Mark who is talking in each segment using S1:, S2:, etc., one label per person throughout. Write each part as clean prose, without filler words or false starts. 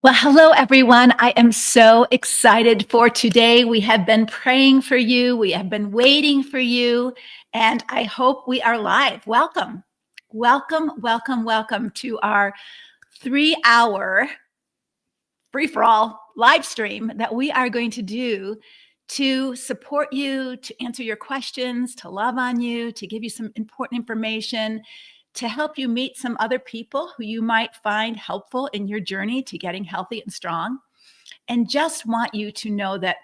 S1: Well, hello, everyone. I am so excited for today. We have been praying for you. We have been waiting for you, and I hope we are live. Welcome, welcome, welcome, welcome to our 3-hour free-for-all live stream that we are going to do to support you, to answer your questions, to love on you, to give you some important information, to help you meet some other people who you might find helpful in your journey to getting healthy and strong. And just want you to know that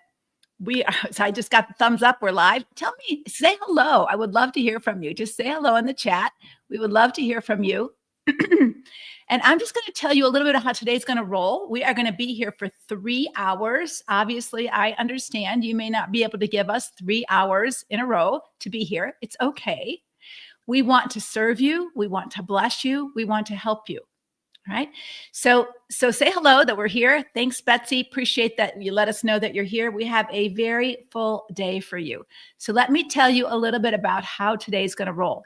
S1: we are, so I just got the thumbs up, we're live. Tell me, say hello. I would love to hear from you. Just say hello in the chat. We would love to hear from you. And I'm just going to tell you a little bit of how today's going to roll. We are going to be here for 3 hours. Obviously, I understand you may not be able to give us 3 hours in a row to be here. It's okay. We want to serve you. We want to bless you. We want to help you. All right. So say hello that we're here. Thanks, Betsy. Appreciate that you let us know that you're here. We have a very full day for you. So let me tell you a little bit about how today's going to roll.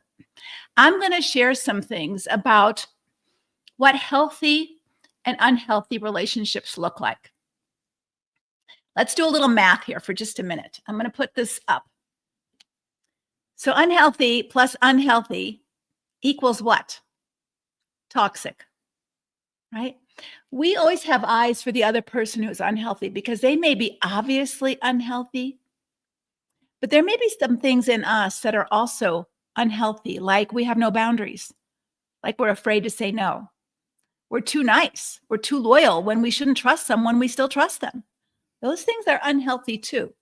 S1: I'm going to share some things about what healthy and unhealthy relationships look like. Let's do a little math here for just a minute. I'm going to put this up. So unhealthy plus unhealthy equals what? Toxic, right? We always have eyes for the other person who's unhealthy because they may be obviously unhealthy, but there may be some things in us that are also unhealthy, like we have no boundaries, like we're afraid to say no. We're too nice. We're too loyal when we shouldn't trust someone, we still trust them. Those things are unhealthy too.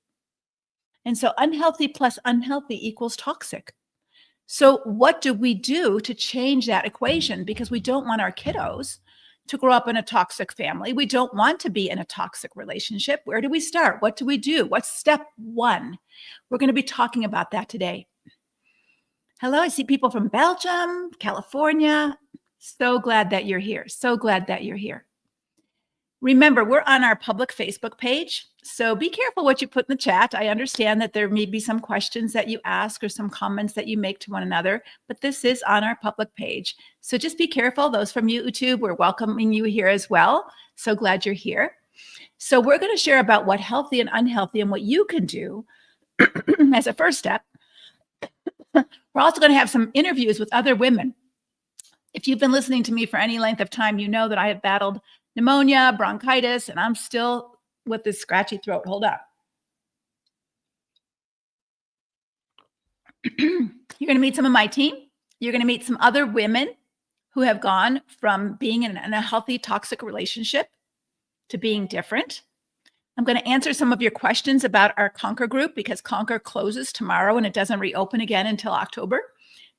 S1: And so unhealthy plus unhealthy equals toxic. So what do we do to change that equation? Because we don't want our kiddos to grow up in a toxic family. We don't want to be in a toxic relationship. Where do we start? What do we do? What's step one? We're going to be talking about that today. Hello, I see people from Belgium, California. So glad that you're here. So glad that you're here. Remember, we're on our public Facebook page, so be careful what you put in the chat. I understand that there may be some questions that you ask or some comments that you make to one another, but this is on our public page. So just be careful. Those from YouTube, we're welcoming you here as well. So glad you're here. So we're going to share about what healthy and unhealthy and what you can do as a first step. We're also going to have some interviews with other women. If you've been listening to me for any length of time, you know that I have battled pneumonia, bronchitis, and I'm still with this scratchy throat. Hold on. You're going to meet some of my team. You're going to meet some other women who have gone from being in a healthy, toxic relationship to being different. I'm going to answer some of your questions about our Conquer group because Conquer closes tomorrow and it doesn't reopen again until October.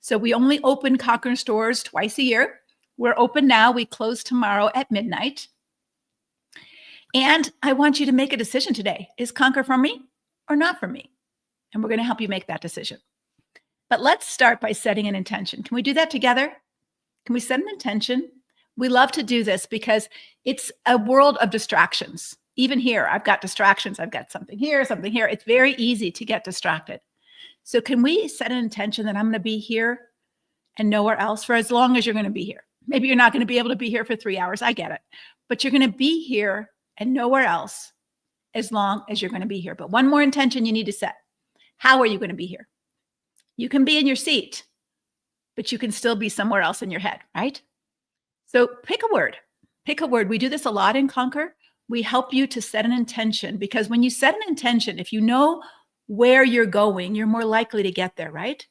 S1: So we only open Conquer stores twice a year. We're open now. We close tomorrow at midnight. And I want you to make a decision today. Is Conquer for me or not for me? And we're going to help you make that decision. But let's start by setting an intention. Can we do that together? Can we set an intention? We love to do this because it's a world of distractions. Even here, I've got distractions. I've got something here, something here. It's very easy to get distracted. So can we set an intention that I'm going to be here and nowhere else for as long as you're going to be here? Maybe you're not going to be able to be here for 3 hours. I get it. But you're going to be here and nowhere else as long as you're going to be here. But one more intention you need to set. How are you going to be here? You can be in your seat, but you can still be somewhere else in your head, right? So pick a word. Pick a word. We do this a lot in Conquer. We help you to set an intention because when you set an intention, if you know where you're going, you're more likely to get there, right?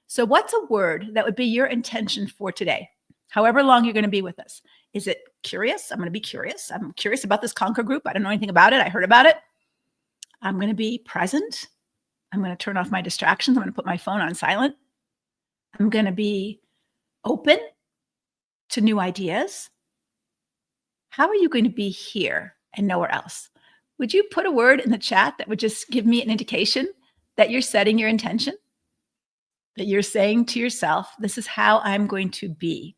S1: So what's a word that would be your intention for today? However long you're going to be with us. Is it curious? I'm going to be curious. I'm curious about this Conquer group. I don't know anything about it. I heard about it. I'm going to be present. I'm going to turn off my distractions. I'm going to put my phone on silent. I'm going to be open to new ideas. How are you going to be here and nowhere else? Would you put a word in the chat that would just give me an indication that you're setting your intention? That you're saying to yourself, this is how I'm going to be.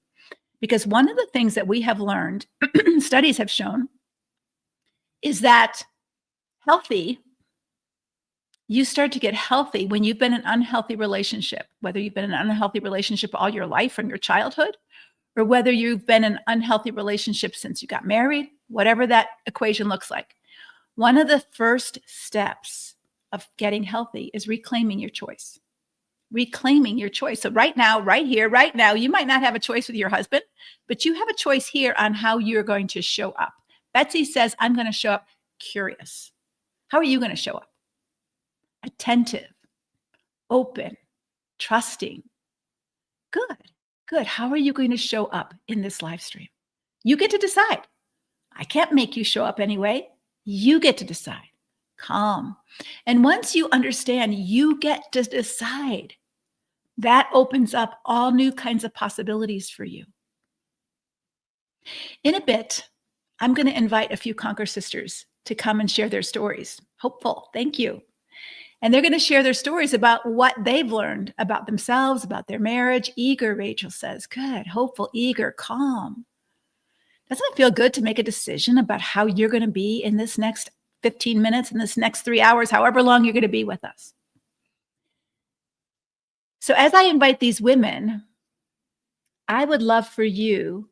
S1: Because one of the things that we have learned, studies have shown, is that you start to get healthy when you've been in an unhealthy relationship, whether you've been in an unhealthy relationship all your life from your childhood, or whether you've been in an unhealthy relationship since you got married, whatever that equation looks like. One of the first steps of getting healthy is reclaiming your choice. Reclaiming your choice. So right now, right here, right now, you might not have a choice with your husband, but you have a choice here on how you're going to show up. Betsy says, I'm going to show up curious. How are you going to show up? Attentive, open, trusting. Good, good. How are you going to show up in this live stream? You get to decide. I can't make you show up anyway. You get to decide. Calm. And once you understand you get to decide, that opens up all new kinds of possibilities for you. In a bit, I'm going to invite a few Conquer sisters to come and share their stories. Hopeful, thank you. And they're going to share their stories about what they've learned about themselves, about their marriage. Eager, Rachel says. Good, hopeful, eager, calm. Doesn't it feel good to make a decision about how you're going to be in this next 15 minutes, in this next 3 hours, however long you're going to be with us? So as I invite these women, I would love for you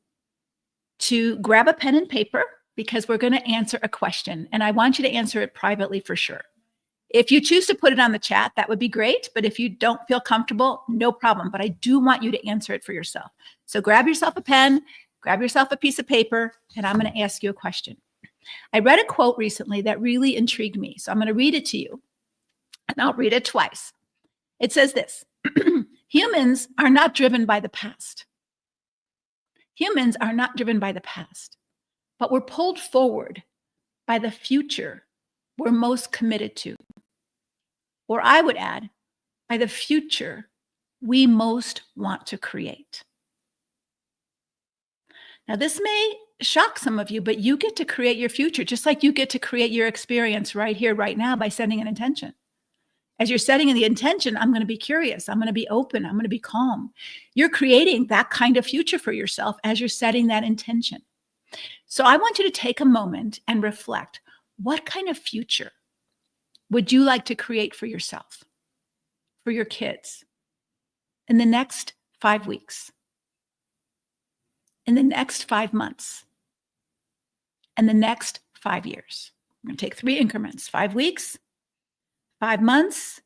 S1: to grab a pen and paper because we're going to answer a question. And I want you to answer it privately for sure. If you choose to put it on the chat, that would be great. But if you don't feel comfortable, no problem. But I do want you to answer it for yourself. So grab yourself a pen, grab yourself a piece of paper, and I'm going to ask you a question. I read a quote recently that really intrigued me. So I'm going to read it to you, and I'll read it twice. It says this: humans are not driven by the past. Humans are not driven by the past, but we're pulled forward by the future we're most committed to. Or I would add, by the future we most want to create. Now, this may shock some of you, but you get to create your future, just like you get to create your experience right here, right now, by setting an intention. As you're setting the intention, I'm going to be curious. I'm going to be open. I'm going to be calm. You're creating that kind of future for yourself as you're setting that intention. So I want you to take a moment and reflect. What kind of future would you like to create for yourself, for your kids, in the next 5 weeks, in the next 5 months, and the next 5 years? We're going to take 3 increments: 5 weeks, 5 months,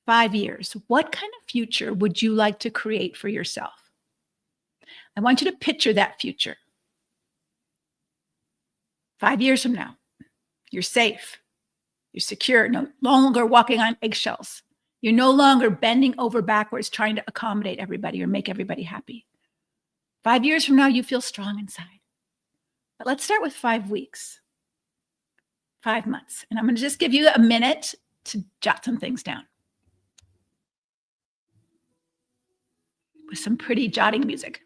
S1: 5 years. What kind of future would you like to create for yourself? I want you to picture that future. 5 years from now, you're safe, you're secure, no longer walking on eggshells. You're no longer bending over backwards trying to accommodate everybody or make everybody happy. 5 years from now, you feel strong inside. But let's start with 5 weeks, 5 months. And I'm going to just give you a minute to jot some things down with some pretty jotting music.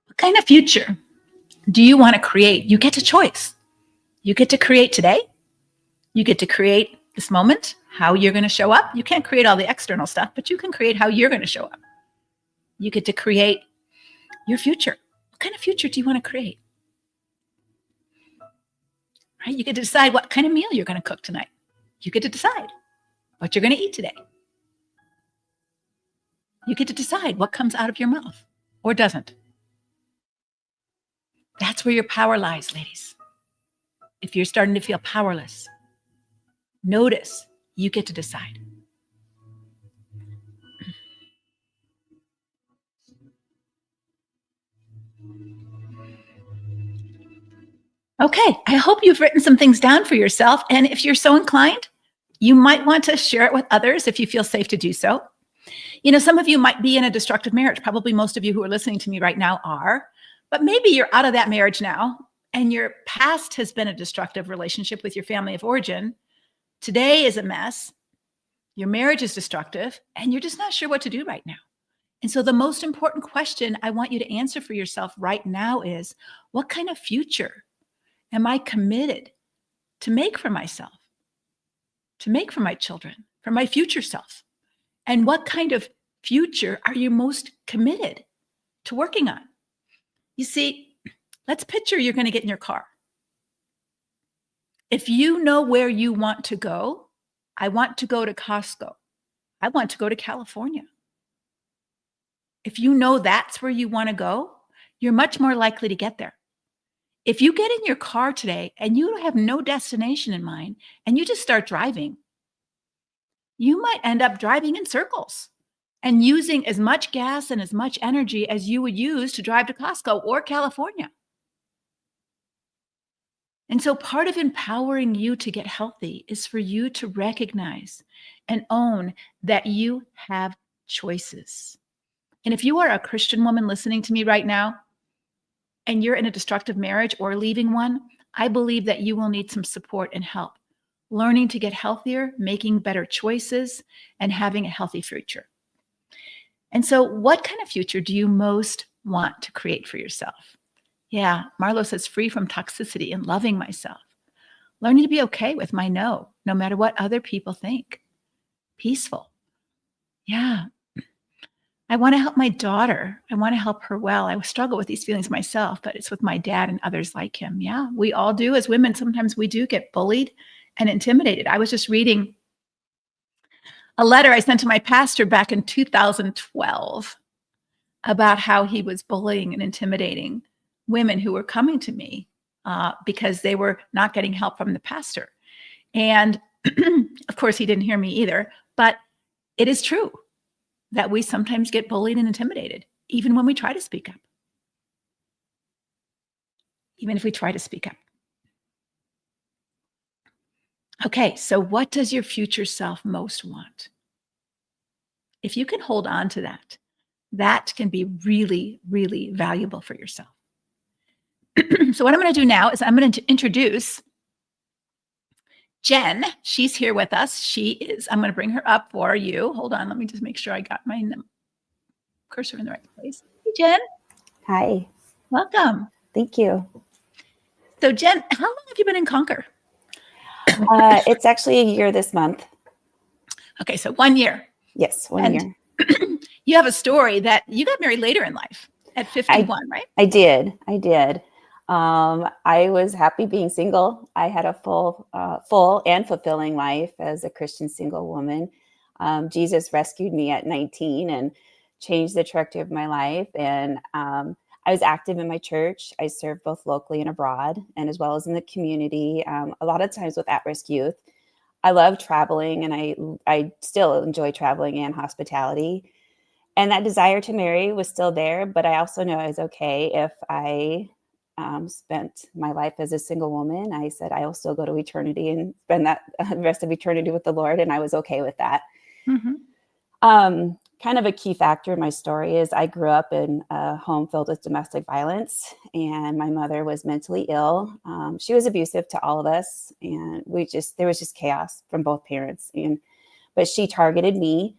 S1: What kind of future do you want to create? You get to choice. You get to create today. You get to create this moment, how you're going to show up. You can't create all the external stuff, but you can create how you're going to show up. You get to create your future. What kind of future do you want to create? Right? You get to decide what kind of meal you're going to cook tonight. You get to decide what you're going to eat today. You get to decide what comes out of your mouth or doesn't. That's where your power lies, ladies. If you're starting to feel powerless, notice you get to decide. Okay, I hope you've written some things down for yourself. And if you're so inclined, you might want to share it with others if you feel safe to do so. You know, some of you might be in a destructive marriage. Probably most of you who are listening to me right now are. But maybe you're out of that marriage now and your past has been a destructive relationship with your family of origin. Today is a mess. Your marriage is destructive and you're just not sure what to do right now. And so the most important question I want you to answer for yourself right now is, what kind of future am I committed to make for myself, to make for my children, for my future self? And what kind of future are you most committed to working on? You see, let's picture you're going to get in your car. If you know where you want to go, I want to go to Costco. I want to go to California. If you know that's where you want to go, you're much more likely to get there. If you get in your car today and you have no destination in mind and you just start driving, you might end up driving in circles and using as much gas and as much energy as you would use to drive to Costco or California. And so part of empowering you to get healthy is for you to recognize and own that you have choices. And if you are a Christian woman listening to me right now, and you're in a destructive marriage or leaving one, I believe that you will need some support and help, learning to get healthier, making better choices, and having a healthy future. And so what kind of future do you most want to create for yourself? Yeah, Marlo says free from toxicity and loving myself. Learning to be okay with my no matter what other people think. Peaceful. Yeah. I want to help my daughter. I want to help her well. I struggle with these feelings myself, but it's with my dad and others like him. Yeah, we all do as women. Sometimes we do get bullied and intimidated. I was just reading a letter I sent to my pastor back in 2012 about how he was bullying and intimidating women who were coming to me because they were not getting help from the pastor. And of course, he didn't hear me either, but it is true that we sometimes get bullied and intimidated, even when we try to speak up. Even if we try to speak up. Okay, so what does your future self most want? If you can hold on to that, that can be really, really valuable for yourself. So what I'm going to do now is I'm going to introduce Jen. She's here with us. I'm going to bring her up for you. Hold on, let me just make sure I got my cursor in the right place. Hey, Jen.
S2: Hi.
S1: Welcome.
S2: Thank you.
S1: So Jen, how long have you been in Conquer?
S2: It's actually a year this month.
S1: Okay, so 1 year.
S2: Yes, one year.
S1: You have a story that you got married later in life at 51, right?
S2: I did. I was happy being single. I had a full and fulfilling life as a Christian single woman. Jesus rescued me at 19 and changed the trajectory of my life. And I was active in my church. I served both locally and abroad, and as well as in the community, a lot of times with at-risk youth. I love traveling, and I still enjoy traveling and hospitality. And that desire to marry was still there, but I also know I was okay if I spent my life as a single woman. I said I will still go to eternity and spend that rest of eternity with the Lord, and I was okay with that. Mm-hmm. Kind of a key factor in my story is I grew up in a home filled with domestic violence, and my mother was mentally ill. She was abusive to all of us, and there was just chaos from both parents. But she targeted me.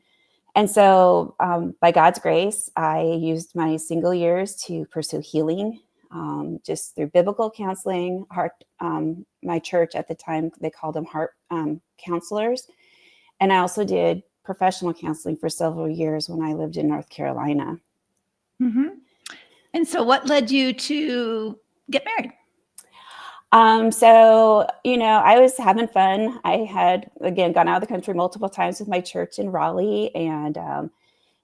S2: And so by God's grace, I used my single years to pursue healing, just through biblical counseling. My church at the time, they called them heart counselors. And I also did professional counseling for several years when I lived in North Carolina.
S1: Mm-hmm. And so what led you to get married?
S2: So, I was having fun. I had, again, gone out of the country multiple times with my church in Raleigh. And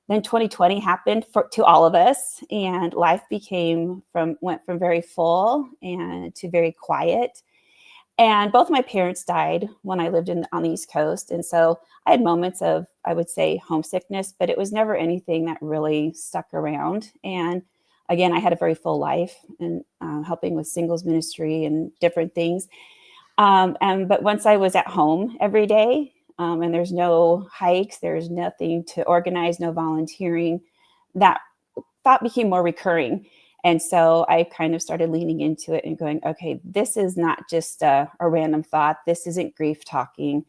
S2: then 2020 happened to all of us. And life went from very full and to very quiet. And both my parents died when I lived on the East Coast. And so I had moments of, I would say, homesickness, but it was never anything that really stuck around. And again, I had a very full life and helping with singles ministry and different things. But once I was at home every day, and there's no hikes, there's nothing to organize, no volunteering, that thought became more recurring. And so I kind of started leaning into it and going, okay, this is not just a random thought. This isn't grief talking.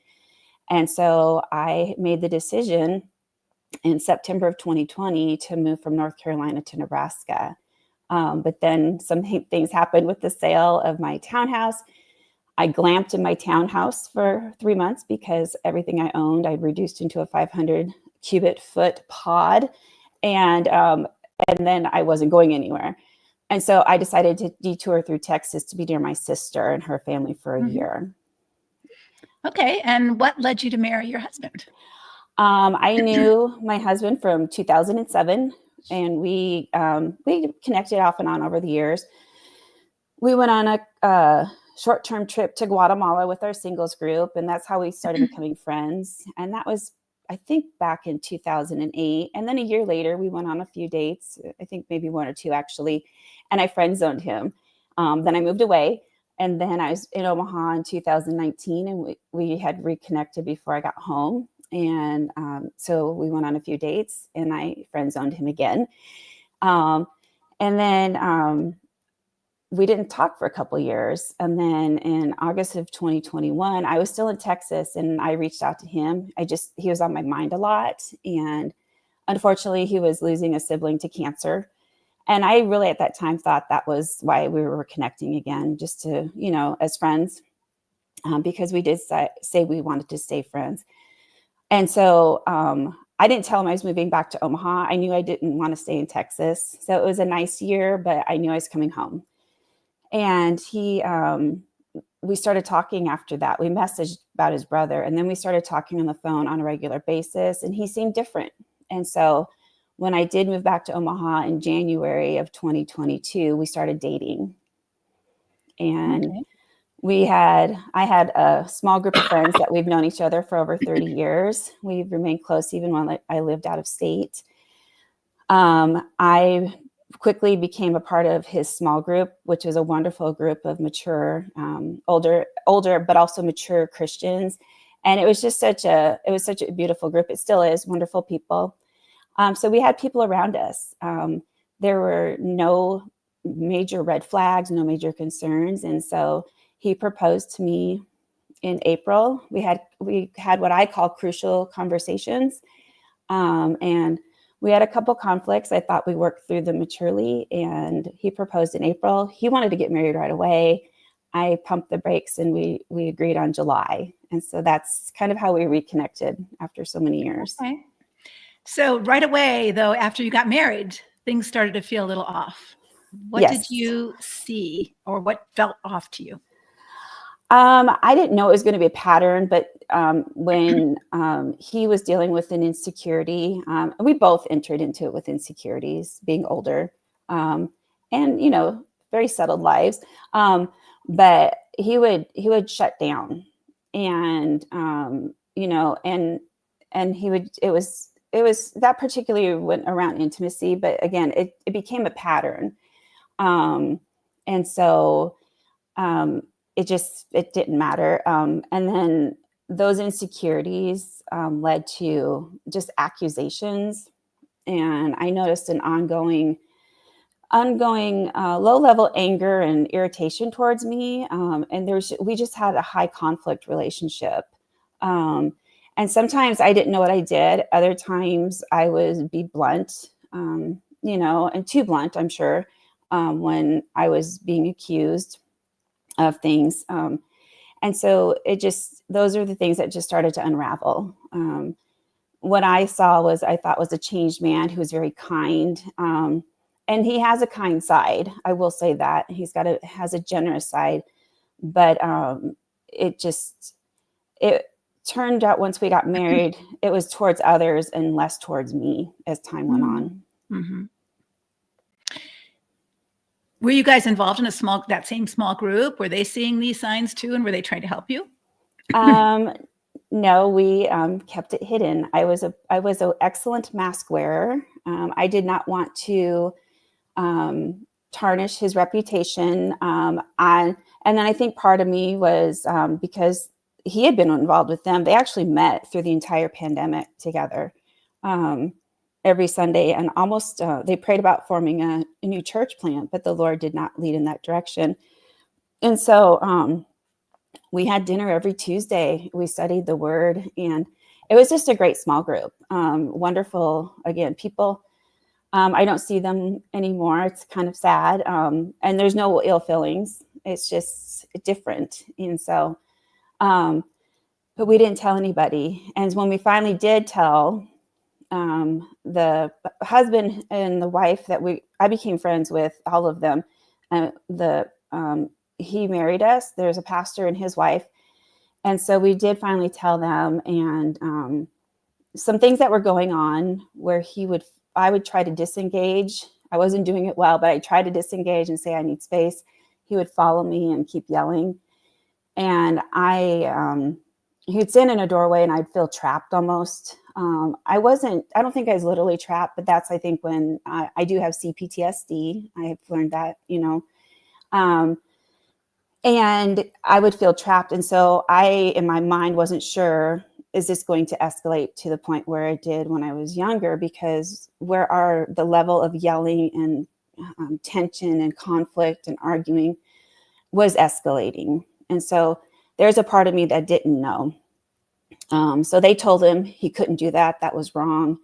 S2: And so I made the decision in September of 2020 to move from North Carolina to Nebraska. But then some things happened with the sale of my townhouse. I glamped in my townhouse for 3 months because everything I owned, I'd reduced into a 500 cubic foot pod. And then I wasn't going anywhere. And so I decided to detour through Texas to be near my sister and her family for a year.
S1: Okay. And what led you to marry your husband?
S2: I knew my husband from 2007, and we connected off and on over the years. We went on a short-term trip to Guatemala with our singles group, and that's how we started becoming friends. And that was, I think, back in 2008. And then a year later, we went on a few dates. I think maybe one or two actually, and I friend zoned him. Then I moved away, and then I was in Omaha in 2019, and we had reconnected before I got home. And so we went on a few dates, and I friend zoned him again. And then we didn't talk for a couple of years. And then in August of 2021, I was still in Texas, and I reached out to him. He was on my mind a lot. And unfortunately, he was losing a sibling to cancer. And I really at that time thought that was why we were connecting again, just to, as friends, because we did say we wanted to stay friends. And so I didn't tell him I was moving back to Omaha. I knew I didn't want to stay in Texas. So it was a nice year, but I knew I was coming home. And we started talking after that. We messaged about his brother, and then we started talking on the phone on a regular basis, and he seemed different. And so when I did move back to Omaha in January of 2022, we started dating. And I had a small group of friends that we've known each other for over 30 years. We've remained close even when I lived out of state. I quickly became a part of his small group, which is a wonderful group of mature, older, but also mature Christians. And it was just such a beautiful group. It still is wonderful people. So we had people around us. There were no major red flags, no major concerns. And so he proposed to me in April. We had what I call crucial conversations. And we had a couple conflicts. I thought we worked through them maturely, and he proposed in April. He wanted to get married right away. I pumped the brakes, and we agreed on July. And so that's kind of how we reconnected after so many years.
S1: Okay. So right away, though, after you got married, things started to feel a little off. What
S2: Yes.
S1: did you see, or what felt off to you?
S2: I didn't know it was going to be a pattern, but when he was dealing with an insecurity, we both entered into it with insecurities, being older, and very settled lives. But he would shut down, and and he would. It was that particularly went around intimacy, but again, it became a pattern, and so. It didn't matter. And then those insecurities led to just accusations. And I noticed an ongoing low-level anger and irritation towards me. And we just had a high conflict relationship. And sometimes I didn't know what I did. Other times I would be blunt, and too blunt, I'm sure, when I was being accused of things. And so those are the things that just started to unravel. What I thought was a changed man who was very kind. And he has a kind side. I will say that has a generous side, but it turned out once we got married, it was towards others and less towards me as time went on.
S1: Mm-hmm. Were you guys involved in that same small group? Were they seeing these signs too, and were they trying to help you?
S2: No, we kept it hidden. I was an excellent mask wearer. I did not want to tarnish his reputation. And then I think part of me was because he had been involved with them. They actually met through the entire pandemic together. Every Sunday, and almost they prayed about forming a new church plant, but the Lord did not lead in that direction. And so we had dinner every Tuesday. We studied the Word, and it was just a great small group. Wonderful, again, people. I don't see them anymore. It's kind of sad, and there's no ill feelings. It's just different, and so, but we didn't tell anybody. And when we finally did tell. The husband and the wife I became friends with all of them. He married us. There's a pastor and his wife, And so we did finally tell them, and some things that were going on where I would try to disengage. I wasn't doing it well, but I tried to disengage and say, I need space. He would follow me and keep yelling. And he'd stand in a doorway and I'd feel trapped almost. I don't think I was literally trapped, but that's, I think, when I do have CPTSD. I have learned that, and I would feel trapped. And so I, in my mind, wasn't sure, is this going to escalate to the point where it did when I was younger? Because the level of yelling and tension and conflict and arguing was escalating. And so there's a part of me that didn't know. So they told him he couldn't do that. That was wrong.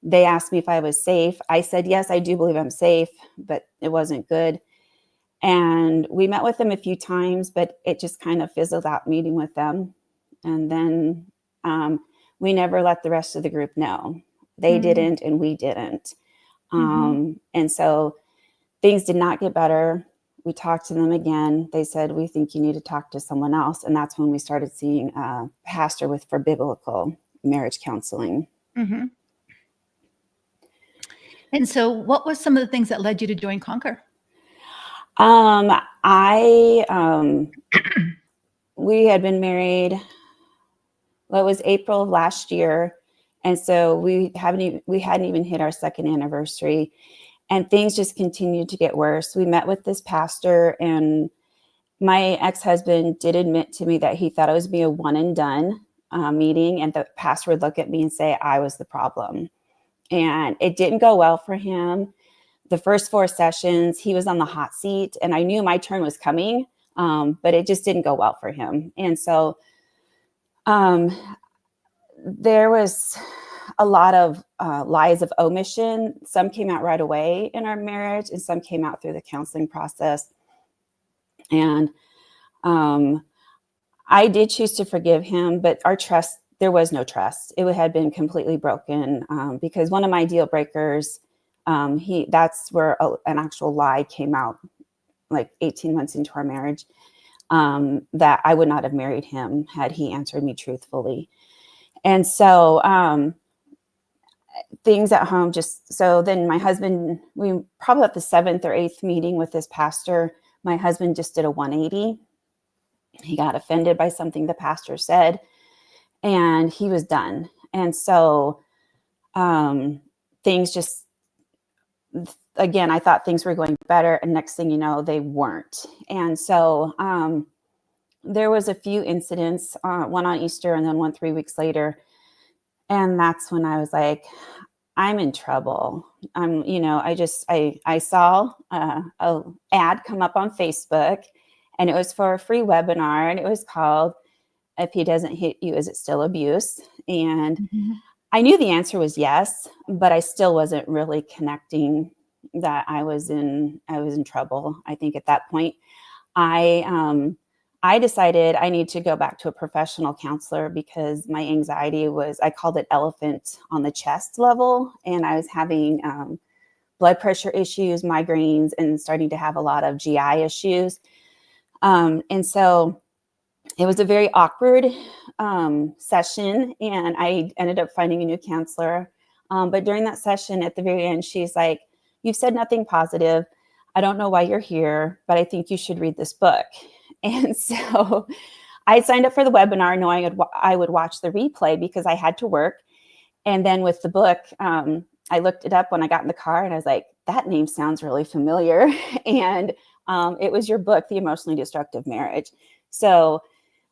S2: They asked me if I was safe. I said, yes, I do believe I'm safe, but it wasn't good. And we met with them a few times, but it just kind of fizzled out meeting with them. And then we never let the rest of the group know. They didn't, and we didn't. And so things did not get better. We talked to them again. They said, we think you need to talk to someone else. And that's when we started seeing a pastor for biblical marriage counseling.
S1: And so what was some of the things that led you to join Conquer?
S2: We had been married, well, it was April of last year. And so we hadn't even hit our second anniversary, and things just continued to get worse. We met with this pastor, and my ex-husband did admit to me that he thought it was be a one and done meeting, and the pastor would look at me and say I was the problem. And it didn't go well for him. The first 4 sessions, he was on the hot seat, and I knew my turn was coming, but it just didn't go well for him. And so there was a lot of lies of omission. Some came out right away in our marriage, and some came out through the counseling process. And I did choose to forgive him, but there was no trust. It had been completely broken because one of my deal breakers, that's where an actual lie came out like 18 months into our marriage, that I would not have married him had he answered me truthfully. And so things at home so then my husband, we probably at the 7th or 8th meeting with this pastor, my husband just did a 180. He got offended by something the pastor said, and he was done. And so things just, again, I thought things were going better, and next thing you know, they weren't. And so there was a few incidents, one on Easter and then one 3 weeks later. And that's when I was like, I'm in trouble. I saw a ad come up on Facebook, and it was for a free webinar, and it was called, "If He Doesn't Hit You, Is It Still Abuse?" And I knew the answer was yes, but I still wasn't really connecting that I was in trouble. I think at that point, I decided I need to go back to a professional counselor because my anxiety I called it elephant on the chest level. And I was having blood pressure issues, migraines, and starting to have a lot of GI issues. And so it was a very awkward session, and I ended up finding a new counselor. But during that session, at the very end, she's like, "You've said nothing positive. I don't know why you're here, but I think you should read this book." And so I signed up for the webinar knowing I would watch the replay because I had to work. And then with the book, I looked it up when I got in the car, and I was like, that name sounds really familiar. And it was your book, The Emotionally Destructive Marriage. So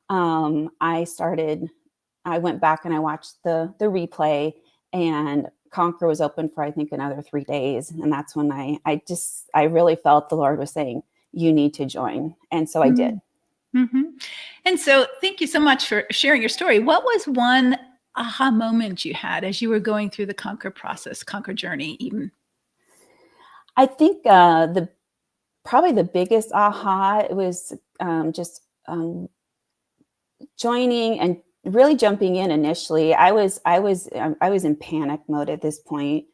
S2: I went back and I watched the replay, and Conquer was open for, I think, another 3 days. And that's when I really felt the Lord was saying, you need to join. And so I did.
S1: And so thank you so much for sharing your story. What was one aha moment you had as you were going through the Conquer process, Conquer journey even?
S2: I think probably the biggest aha was just joining and really jumping in initially. I was in panic mode at this point.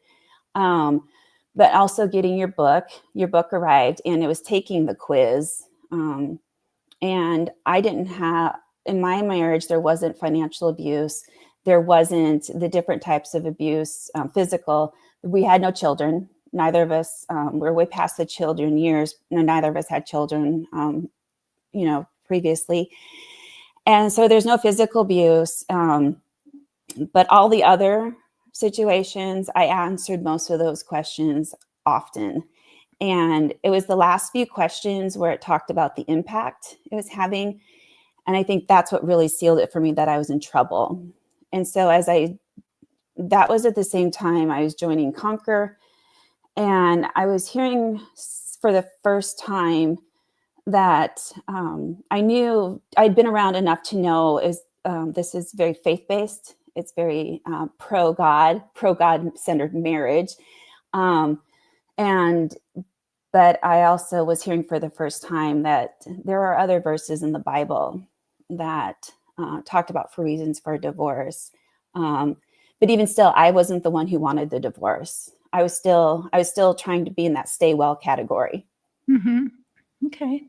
S2: But also getting your book arrived, and it was taking the quiz. And I didn't have, in my marriage, there wasn't financial abuse. There wasn't the different types of abuse, physical. We had no children. Neither of us, we're way past the children years. Neither of us had children, previously. And so there's no physical abuse. But all the other situations, I answered most of those questions often. And it was the last few questions where it talked about the impact it was having. And I think that's what really sealed it for me, that I was in trouble. And so that was at the same time I was joining Conquer, and I was hearing for the first time that I knew I'd been around enough to know this is very faith-based. It's very pro-God-centered marriage. But I also was hearing for the first time that there are other verses in the Bible that talked about for reasons for divorce. But even still, I wasn't the one who wanted the divorce. I was still trying to be in that stay well category.
S1: Mm-hmm. Okay.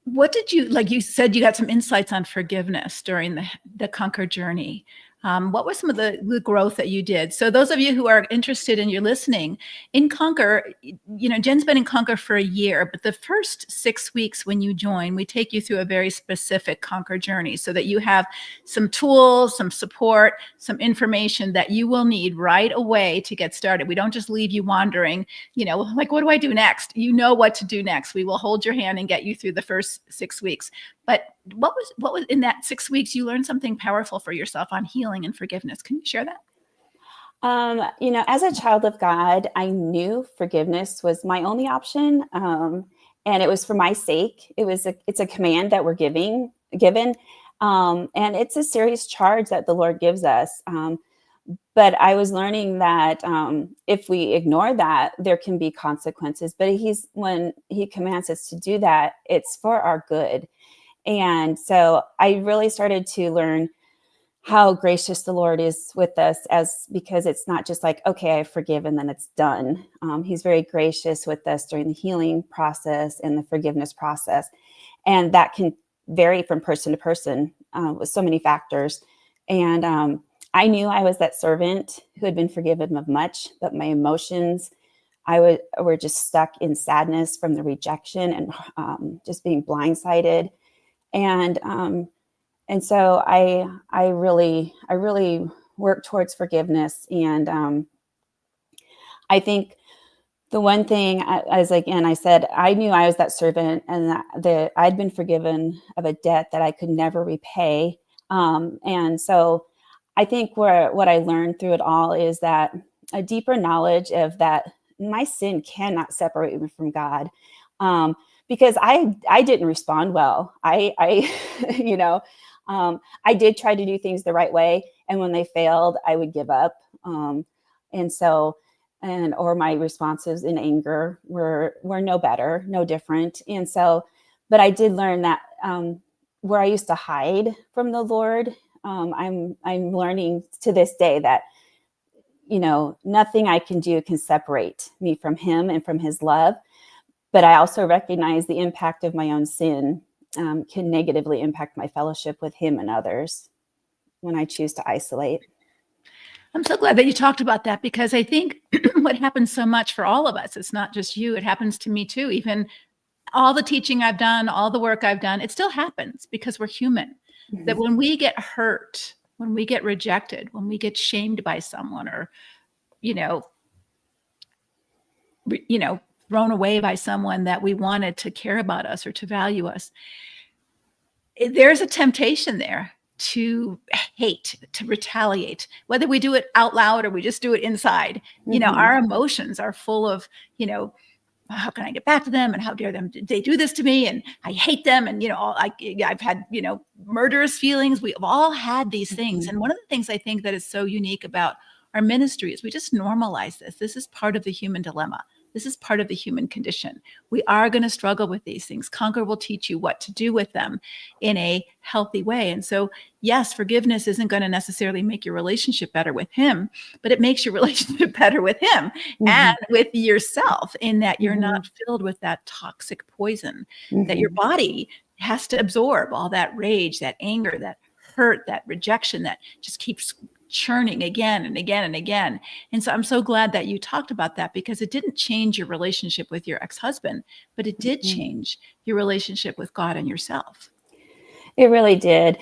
S1: What did you, like you said, you got some insights on forgiveness during the Conquer journey. What was some of the growth that you did? So those of you who are interested and you're listening, in Conquer, Jen's been in Conquer for a year, but the first 6 weeks when you join, we take you through a very specific Conquer journey so that you have some tools, some support, some information that you will need right away to get started. We don't just leave you wandering, like, what do I do next? You know what to do next. We will hold your hand and get you through the first 6 weeks. But what was in that 6 weeks, you learned something powerful for yourself on healing and forgiveness. Can you share that?
S2: As a child of God, I knew forgiveness was my only option. And it was for my sake. It's a command that we're given. And it's a serious charge that the Lord gives us. But I was learning that if we ignore that, there can be consequences. But when he commands us to do that, it's for our good. And so I really started to learn how gracious the Lord is with us, because it's not just like, okay, I forgive and then it's done. He's very gracious with us during the healing process and the forgiveness process. And that can vary from person to person with so many factors. And I knew I was that servant who had been forgiven of much, but my emotions, were just stuck in sadness from the rejection and just being blindsided. And so I really worked towards forgiveness. And I think the one thing, as again, I said, I knew I was that servant, and that I'd been forgiven of a debt that I could never repay. And so I think what I learned through it all is that a deeper knowledge of that my sin cannot separate me from God. Because I didn't respond well. I did try to do things the right way, and when they failed, I would give up. Or my responses in anger were no better, no different. And so, but I did learn that where I used to hide from the Lord, I'm learning to this day that nothing I can do can separate me from Him and from His love. But I also recognize the impact of my own sin can negatively impact my fellowship with Him and others when I choose to isolate.
S1: I'm so glad that you talked about that, because I think what happens so much for all of us, it's not just you, it happens to me too. Even all the teaching I've done, all the work I've done, it still happens because we're human. Mm-hmm. That when we get hurt, when we get rejected, when we get shamed by someone, or, thrown away by someone that we wanted to care about us or to value us, there's a temptation there to hate, to retaliate, whether we do it out loud or we just do it inside. Mm-hmm. Our emotions are full of, how can I get back to them, and how dare them, they do this to me, and I hate them. And, I've had, murderous feelings. We've all had these things. Mm-hmm. And one of the things I think that is so unique about our ministry is we just normalize this. This is part of the human dilemma. This is part of the human condition. We are going to struggle with these things. Conquer will teach you what to do with them in a healthy way. And so, yes, forgiveness isn't going to necessarily make your relationship better with Him, but it makes your relationship better with Him. Mm-hmm. and with yourself, in that you're mm-hmm. not filled with that toxic poison mm-hmm. that your body has to absorb all that rage, that anger, that hurt, that rejection that just keeps churning again and again and again. And so I'm so glad that you talked about that, because it didn't change your relationship with your ex-husband, but it did change your relationship with God and yourself.
S2: It really did.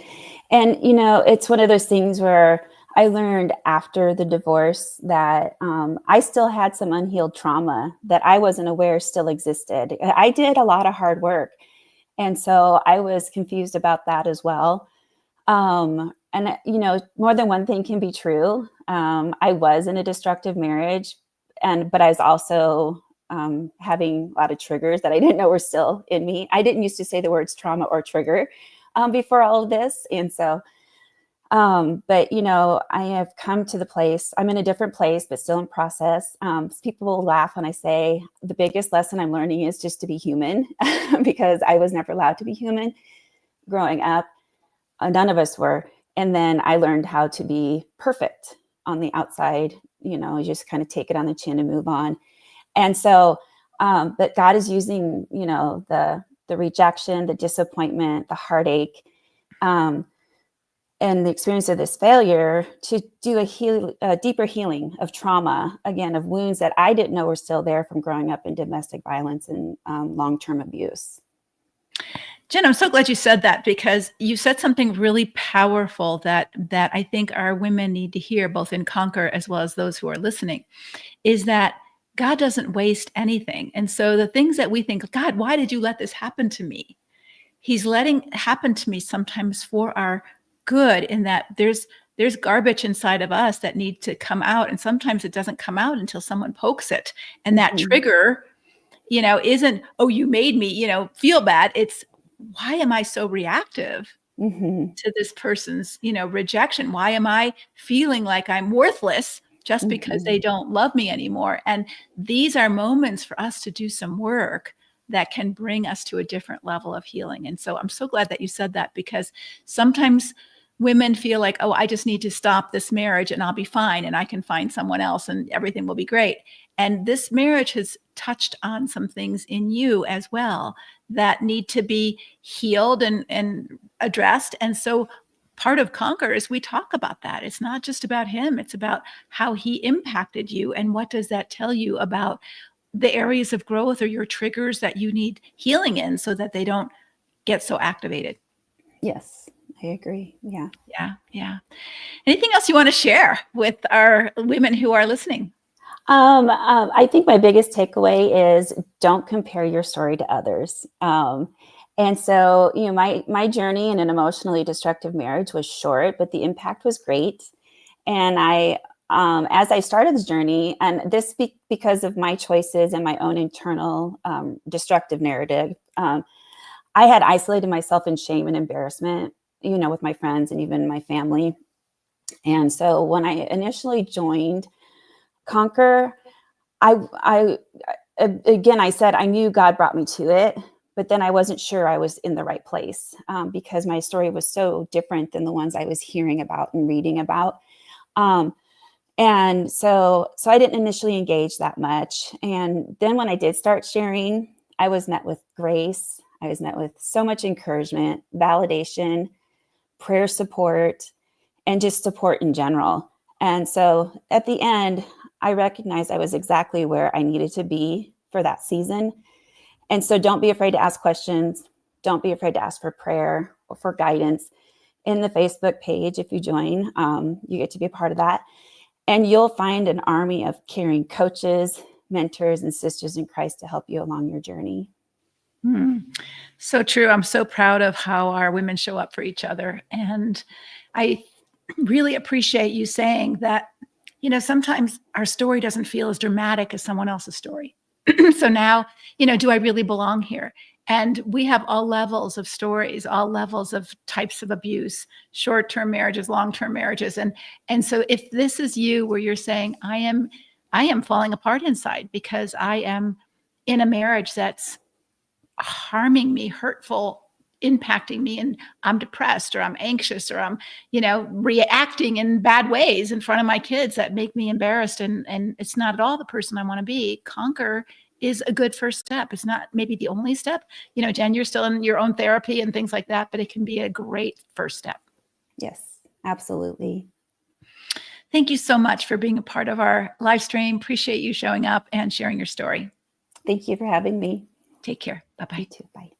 S2: And, it's one of those things where I learned after the divorce that I still had some unhealed trauma that I wasn't aware still existed. I did a lot of hard work. And so I was confused about that as well. And, more than one thing can be true. I was in a destructive marriage, but I was also having a lot of triggers that I didn't know were still in me. I didn't used to say the words trauma or trigger before all of this. And so, but, I have come to the place, I'm in a different place, but still in process. People will laugh when I say the biggest lesson I'm learning is just to be human, because I was never allowed to be human growing up. None of us were. And then I learned how to be perfect on the outside, you just kind of take it on the chin and move on. And so, but God is using, the rejection, the disappointment, the heartache, and the experience of this failure to do a deeper healing of trauma, again, of wounds that I didn't know were still there from growing up in domestic violence and long-term abuse.
S1: Jen, I'm so glad you said that, because you said something really powerful that I think our women need to hear, both in Conquer as well as those who are listening, is that God doesn't waste anything. And so the things that we think, God, why did you let this happen to me? He's letting it happen to me sometimes for our good, in that there's garbage inside of us that need to come out. And sometimes it doesn't come out until someone pokes it. And that trigger, isn't, oh, you made me, feel bad. It's, why am I so reactive to this person's, rejection? Why am I feeling like I'm worthless just because they don't love me anymore? And these are moments for us to do some work that can bring us to a different level of healing. And so I'm so glad that you said that, because sometimes women feel like, oh, I just need to stop this marriage and I'll be fine and I can find someone else and everything will be great. And this marriage has touched on some things in you as well that need to be healed and addressed. And so part of Conquer is we talk about that. It's not just about him. It's about how he impacted you. And what does that tell you about the areas of growth or your triggers that you need healing in, so that they don't get so activated?
S2: Yes, I agree. Yeah.
S1: Yeah. Anything else you want to share with our women who are listening?
S2: I think my biggest takeaway is don't compare your story to others. And so, my journey in an emotionally destructive marriage was short, but the impact was great. And as I started this journey, and this because of my choices and my own internal destructive narrative, I had isolated myself in shame and embarrassment, with my friends and even my family. And so when I initially joined Conquer, I said I knew God brought me to it, but then I wasn't sure I was in the right place, because my story was so different than the ones I was hearing about and reading about. And so I didn't initially engage that much. And then when I did start sharing, I was met with grace. I was met with so much encouragement, validation, prayer support, and just support in general. And so at the end, I recognized I was exactly where I needed to be for that season. And so don't be afraid to ask questions. Don't be afraid to ask for prayer or for guidance. In the Facebook page, if you join, you get to be a part of that. And you'll find an army of caring coaches, mentors, and sisters in Christ to help you along your journey.
S1: So true. I'm so proud of how our women show up for each other. And I really appreciate you saying that, sometimes our story doesn't feel as dramatic as someone else's story. So now, do I really belong here? And we have all levels of stories, all levels of types of abuse, short-term marriages, long-term marriages. And so if this is you, where you're saying, I am falling apart inside because I am in a marriage that's harming me, hurtful, impacting me, and I'm depressed, or I'm anxious, or I'm, reacting in bad ways in front of my kids that make me embarrassed. And it's not at all the person I want to be. Conquer is a good first step. It's not maybe the only step. You know, Jen, you're still in your own therapy and things like that, but it can be a great first step.
S2: Yes, absolutely.
S1: Thank you so much for being a part of our live stream. Appreciate you showing up and sharing your story.
S2: Thank you for having me.
S1: Take care. Bye-bye.
S2: You too. Bye.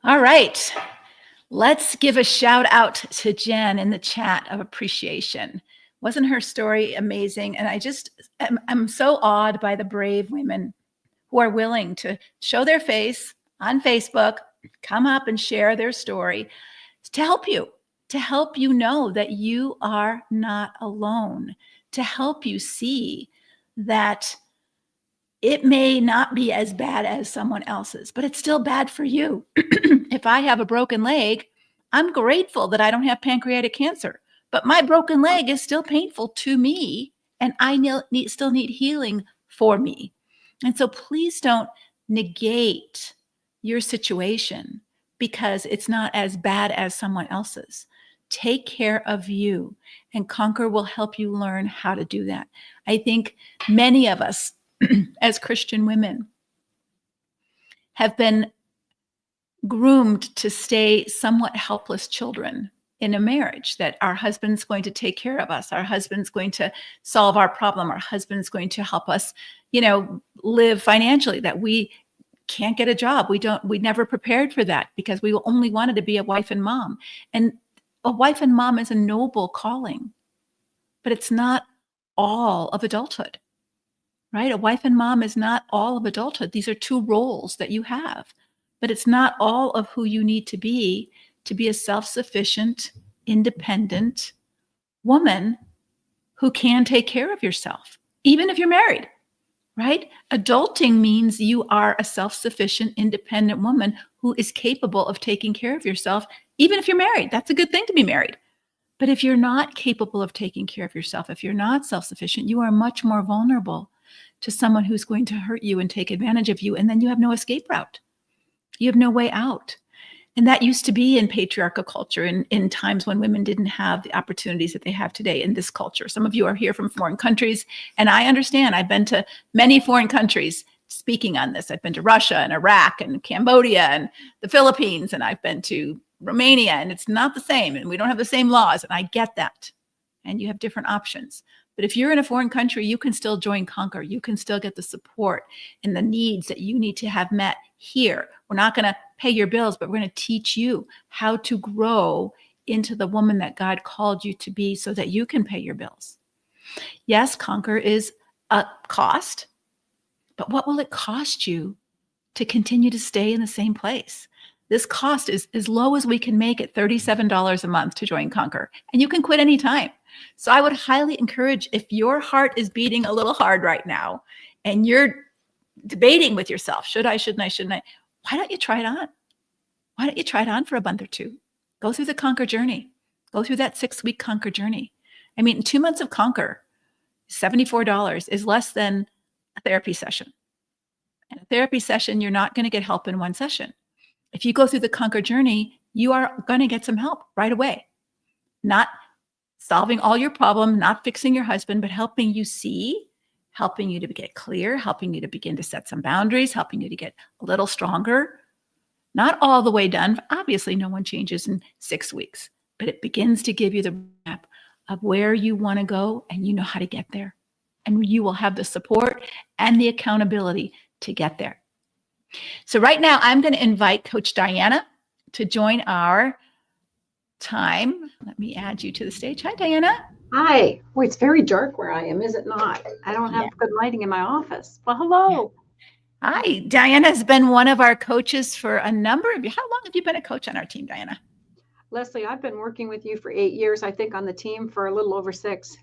S1: All right. Let's give a shout out to Jen in the chat of appreciation. Wasn't her story amazing? And I'm so awed by the brave women who are willing to show their face on Facebook, come up and share their story to help you know that you are not alone, to help you see that it may not be as bad as someone else's, but it's still bad for you. If I have a broken leg, I'm grateful that I don't have pancreatic cancer, but my broken leg is still painful to me, and I still need healing for me. And so please don't negate your situation because it's not as bad as someone else's. Take care of you, and Conquer will help you learn how to do that. I think many of us as Christian women have been groomed to stay somewhat helpless children in a marriage, that our husband's going to take care of us. Our husband's going to solve our problem. Our husband's going to help us, live financially, that we can't get a job. We never prepared for that because we only wanted to be a wife and mom. And a wife and mom is a noble calling, but it's not all of adulthood. Right? A wife and mom is not all of adulthood. These are two roles that you have, but it's not all of who you need to be a self-sufficient, independent woman who can take care of yourself, even if you're married, right? Adulting means you are a self-sufficient, independent woman who is capable of taking care of yourself, even if you're married. That's a good thing to be married. But if you're not capable of taking care of yourself, if you're not self-sufficient, you are much more vulnerable to someone who's going to hurt you and take advantage of you. And then you have no escape route. You have no way out. And that used to be in patriarchal culture in times when women didn't have the opportunities that they have today in this culture. Some of you are here from foreign countries, and I understand. I've been to many foreign countries speaking on this. I've been to Russia and Iraq and Cambodia and the Philippines, and I've been to Romania, and it's not the same, and we don't have the same laws, and I get that. And you have different options. But if you're in a foreign country, you can still join Conquer. You can still get the support and the needs that you need to have met here. We're not going to pay your bills, but we're going to teach you how to grow into the woman that God called you to be so that you can pay your bills. Yes, Conquer is a cost, but what will it cost you to continue to stay in the same place? This cost is as low as we can make it, $37 a month to join Conquer, and you can quit anytime. So I would highly encourage, if your heart is beating a little hard right now and you're debating with yourself, should I, shouldn't I? Why don't you try it on? Why don't you try it on for a month or two? Go through the Conquer journey. Go through that 6-week Conquer journey. I mean, 2 months of Conquer, $74 is less than a therapy session. And a therapy session, you're not going to get help in one session. If you go through the Conquer journey, you are going to get some help right away. Not solving all your problem, not fixing your husband, but helping you see, helping you to get clear, helping you to begin to set some boundaries, helping you to get a little stronger. Not all the way done. Obviously, no one changes in 6 weeks, but it begins to give you the map of where you want to go, and you know how to get there. And you will have the support and the accountability to get there. So right now, I'm going to invite Coach Diana to join our time. Let me add you to the stage. Hi, Diana.
S3: Hi. Oh, it's very dark where I am, is it not? I don't have good lighting in my office. Well, hello.
S1: Yeah. Hi. Diana has been one of our coaches for a number of years. How long have you been a coach on our team, Diana?
S3: Leslie, I've been working with you for 8 years, I think, on the team for a little over 6.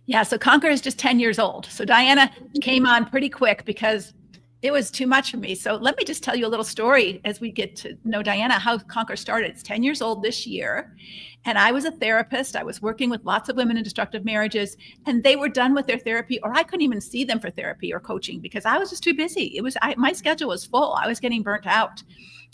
S1: Yeah. So Conquer is just 10 years old. So Diana came on pretty quick because It was too much for me. So let me just tell you a little story as we get to know Diana, how Conquer started. It's 10 years old this year. And I was a therapist. I was working with lots of women in destructive marriages, and they were done with their therapy, or I couldn't even see them for therapy or coaching because I was just too busy. My schedule was full. I was getting burnt out.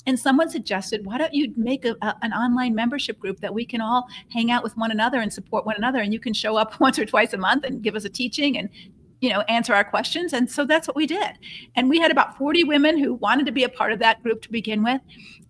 S1: And someone suggested, why don't you make an online membership group that we can all hang out with one another and support one another. And you can show up once or twice a month and give us a teaching and answer our questions. And so that's what we did. And we had about 40 women who wanted to be a part of that group to begin with.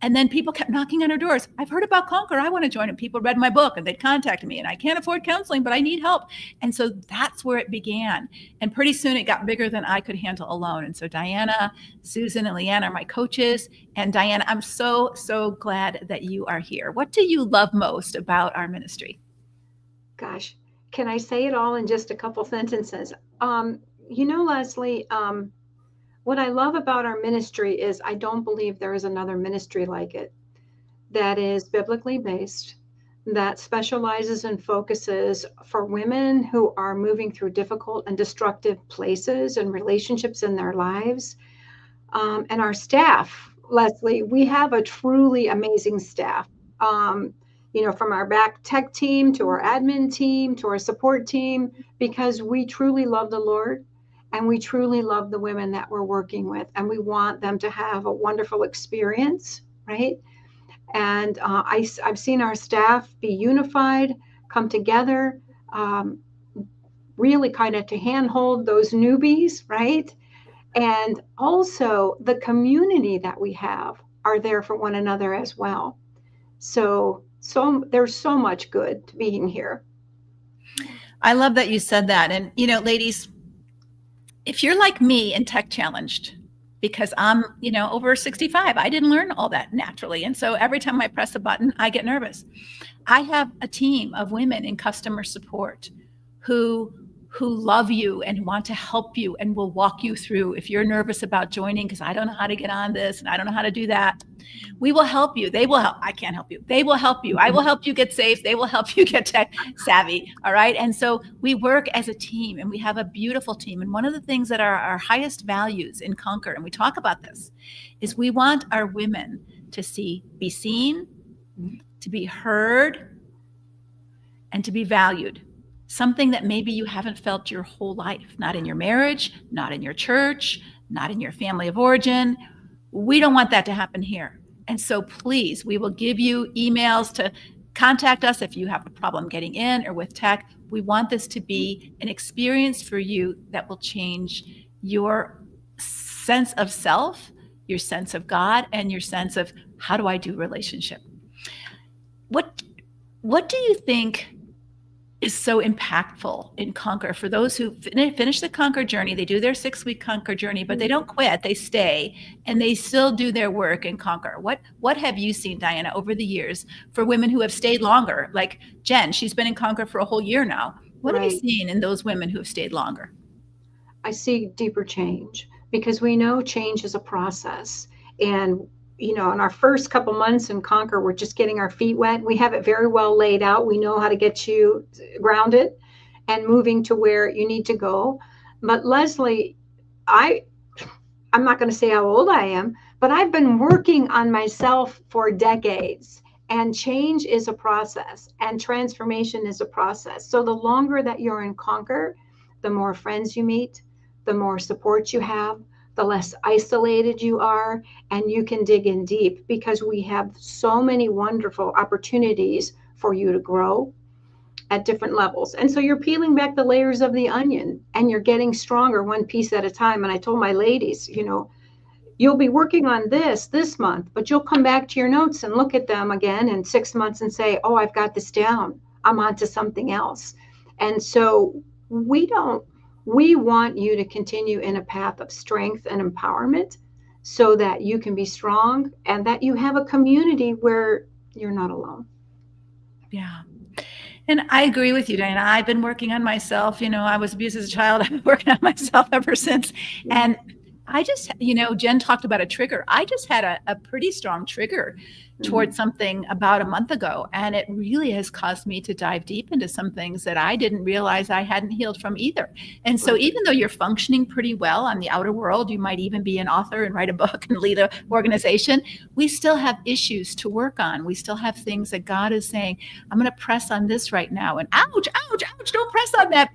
S1: And then people kept knocking on our doors. I've heard about Conquer. I want to join. And people read my book and they'd contact me, and I can't afford counseling, but I need help. And so that's where it began. And pretty soon it got bigger than I could handle alone. And so Diana, Susan, and Leanne are my coaches. And Diana, I'm so, so glad that you are here. What do you love most about our ministry?
S3: Gosh, can I say it all in just a couple sentences? Leslie, what I love about our ministry is I don't believe there is another ministry like it that is biblically based, that specializes and focuses for women who are moving through difficult and destructive places and relationships in their lives. And our staff, Leslie, we have a truly amazing staff. From our back tech team to our admin team to our support team, because we truly love the Lord and we truly love the women that we're working with, and we want them to have a wonderful experience, right? And I've seen our staff be unified, come together, really kind of to handhold those newbies, right? And also the community that we have are there for one another as well. So there's so much good to being here.
S1: I love that you said that. And, ladies, if you're like me and tech challenged, because I'm, over 65, I didn't learn all that naturally. And so every time I press a button, I get nervous. I have a team of women in customer support who love you and want to help you and will walk you through. If you're nervous about joining, because I don't know how to get on this and I don't know how to do that, we will help you. They will help. I can't help you. They will help you. I will help you get safe. They will help you get tech savvy. All right. And so we work as a team, and we have a beautiful team. And one of the things that are our highest values in Conquer, and we talk about this, is we want our women to be seen, to be heard, and to be valued. Something that maybe you haven't felt your whole life, not in your marriage, not in your church, not in your family of origin. We don't want that to happen here. And so please, we will give you emails to contact us if you have a problem getting in or with tech. We want this to be an experience for you that will change your sense of self, your sense of God, and your sense of how do I do relationship. What do you think is so impactful in Conquer for those who finish the Conquer journey? They do their 6-week Conquer journey, but they don't quit. They stay and they still do their work in Conquer. What have you seen, Diana, over the years for women who have stayed longer? Like Jen, she's been in Conquer for a whole year now. What have you seen in those women who have stayed longer?
S3: I see deeper change, because we know change is a process. And in our first couple months in Conquer, we're just getting our feet wet. We have it very well laid out. We know how to get you grounded and moving to where you need to go. But Leslie, I'm not going to say how old I am, but I've been working on myself for decades. And change is a process, and transformation is a process. So the longer that you're in Conquer, the more friends you meet, the more support you have, the less isolated you are, and you can dig in deep, because we have so many wonderful opportunities for you to grow at different levels. And so you're peeling back the layers of the onion, and you're getting stronger one piece at a time. And I told my ladies, you'll be working on this month, but you'll come back to your notes and look at them again in 6 months and say, oh, I've got this down. I'm on to something else. And so we want you to continue in a path of strength and empowerment so that you can be strong and that you have a community where you're not alone.
S1: Yeah. And I agree with you, Diana. I've been working on myself. I was abused as a child. I've been working on myself ever since. And I just, Jen talked about a trigger. I just had a pretty strong trigger towards something about a month ago. And it really has caused me to dive deep into some things that I didn't realize I hadn't healed from either. And so even though you're functioning pretty well on the outer world, you might even be an author and write a book and lead an organization, we still have issues to work on. We still have things that God is saying, I'm going to press on this right now. And ouch, ouch, ouch, don't press on that.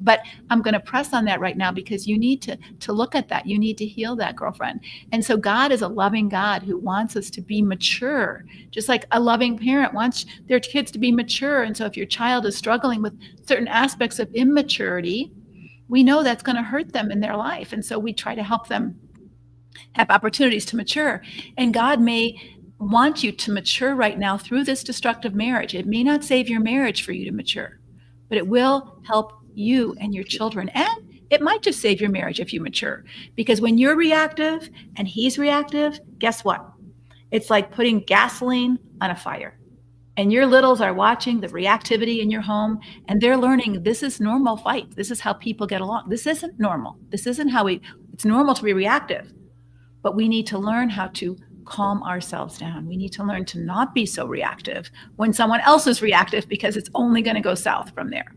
S1: But I'm going to press on that right now because you need to look at that. You need to heal that, girlfriend. And so God is a loving God who wants us to be mature, just like a loving parent wants their kids to be mature. And so if your child is struggling with certain aspects of immaturity, we know that's going to hurt them in their life. And so we try to help them have opportunities to mature. And God may want you to mature right now through this destructive marriage. It may not save your marriage for you to mature, but it will help you and your children. And it might just save your marriage if you mature. Because when you're reactive and he's reactive, guess what? It's like putting gasoline on a fire. And your littles are watching the reactivity in your home, and they're learning this is normal fight. This is how people get along. This isn't normal. This isn't how it's normal to be reactive. But we need to learn how to calm ourselves down. We need to learn to not be so reactive when someone else is reactive, because it's only going to go south from there.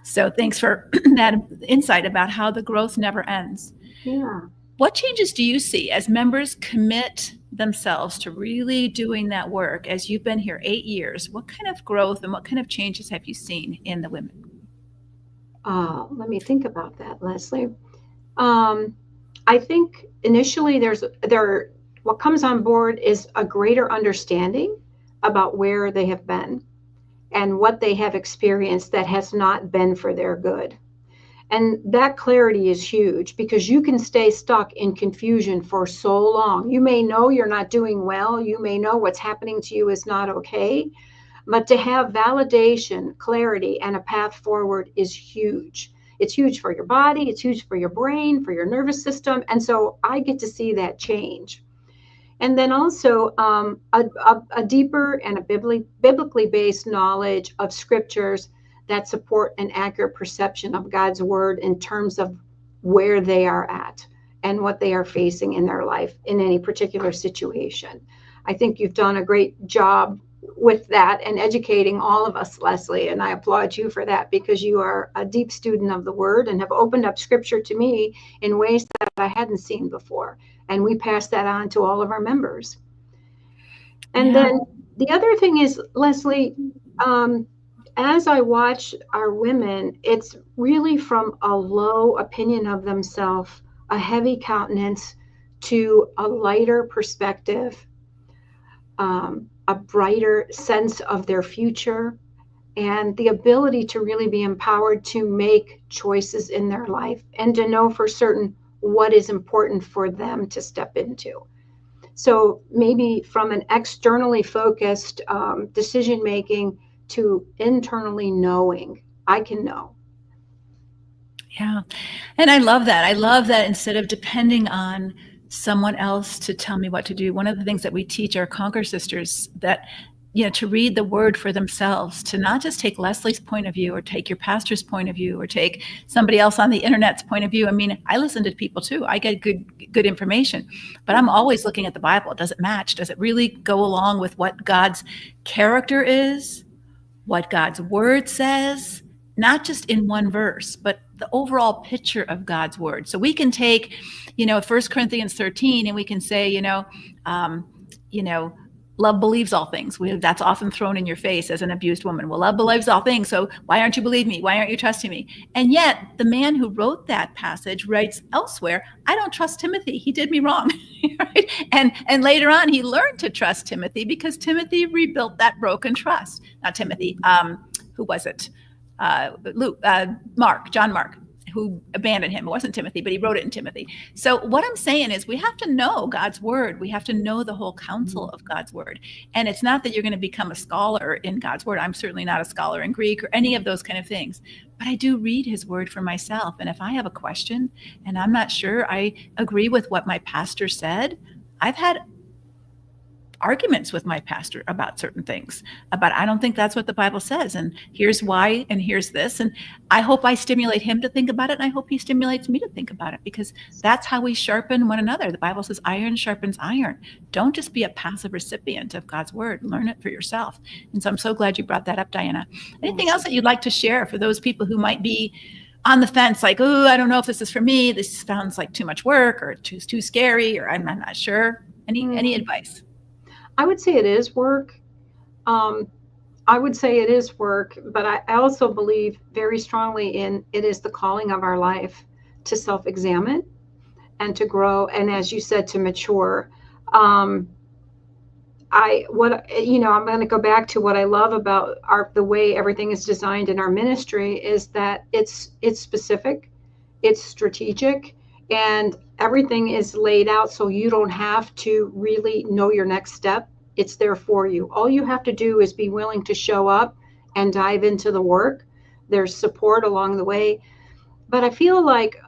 S1: So thanks for that insight about how the growth never ends.
S3: Yeah.
S1: What changes do you see as members commit themselves to really doing that work? As you've been here 8 years, what kind of growth and what kind of changes have you seen in the women?
S3: Let me think about that, Leslie. I think initially what comes on board is a greater understanding about where they have been and what they have experienced that has not been for their good. And that clarity is huge, because you can stay stuck in confusion for so long. You may know you're not doing well. You may know what's happening to you is not okay. But to have validation, clarity, and a path forward is huge. It's huge for your body. It's huge for your brain, for your nervous system. And so I get to see that change. And then also a deeper and a biblically based knowledge of scriptures that support an accurate perception of God's word in terms of where they are at and what they are facing in their life in any particular situation. I think you've done a great job with that and educating all of us, Leslie, and I applaud you for that, because you are a deep student of the word and have opened up scripture to me in ways that I hadn't seen before. And we pass that on to all of our members. And then the other thing is, Leslie, as I watch our women, it's really from a low opinion of themselves, a heavy countenance, to a lighter perspective, a brighter sense of their future, and the ability to really be empowered to make choices in their life and to know for certain what is important for them to step into. So maybe from an externally focused decision-making to internally knowing, I can know.
S1: Yeah. And I love that. I love that instead of depending on someone else to tell me what to do, one of the things that we teach our Conquer sisters, that, to read the word for themselves, to not just take Leslie's point of view or take your pastor's point of view or take somebody else on the internet's point of view. I mean, I listen to people too. I get good information, but I'm always looking at the Bible. Does it match? Does it really go along with what God's character is, what God's word says, not just in one verse, but the overall picture of God's word. So we can take, 1 Corinthians 13, and we can say, love believes all things. That's often thrown in your face as an abused woman. Well, love believes all things. So why aren't you believing me? Why aren't you trusting me? And yet the man who wrote that passage writes elsewhere, I don't trust Timothy. He did me wrong. Right? And later on, he learned to trust Timothy because Timothy rebuilt that broken trust. Not Timothy. Who was it? John Mark, who abandoned him. It wasn't Timothy, but he wrote it in Timothy. So what I'm saying is we have to know God's word. We have to know the whole counsel of God's word. And it's not that you're going to become a scholar in God's word. I'm certainly not a scholar in Greek or any of those kind of things, but I do read his word for myself. And if I have a question and I'm not sure I agree with what my pastor said, I've had arguments with my pastor about certain things, about I don't think that's what the Bible says, and here's why, and here's this. And I hope I stimulate him to think about it, and I hope he stimulates me to think about it, because that's how we sharpen one another. The Bible says iron sharpens iron. Don't just be a passive recipient of God's word. Learn it for yourself. And so I'm so glad you brought that up, Diana. Anything else that you'd like to share for those people who might be on the fence, like, oh, I don't know if this is for me. This sounds like too much work, or too scary, or I'm not sure. Any advice?
S3: I would say it is work. I would say it is work, but I also believe very strongly in it is the calling of our life to self-examine and to grow, and as you said, to mature. I'm going to go back to what I love about the way everything is designed in our ministry is that it's specific, it's strategic, and everything is laid out so you don't have to really know your next step. It's there for you. All you have to do is be willing to show up and dive into the work. There's support along the way. But I feel like,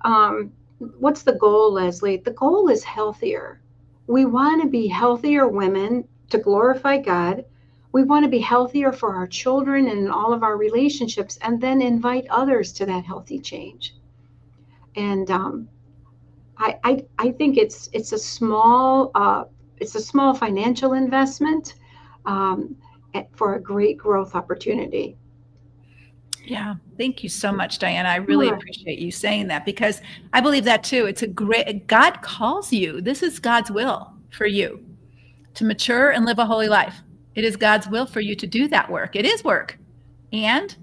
S3: what's the goal, Leslie? The goal is healthier. We want to be healthier women to glorify God. We want to be healthier for our children and in all of our relationships, and then invite others to that healthy change. And I think it's a small financial investment for a great growth opportunity.
S1: Yeah. Thank you so much, Diana. I really appreciate you saying that, because I believe that too. It's God calls you. This is God's will for you to mature and live a holy life. It is God's will for you to do that work. It is work. And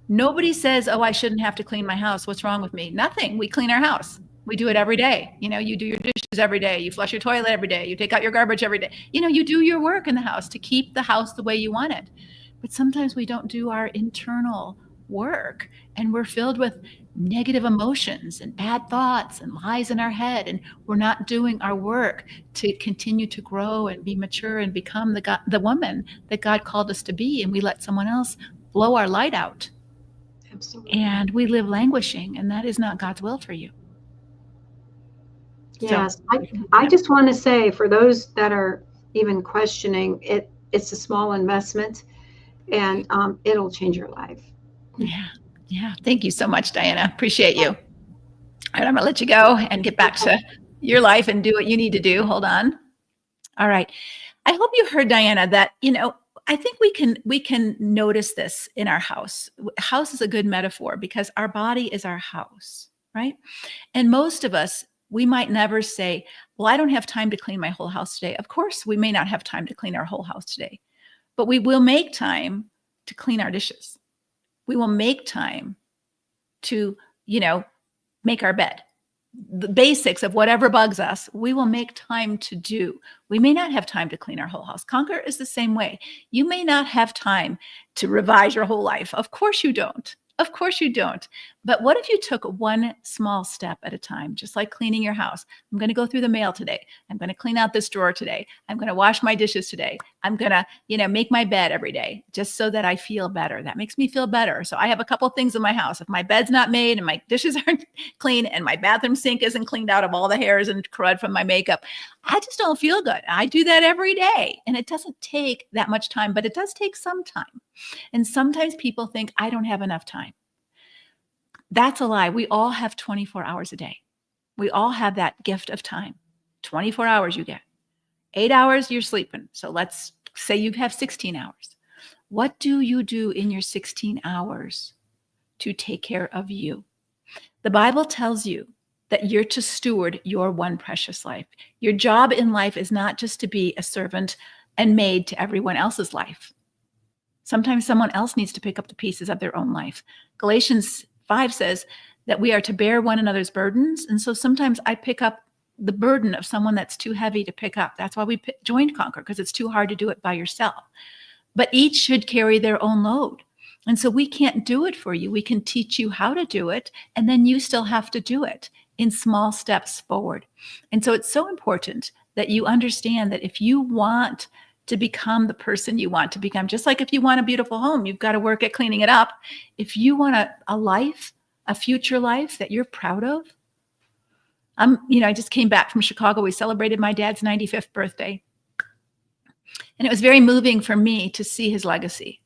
S1: nobody says, oh, I shouldn't have to clean my house. What's wrong with me? Nothing. We clean our house. We do it every day. You do your dishes every day. You flush your toilet every day. You take out your garbage every day. You do your work in the house to keep the house the way you want it. But sometimes we don't do our internal work, and we're filled with negative emotions and bad thoughts and lies in our head, and we're not doing our work to continue to grow and be mature and become the woman that God called us to be, and we let someone else blow our light out.
S3: Absolutely.
S1: And we live languishing, and that is not God's will for you.
S3: Yes, I just want to say, for those that are even questioning it, it's a small investment, and it'll change your life.
S1: Yeah. Thank you so much, Diana. Appreciate you. All right, I'm gonna let you go and get back to your life and do what you need to do. Hold on. All right. I hope you heard, Diana, that I think we can notice this in our house. House is a good metaphor because our body is our house, right? And most of us, we might never say, well, I don't have time to clean my whole house today. Of course, we may not have time to clean our whole house today, but we will make time to clean our dishes. We will make time to, make our bed. The basics of whatever bugs us, we will make time to do. We may not have time to clean our whole house. Conquer is the same way. You may not have time to revise your whole life. Of course you don't. Of course you don't. But what if you took one small step at a time, just like cleaning your house? I'm going to go through the mail today. I'm going to clean out this drawer today. I'm going to wash my dishes today. I'm going to, make my bed every day just so that I feel better. That makes me feel better. So I have a couple of things in my house. If my bed's not made and my dishes aren't clean and my bathroom sink isn't cleaned out of all the hairs and crud from my makeup, I just don't feel good. I do that every day. And it doesn't take that much time, but it does take some time. And sometimes people think, I don't have enough time. That's a lie. We all have 24 hours a day. We all have that gift of time. 24 hours you get. 8 hours you're sleeping. So let's say you have 16 hours. What do you do in your 16 hours to take care of you? The Bible tells you that you're to steward your one precious life. Your job in life is not just to be a servant and maid to everyone else's life. Sometimes someone else needs to pick up the pieces of their own life. Galatians 5 says that we are to bear one another's burdens. And so sometimes I pick up the burden of someone that's too heavy to pick up. That's why we joined Conquer, because it's too hard to do it by yourself. But each should carry their own load. And so we can't do it for you. We can teach you how to do it, and then you still have to do it in small steps forward. And so it's so important that you understand that if you want to become the person you want to become, just like if you want a beautiful home, you've got to work at cleaning it up. If you want a life, a future life that you're proud of. I just came back from Chicago. We celebrated my dad's 95th birthday. And it was very moving for me to see his legacy.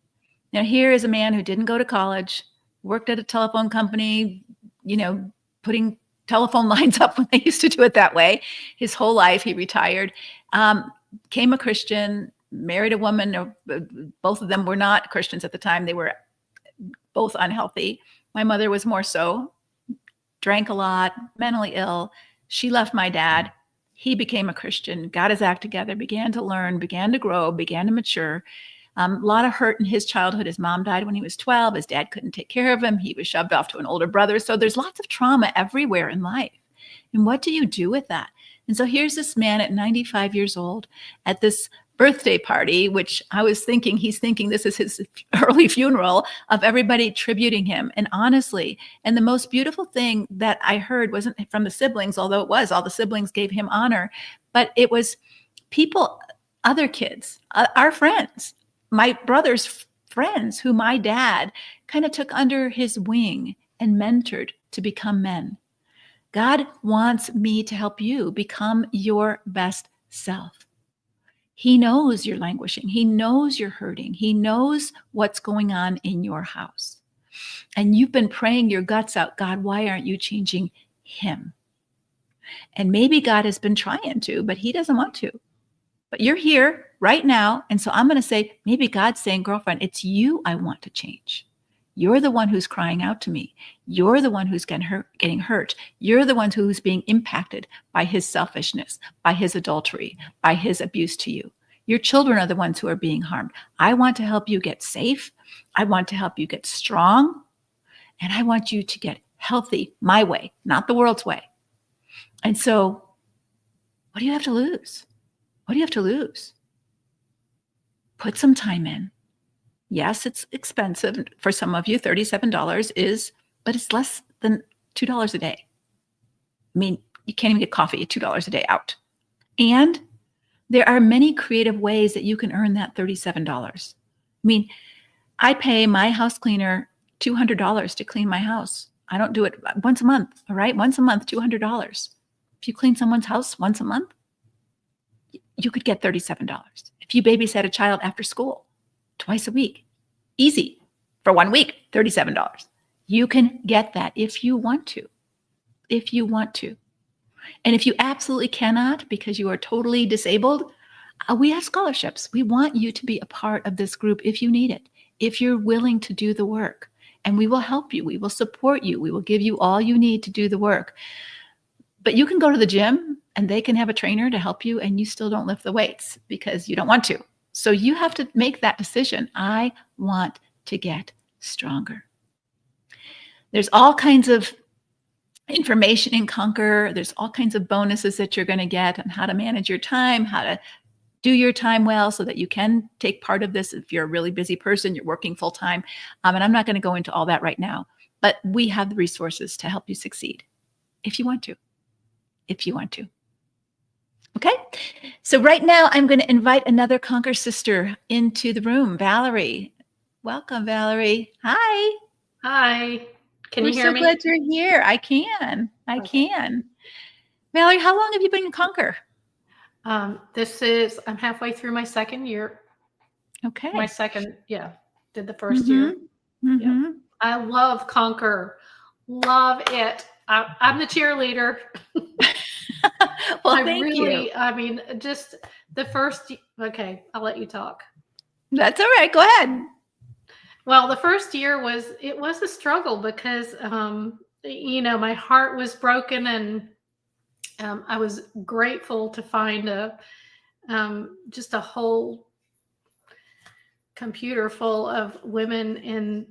S1: Now, here is a man who didn't go to college, worked at a telephone company, putting telephone lines up when they used to do it that way. His whole life, he retired, became a Christian, married a woman. Both of them were not Christians at the time. They were both unhealthy. My mother was more so, drank a lot, mentally ill. She left my dad. He became a Christian, got his act together, began to learn, began to grow, began to mature. A lot of hurt in his childhood. His mom died when he was 12. His dad couldn't take care of him. He was shoved off to an older brother. So there's lots of trauma everywhere in life. And what do you do with that? And so here's this man at 95 years old at this birthday party, which I was thinking, he's thinking this is his early funeral, of everybody tributing him. And honestly, and the most beautiful thing that I heard wasn't from the siblings, although it was, all the siblings gave him honor, but it was people, other kids, our friends, my brother's friends who my dad kind of took under his wing and mentored to become men. God wants me to help you become your best self. He knows you're languishing. He knows you're hurting. He knows what's going on in your house. And you've been praying your guts out. God, why aren't you changing him? And maybe God has been trying to, but he doesn't want to. But you're here right now. And so I'm going to say, maybe God's saying, girlfriend, it's you I want to change. You're the one who's crying out to me. You're the one who's getting hurt. You're the one who's being impacted by his selfishness, by his adultery, by his abuse to you. Your children are the ones who are being harmed. I want to help you get safe. I want to help you get strong. And I want you to get healthy my way, not the world's way. And so what do you have to lose? What do you have to lose? Put some time in. Yes, it's expensive for some of you. $37 is, but it's less than $2 a day. I mean, you can't even get coffee at $2 a day out. And there are many creative ways that you can earn that $37. I mean, I pay my house cleaner $200 to clean my house. I don't do it once a month, all right? Once a month, $200. If you clean someone's house once a month, you could get $37. If you babysit a child after school, twice a week, easy. For 1 week, $37. You can get that if you want to. If you want to. And if you absolutely cannot because you are totally disabled, we have scholarships. We want you to be a part of this group if you need it, if you're willing to do the work. And we will help you. We will support you. We will give you all you need to do the work. But you can go to the gym and they can have a trainer to help you and you still don't lift the weights because you don't want to. So you have to make that decision. I want to get stronger. There's all kinds of information in Conquer. There's all kinds of bonuses that you're going to get on how to manage your time, how to do your time well so that you can take part of this. If you're a really busy person, you're working full time. And I'm not going to go into all that right now, but we have the resources to help you succeed if you want to, if you want to. Okay. So right now I'm going to invite another Conquer sister into the room, Valerie. Welcome, Valerie. Hi.
S4: Hi. Can you hear
S1: We're so
S4: me?
S1: glad you're here. I can. Valerie, how long have you been in Conquer?
S4: I'm halfway through my second year.
S1: Okay.
S4: Did the first year.
S1: Mm-hmm.
S4: Yep. I love Conquer. Love it. I'm the cheerleader.
S1: Well, thank you.
S4: I mean, just the first, okay, I'll let you talk.
S1: That's all right. Go ahead.
S4: Well, the first year was a struggle because, my heart was broken and I was grateful to find just a whole computer full of women in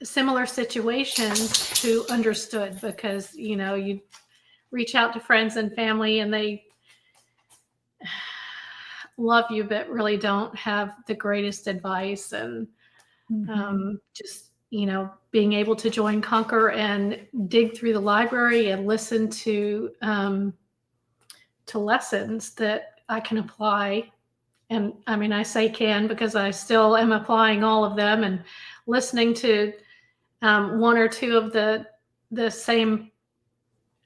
S4: similar situations who understood because, you reach out to friends and family and they love you, but really don't have the greatest advice. And just, being able to join Conquer and dig through the library and listen to lessons that I can apply. And I mean, I say can because I still am applying all of them and listening to one or two of the same,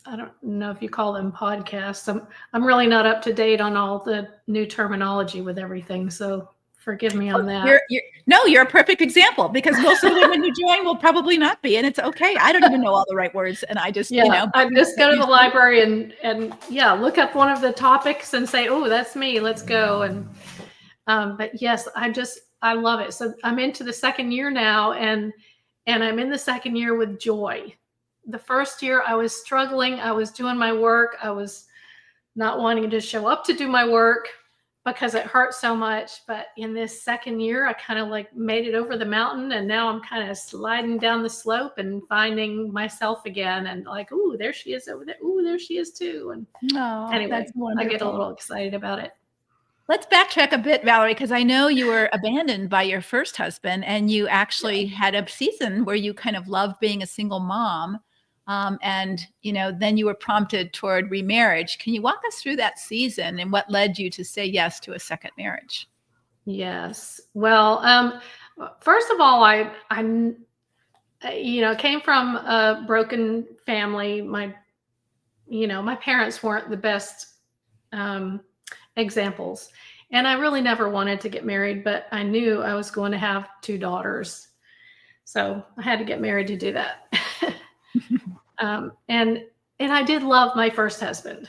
S4: I don't know if you call them podcasts. I'm really not up to date on all the new terminology with everything. So forgive me on that.
S1: You're a perfect example, because most of the women who join will probably not be, and it's okay. I don't even know all the right words, and I just,
S4: I just go to the library and look up one of the topics and say, oh, that's me. Let's go. And but yes, I love it. So I'm into the second year now, and I'm in the second year with joy. The first year I was struggling. I was doing my work. I was not wanting to show up to do my work because it hurt so much. But in this second year, I kind of like made it over the mountain, and now I'm kind of sliding down the slope and finding myself again, and like, ooh, there she is over there. Ooh, there she is too. And anyway,
S1: that's wonderful.
S4: I get a little excited about it.
S1: Let's backtrack a bit, Valerie, because I know you were abandoned by your first husband, and you actually had a season where you kind of loved being a single mom. And, then you were prompted toward remarriage. Can you walk us through that season and what led you to say yes to a second marriage?
S4: Yes. Well, first of all, I came from a broken family. My parents weren't the best examples, and I really never wanted to get married, but I knew I was going to have 2 daughters, so I had to get married to do that. And I did love my first husband,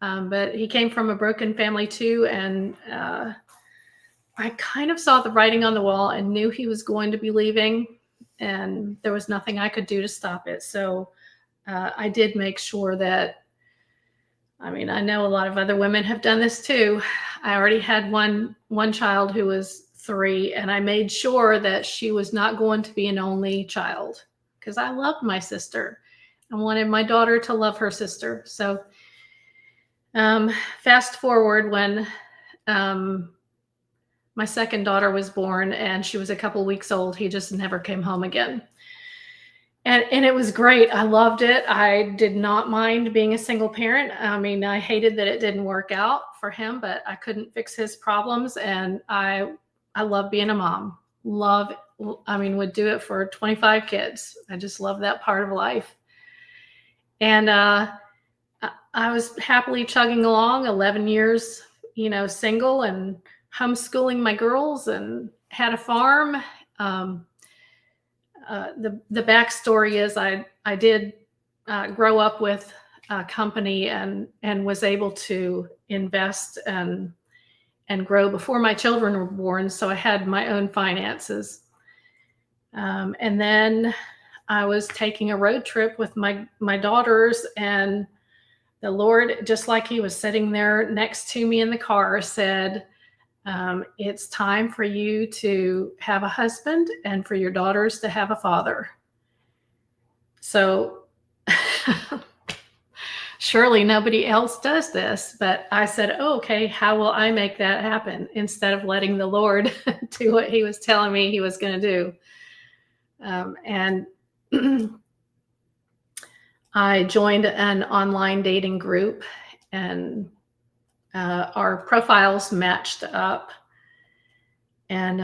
S4: but he came from a broken family too, and I kind of saw the writing on the wall and knew he was going to be leaving, and there was nothing I could do to stop it. So I did make sure that, I know a lot of other women have done this too. I already had one child who was 3, and I made sure that she was not going to be an only child, because I loved my sister. I wanted my daughter to love her sister. So fast forward, when my second daughter was born and she was a couple weeks old, he just never came home again. And it was great. I loved it. I did not mind being a single parent. I hated that it didn't work out for him, but I couldn't fix his problems. And I love being a mom. Would do it for 25 kids. I just love that part of life. And I was happily chugging along 11 years, single and homeschooling my girls, and had a farm. The backstory is I did grow up with a company and was able to invest and grow before my children were born. So I had my own finances. And then I was taking a road trip with my daughters, and the Lord, just like he was sitting there next to me in the car, said, it's time for you to have a husband and for your daughters to have a father. So surely nobody else does this, but I said, oh, okay, how will I make that happen, instead of letting the Lord do what he was telling me he was going to do. And I joined an online dating group, and our profiles matched up. And,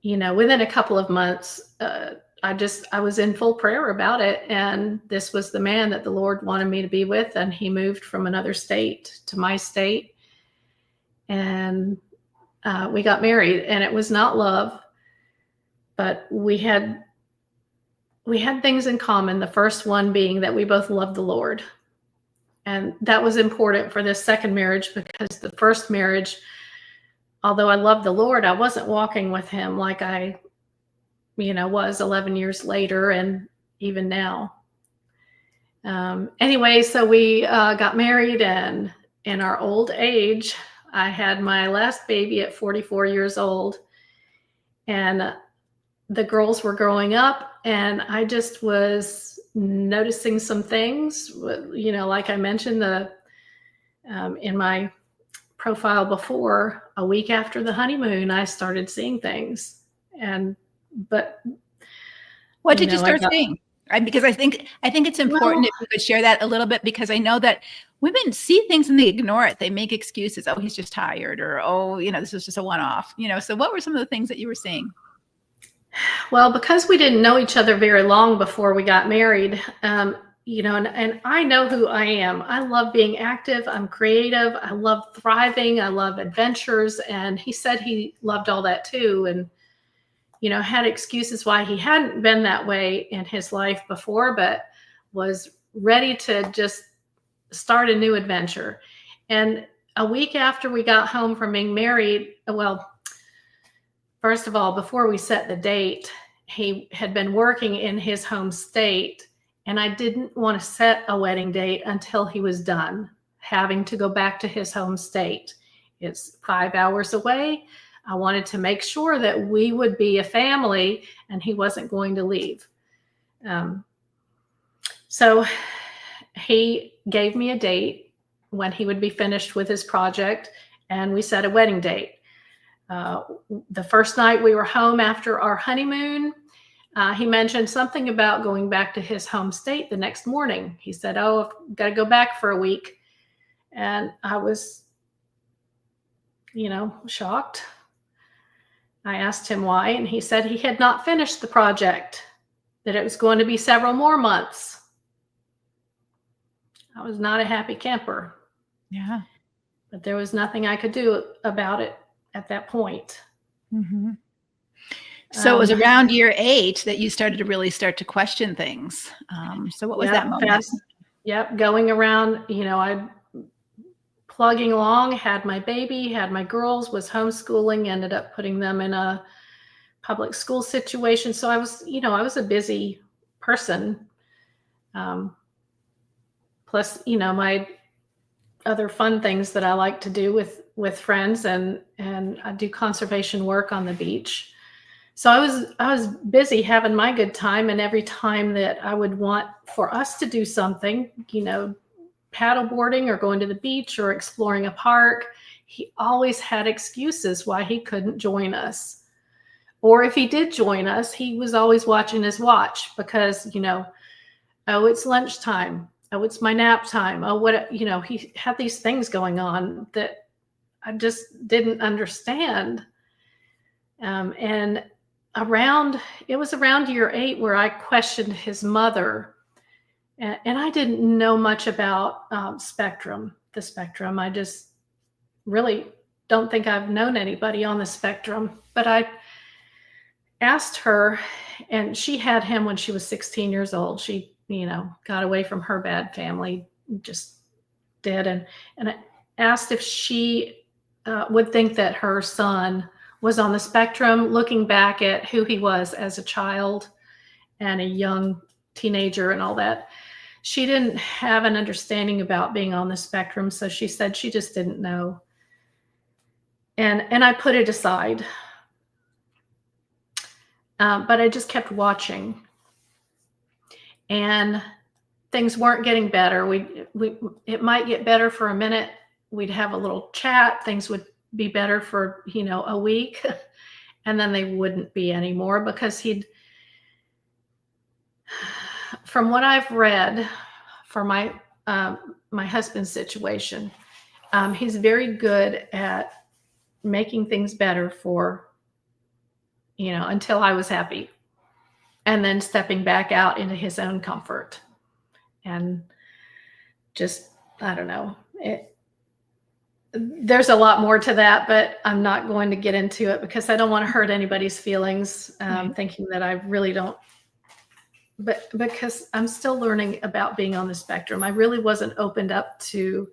S4: within a couple of months, I was in full prayer about it. And this was the man that the Lord wanted me to be with. And he moved from another state to my state. And we got married, and it was not love, but we had things in common. The first one being that we both loved the Lord. And that was important for this second marriage, because the first marriage, although I loved the Lord, I wasn't walking with him like I, was 11 years later, and even now. Anyway, so we got married, and in our old age, I had my last baby at 44 years old, and the girls were growing up, and I just was noticing some things, like I mentioned in my profile before, a week after the honeymoon, I started seeing things. But
S1: what did you start seeing? Because I think it's important if you could share that a little bit, because I know that women see things and they ignore it. They make excuses. Oh, he's just tired, or, oh, this is just a one-off, so what were some of the things that you were seeing? Well,
S4: because we didn't know each other very long before we got married, and I know who I am. I love being active. I'm creative. I love thriving. I love adventures. And he said he loved all that too. And, had excuses why he hadn't been that way in his life before, but was ready to just start a new adventure. And a week after we got home from being married, well, first of all, before we set the date, he had been working in his home state. And I didn't want to set a wedding date until he was done having to go back to his home state. It's 5 hours away. I wanted to make sure that we would be a family and he wasn't going to leave. So he gave me a date when he would be finished with his project, and we set a wedding date. The first night we were home after our honeymoon, he mentioned something about going back to his home state the next morning. He said, "Oh, I've got to go back for a week." And I was, shocked. I asked him why, and he said he had not finished the project, that it was going to be several more months. I was not a happy camper.
S1: Yeah.
S4: But there was nothing I could do about it at that point.
S1: Mm-hmm. So it was around year 8 that you started to question things. So what was that moment?
S4: Going around, I plugging along, had my baby, had my girls, was homeschooling, ended up putting them in a public school situation. So I was a busy person. Plus, my other fun things that I like to do with friends, and I do conservation work on the beach. So I was busy having my good time, and every time that I would want for us to do something, paddleboarding or going to the beach or exploring a park, he always had excuses why he couldn't join us. Or if he did join us, he was always watching his watch because, oh, it's lunchtime. Oh, it's my nap time. Oh, he had these things going on that I just didn't understand. And it was around year 8 where I questioned his mother. And I didn't know much about the spectrum. I just really don't think I've known anybody on the spectrum. But I asked her, and she had him when she was 16 years old. She, got away from her bad family, just did. And I asked if she would think that her son was on the spectrum, looking back at who he was as a child and a young teenager and all that. She didn't have an understanding about being on the spectrum, so she said she just didn't know. And I put it aside. But I just kept watching. And things weren't getting better. It might get better for a minute. We'd have a little chat. Things would be better for, a week. And then they wouldn't be anymore because from what I've read for my husband's situation, he's very good at making things better for, until I was happy, and then stepping back out into his own comfort. And just, I don't know, there's a lot more to that, but I'm not going to get into it because I don't want to hurt anybody's feelings, thinking that I really don't. But because I'm still learning about being on the spectrum, I really wasn't opened up to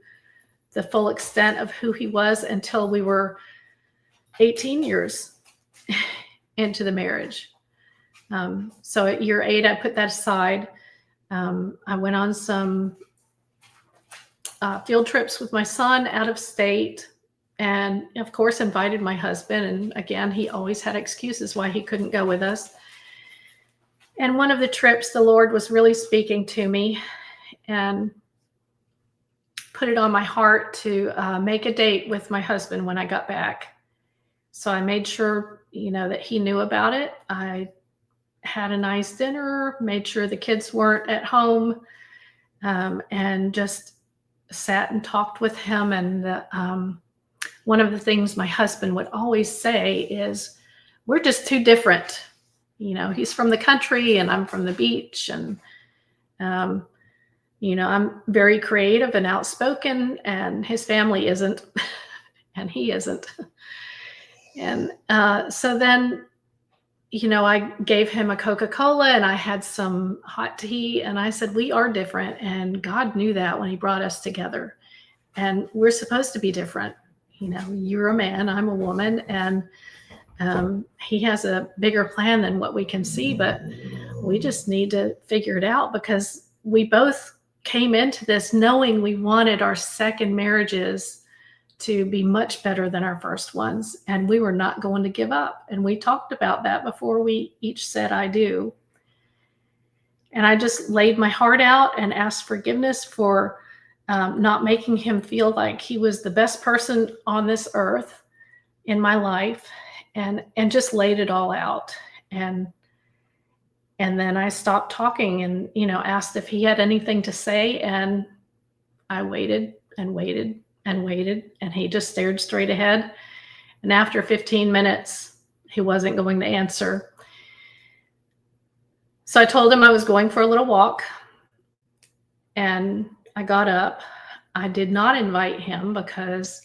S4: the full extent of who he was until we were 18 years into the marriage. So at year 8, I put that aside. I went on some field trips with my son out of state, and of course invited my husband. And again, he always had excuses why he couldn't go with us. And one of the trips, the Lord was really speaking to me and put it on my heart to make a date with my husband when I got back. So I made sure, that he knew about it. I had a nice dinner, made sure the kids weren't at home, and just sat and talked with him. And one of the things my husband would always say is, we're just too different. He's from the country and I'm from the beach. And I'm very creative and outspoken, and his family isn't, and he isn't. And so then, I gave him a Coca-Cola and I had some hot tea, and I said, we are different. And God knew that when he brought us together, and we're supposed to be different. You're a man, I'm a woman, and he has a bigger plan than what we can see, but we just need to figure it out, because we both came into this knowing we wanted our second marriages to be much better than our first ones, and we were not going to give up. And we talked about that before we each said I do. And I just laid my heart out and asked forgiveness for not making him feel like he was the best person on this earth in my life, and just laid it all out. And then I stopped talking and, asked if he had anything to say. And I waited and waited and waited, and he just stared straight ahead. And after 15 minutes, he wasn't going to answer. So I told him I was going for a little walk, and I got up. I did not invite him, because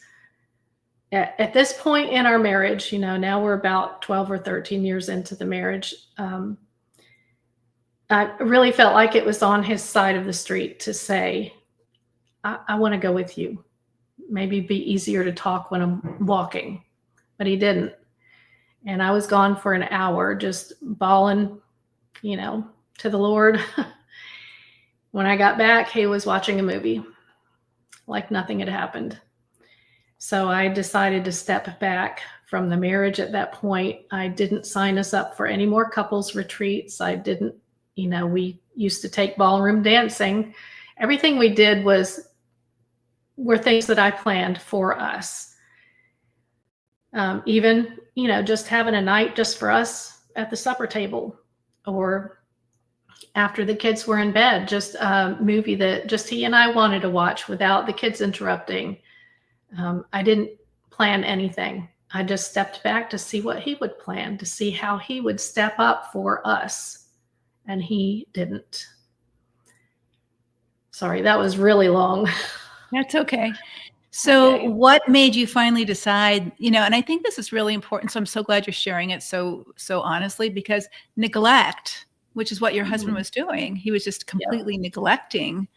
S4: at this point in our marriage, now we're about 12 or 13 years into the marriage. I really felt like it was on his side of the street to say, I want to go with you. Maybe it'd be easier to talk when I'm walking, but he didn't. And I was gone for an hour, just bawling, to the Lord. When I got back, he was watching a movie like nothing had happened. So I decided to step back from the marriage at that point. I didn't sign us up for any more couples retreats. I didn't, we used to take ballroom dancing. Everything we did were things that I planned for us. Even, just having a night just for us at the supper table, or after the kids were in bed, just a movie that just he and I wanted to watch without the kids interrupting. I didn't plan anything. I just stepped back to see what he would plan, to see how he would step up for us. And he didn't. Sorry, that was really long.
S1: That's okay. So
S4: Okay.
S1: what made you finally decide, and I think this is really important. So I'm so glad you're sharing it so honestly, because neglect, which is what your husband was doing, he was just completely neglecting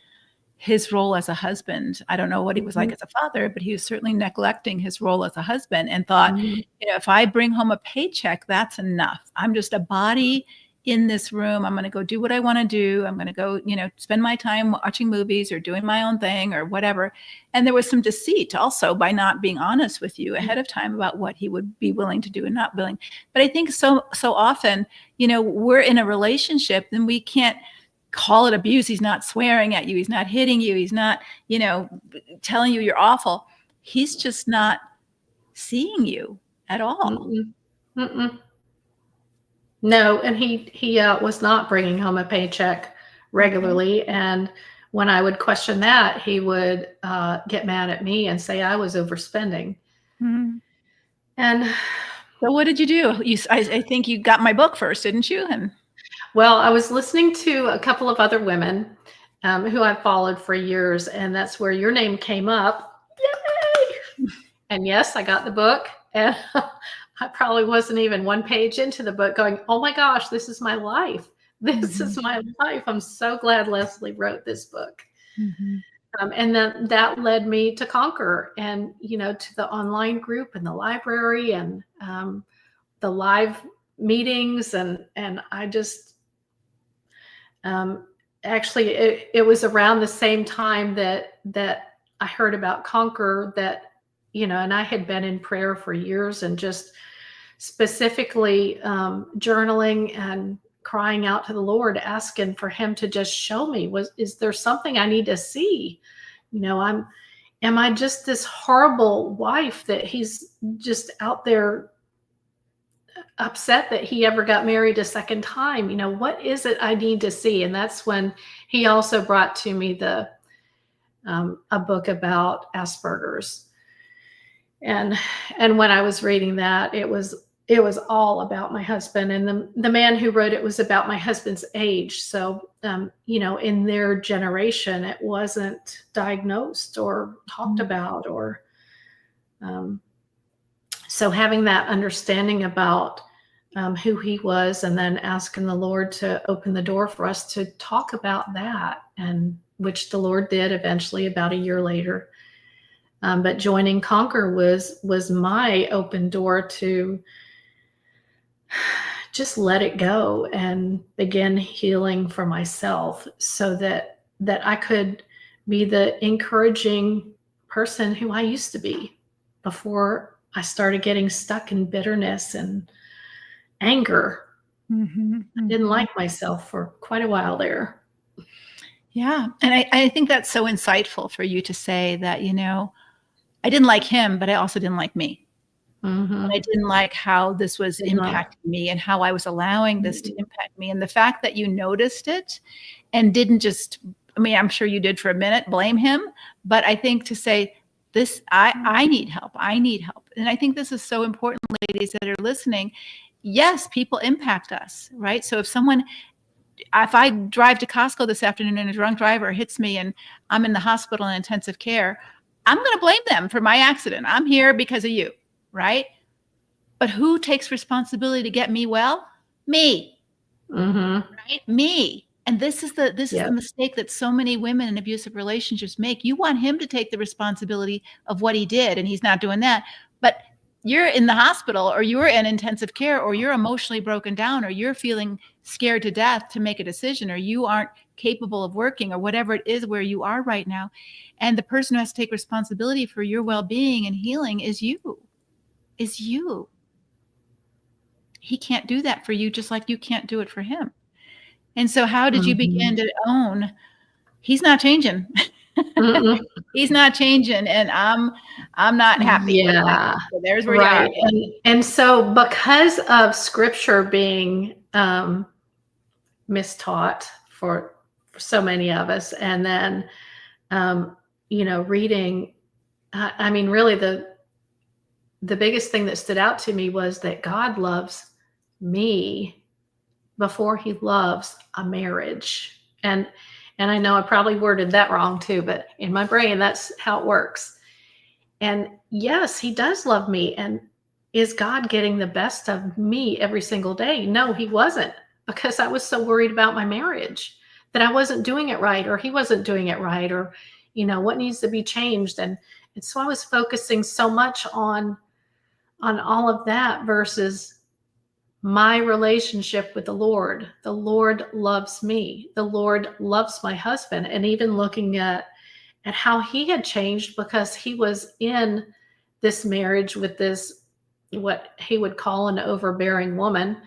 S1: his role as a husband. I don't know what he was like as a father, but he was certainly neglecting his role as a husband, and thought, if I bring home a paycheck, that's enough. I'm just a body in this room. I'm going to go do what I want to do. I'm going to go, spend my time watching movies or doing my own thing or whatever. And there was some deceit also by not being honest with you ahead of time about what he would be willing to do and not willing. But I think so often, we're in a relationship and we can't call it abuse. He's not swearing at you. He's not hitting you. He's not, telling you you're awful. He's just not seeing you at all.
S4: No, and he was not bringing home a paycheck regularly. And when I would question that, he would get mad at me and say I was overspending. And
S1: so what did you do? I think you got my book first, didn't you? And
S4: well, I was listening to a couple of other women who I've followed for years, and that's where your name came up. Yay! And yes, I got the book, and I probably wasn't even one page into the book going, oh my gosh, this is my life. This is my life. I'm so glad Leslie wrote this book. And then that led me to Conquer, and, to the online group and the library and the live meetings. And I just, actually, it was around the same time that I heard about Conquer, that, and I had been in prayer for years, and just specifically journaling and crying out to the Lord, asking for him to just show me, is there something I need to see? Am I just this horrible wife that he's just out there upset that he ever got married a second time? What is it I need to see? And that's when he also brought to me a book about Asperger's. And when I was reading that, it was it was all about my husband, and the man who wrote it was about my husband's age. So, in their generation, it wasn't diagnosed or talked about, or so having that understanding about who he was, and then asking the Lord to open the door for us to talk about that, and which the Lord did eventually about a year later. But joining Conquer was my open door to just let it go and begin healing for myself, so that I could be the encouraging person who I used to be before I started getting stuck in bitterness and anger. I didn't like myself for quite a while there.
S1: Yeah. And I think that's so insightful for you to say that, I didn't like him, but I also didn't like me.
S4: Mm-hmm.
S1: I didn't like how this was impacting me and how I was allowing this to impact me. And the fact that you noticed it and didn't just, I'm sure you did for a minute, blame him. But I think to say this, I need help. I need help. And I think this is so important, ladies that are listening. Yes, people impact us, right? So if I drive to Costco this afternoon and a drunk driver hits me and I'm in the hospital in intensive care, I'm going to blame them for my accident. I'm here because of you. Right? But who takes responsibility to get me well? Me.
S4: Mm-hmm.
S1: Right? Me. And this is the mistake that so many women in abusive relationships make. You want him to take the responsibility of what he did, and he's not doing that. But you're in the hospital, or you're in intensive care, or you're emotionally broken down, or you're feeling scared to death to make a decision, or you aren't capable of working, or whatever it is where you are right now. And the person who has to take responsibility for your well-being and healing is you. He can't do that for you, just like you can't do it for him. And so how did you begin to own he's not changing? He's not changing, and I'm not happy.
S4: Yeah.
S1: So there's where you are.
S4: And so because of scripture being mistaught for so many of us, and then reading, really the biggest thing that stood out to me was that God loves me before he loves a marriage. And I know I probably worded that wrong too, but in my brain, that's how it works. And yes, he does love me. And is God getting the best of me every single day? No, he wasn't, because I was so worried about my marriage that I wasn't doing it right, or he wasn't doing it right, or, what needs to be changed. And so I was focusing so much on all of that versus my relationship with the Lord. The Lord loves me. The Lord loves my husband. And even looking at how he had changed, because he was in this marriage with this, what he would call an overbearing woman.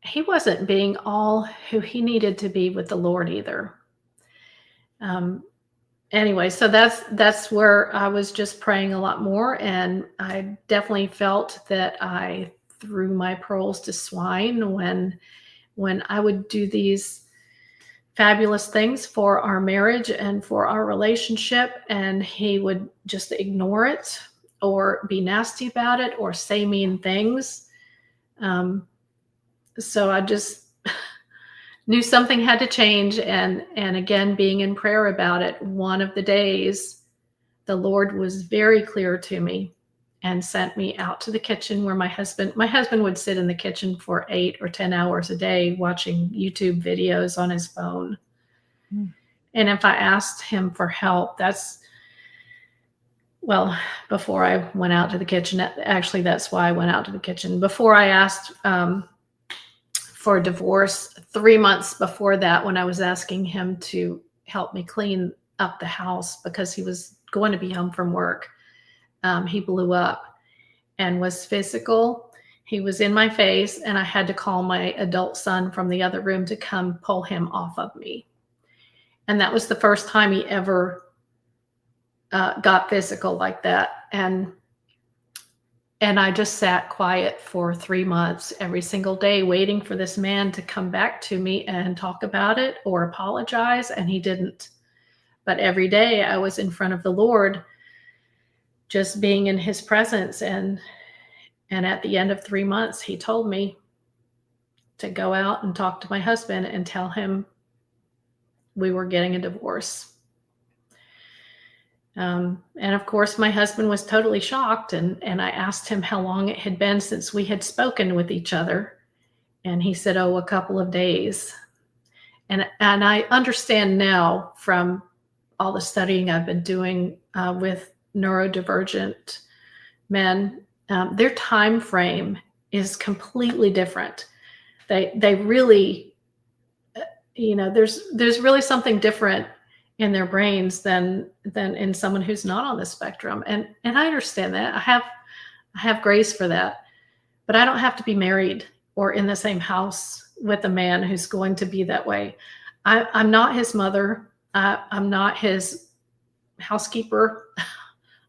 S4: He wasn't being all who he needed to be with the Lord either. Anyway, so that's where I was just praying a lot more. And I definitely felt that I threw my pearls to swine when I would do these fabulous things for our marriage and for our relationship, and he would just ignore it or be nasty about it or say mean things. So I just knew something had to change. And again, being in prayer about it, one of the days, the Lord was very clear to me and sent me out to the kitchen where my husband would sit in the kitchen for 8 or 10 hours a day watching YouTube videos on his phone. And if I asked him for help, before I went out to the kitchen, actually, that's why I went out to the kitchen. Before I asked for a divorce, 3 months before that, when I was asking him to help me clean up the house because he was going to be home from work, he blew up and was physical. He was in my face, and I had to call my adult son from the other room to come pull him off of me. And that was the first time he ever got physical like that. And I just sat quiet for 3 months every single day, waiting for this man to come back to me and talk about it or apologize. And he didn't. But every day I was in front of the Lord, just being in his presence and And at the end of 3 months, he told me to go out and talk to my husband and tell him we were getting a divorce. And of course, my husband was totally shocked. And I asked him how long it had been since we had spoken with each other. And he said, oh, a couple of days. And I understand now from all the studying I've been doing with neurodivergent men, their time frame is completely different. They really, there's really something different in their brains than in someone who's not on the spectrum. And I understand that. I have grace for that, but I don't have to be married or in the same house with a man who's going to be that way. I'm not his mother. I'm not his housekeeper.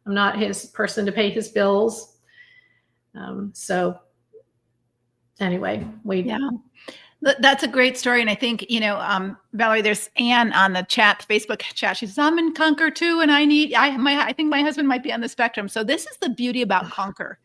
S4: I'm not his person to pay his bills. So anyway,
S1: Yeah. That's a great story. And I think, Valerie, there's Anne on the chat, Facebook chat. She says, I'm in Conquer too. And I think my husband might be on the spectrum. So this is the beauty about Conquer,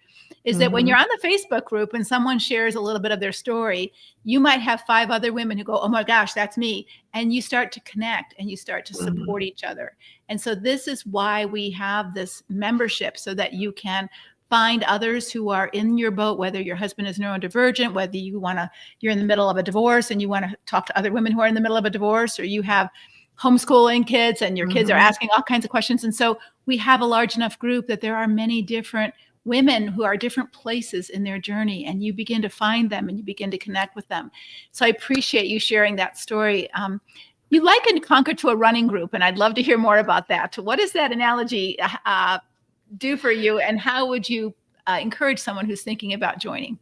S1: is that when you're on the Facebook group and someone shares a little bit of their story, you might have 5 other women who go, oh my gosh, that's me. And you start to connect and you start to support each other. And so this is why we have this membership, so that you can find others who are in your boat, whether your husband is neurodivergent, whether you're in the middle of a divorce and you want to talk to other women who are in the middle of a divorce, or you have homeschooling kids and your kids are asking all kinds of questions. And so we have a large enough group that there are many different women who are different places in their journey, and you begin to find them and you begin to connect with them. So I appreciate you sharing that story. You likened Conquer to a running group, and I'd love to hear more about that. What does that analogy do for you, and how would you encourage someone who's thinking about joining?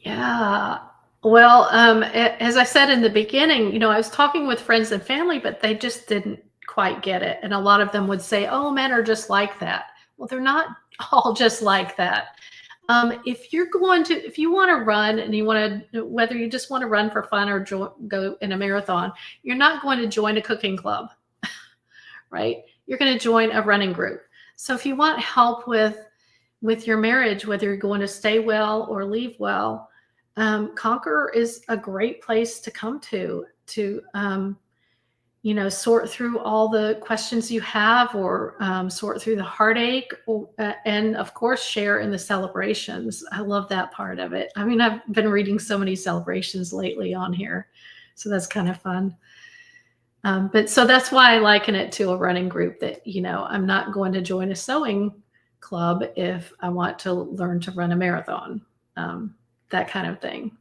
S4: Yeah. Well, as I said in the beginning, I was talking with friends and family, but they just didn't quite get it. And a lot of them would say, oh, men are just like that. Well, they're not all just like that. If you want to run and whether you just want to run for fun or go in a marathon, you're not going to join a cooking club, right? You're going to join a running group. So if you want help with your marriage, whether you're going to stay well or leave well, Conquer is a great place to come to sort through all the questions you have, or sort through the heartache, and of course, share in the celebrations. I love that part of it. I mean, I've been reading so many celebrations lately on here, so that's kind of fun. But so that's why I liken it to a running group, that, I'm not going to join a sewing club if I want to learn to run a marathon, that kind of thing.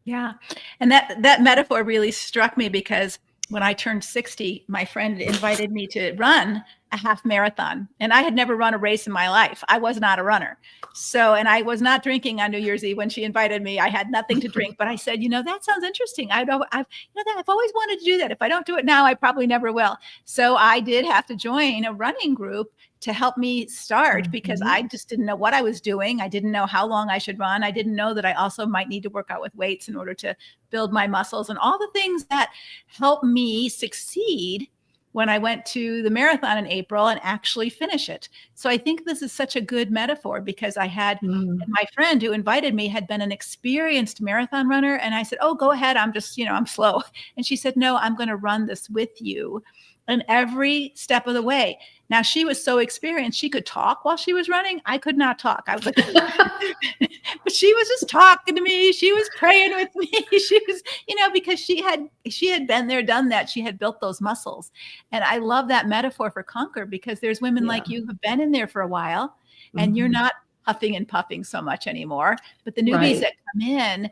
S1: Yeah. And that metaphor really struck me, because when I turned 60, my friend invited me to run a half marathon, and I had never run a race in my life. I was not a runner. So, and I was not drinking on New Year's Eve when she invited me. I had nothing to drink, but I said, that sounds interesting. I've always wanted to do that. If I don't do it now, I probably never will. So I did have to join a running group to help me start, because I just didn't know what I was doing. I didn't know how long I should run. I didn't know that I also might need to work out with weights in order to build my muscles and all the things that help me succeed when I went to the marathon in April and actually finish it. So I think this is such a good metaphor, because I had my friend who invited me had been an experienced marathon runner. And I said, oh, go ahead. I'm just, I'm slow. And she said, no, I'm going to run this with you. And every step of the way. Now, she was so experienced, she could talk while she was running. I could not talk. I was like, but she was just talking to me. She was praying with me. She was, because she had been there, done that. She had built those muscles. And I love that metaphor for Conquer, because there's women like you who've been in there for a while, and you're not huffing and puffing so much anymore. But the newbies that come in,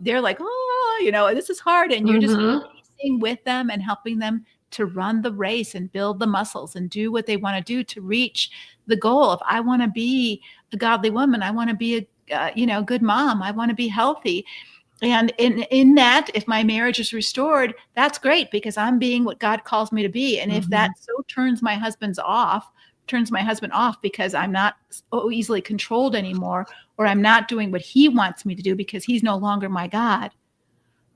S1: they're like, oh, this is hard. And you're just racing with them and helping them to run the race and build the muscles and do what they want to do to reach the goal of, I want to be a godly woman. I want to be a good mom. I want to be healthy. And in that, if my marriage is restored, that's great, because I'm being what God calls me to be. And if that so turns my husband off because I'm not so easily controlled anymore, or I'm not doing what he wants me to do because he's no longer my God,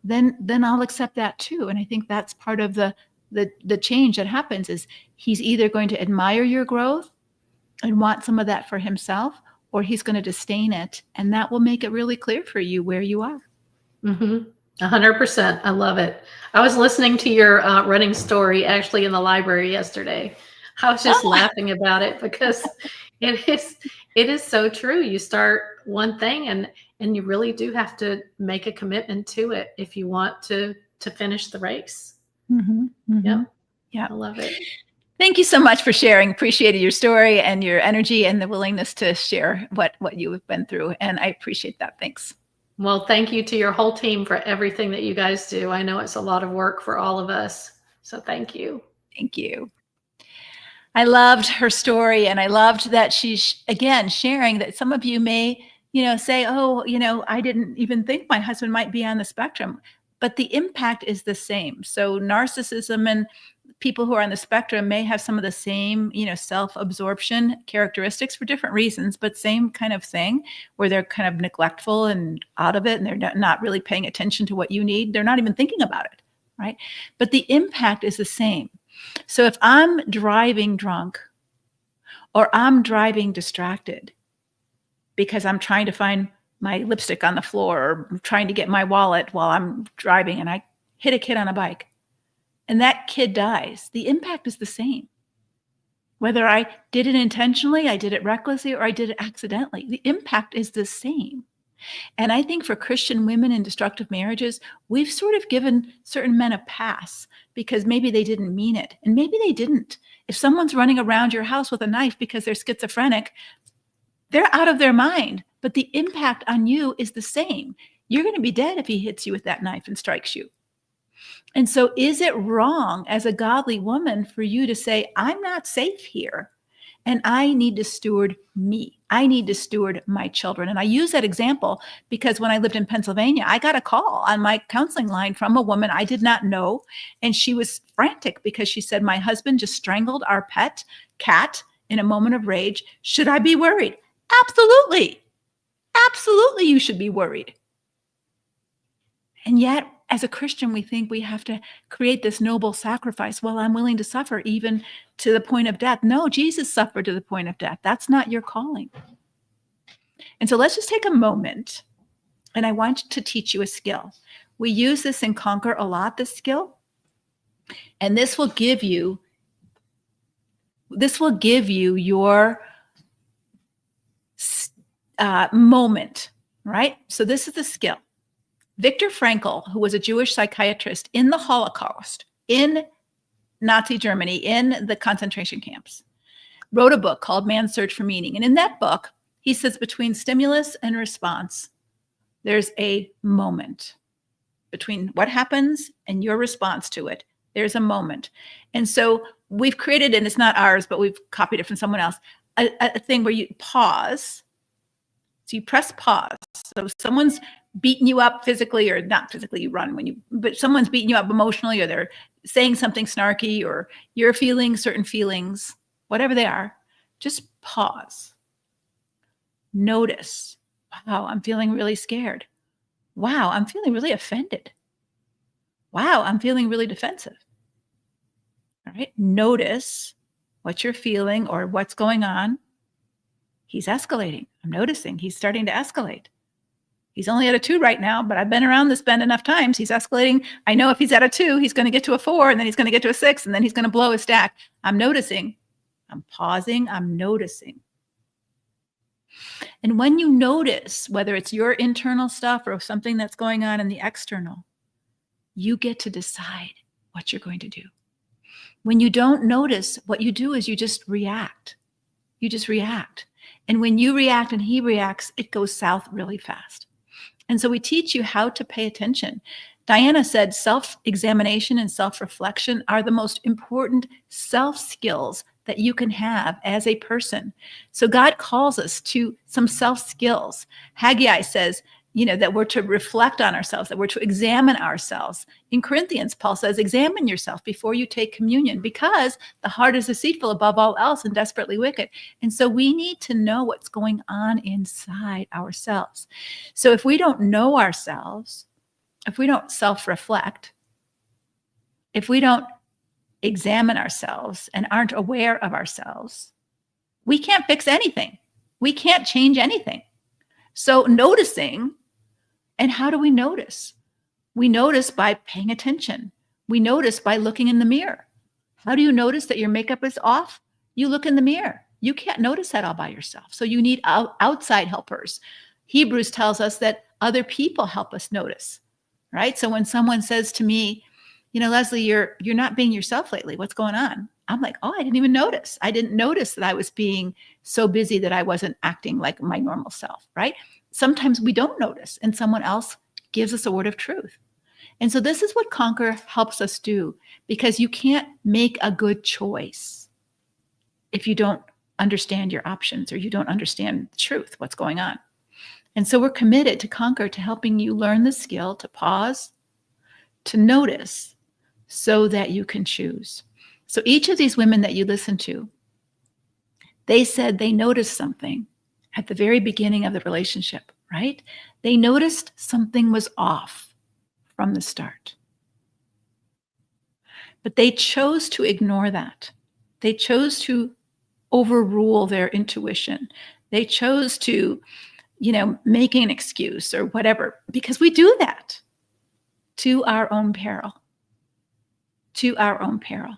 S1: then I'll accept that too. And I think that's part of the change that happens, is he's either going to admire your growth and want some of that for himself, or he's going to disdain it. And that will make it really clear for you where you are.
S4: 100%. I love it. I was listening to your running story actually in the library yesterday. I was just laughing about it because it is so true. You start one thing and you really do have to make a commitment to it if you want to finish the race. Yep.
S1: Yeah.
S4: I love it.
S1: Thank you so much for sharing. Appreciated your story and your energy and the willingness to share what you have been through. And I appreciate that. Thanks.
S4: Well, thank you to your whole team for everything that you guys do. I know it's a lot of work for all of us. So thank you.
S1: Thank you. I loved her story, and I loved that she's, again, sharing that some of you may, say, oh, I didn't even think my husband might be on the spectrum, but the impact is the same. So narcissism and people who are on the spectrum may have some of the same, self-absorption characteristics for different reasons, but same kind of thing where they're kind of neglectful and out of it, and they're not really paying attention to what you need. They're not even thinking about it, right? But the impact is the same. So if I'm driving drunk or I'm driving distracted because I'm trying to find my lipstick on the floor or I'm trying to get my wallet while I'm driving and I hit a kid on a bike, and that kid dies, the impact is the same. Whether I did it intentionally, I did it recklessly, or I did it accidentally, the impact is the same. And I think for Christian women in destructive marriages, we've sort of given certain men a pass because maybe they didn't mean it. And maybe they didn't. If someone's running around your house with a knife because they're schizophrenic, they're out of their mind. But the impact on you is the same. You're going to be dead if he hits you with that knife and strikes you. And so is it wrong as a godly woman for you to say, I'm not safe here and I need to steward me? I need to steward my children. And I use that example because when I lived in Pennsylvania, I got a call on my counseling line from a woman I did not know. And she was frantic because she said, my husband just strangled our pet cat in a moment of rage. Should I be worried? Absolutely. Absolutely, you should be worried. And yet, as a Christian, we think we have to create this noble sacrifice. Well, I'm willing to suffer even to the point of death. No, Jesus suffered to the point of death. That's not your calling. And so let's just take a moment, and I want to teach you a skill. We use this in Conquer a lot, this skill, and this will give you your moment, right? So this is the skill. Viktor Frankl, who was a Jewish psychiatrist in the Holocaust, in Nazi Germany, in the concentration camps, wrote a book called Man's Search for Meaning. And in that book, he says between stimulus and response, there's a moment. Between what happens and your response to it, there's a moment. And so we've created, and it's not ours, but we've copied it from someone else, a thing where you pause. So you press pause. So someone's beating you up physically, or not physically, you run but someone's beating you up emotionally, or they're saying something snarky, or you're feeling certain feelings, whatever they are, just pause. Notice, wow, I'm feeling really scared. Wow, I'm feeling really offended. Wow, I'm feeling really defensive. All right, notice what you're feeling or what's going on. He's escalating. I'm noticing he's starting to escalate. He's only at a 2 right now, but I've been around this bend enough times. He's escalating. I know if he's at a 2, he's going to get to a 4, and then he's going to get to a 6, and then he's going to blow his stack. I'm noticing. I'm pausing. I'm noticing. And when you notice, whether it's your internal stuff or something that's going on in the external, you get to decide what you're going to do. When you don't notice, what you do is you just react. You just react. And when you react and he reacts, it goes south really fast. And so we teach you how to pay attention. Diana said self-examination and self-reflection are the most important self-skills that you can have as a person. So God calls us to some self-skills. Haggai says, that we're to reflect on ourselves, that we're to examine ourselves. In Corinthians, Paul says, examine yourself before you take communion, because the heart is deceitful above all else and desperately wicked. And so we need to know what's going on inside ourselves. So if we don't know ourselves, if we don't self-reflect, if we don't examine ourselves and aren't aware of ourselves, we can't fix anything. We can't change anything. So noticing, and how do we notice? We notice by paying attention. We notice by looking in the mirror. How do you notice that your makeup is off? You look in the mirror. You can't notice that all by yourself. So you need outside helpers. Hebrews tells us that other people help us notice, right? So when someone says to me, Leslie, you're not being yourself lately. What's going on? I'm like, oh, I didn't even notice. I didn't notice that I was being so busy that I wasn't acting like my normal self, right? Sometimes we don't notice and someone else gives us a word of truth. And so this is what Conquer helps us do, because you can't make a good choice if you don't understand your options or you don't understand the truth, what's going on. And so we're committed to Conquer to helping you learn the skill to pause, to notice, so that you can choose. So each of these women that you listen to, they said they noticed something at the very beginning of the relationship, right? They noticed something was off from the start. But they chose to ignore that. They chose to overrule their intuition. They chose to, make an excuse or whatever, because we do that to our own peril. To our own peril.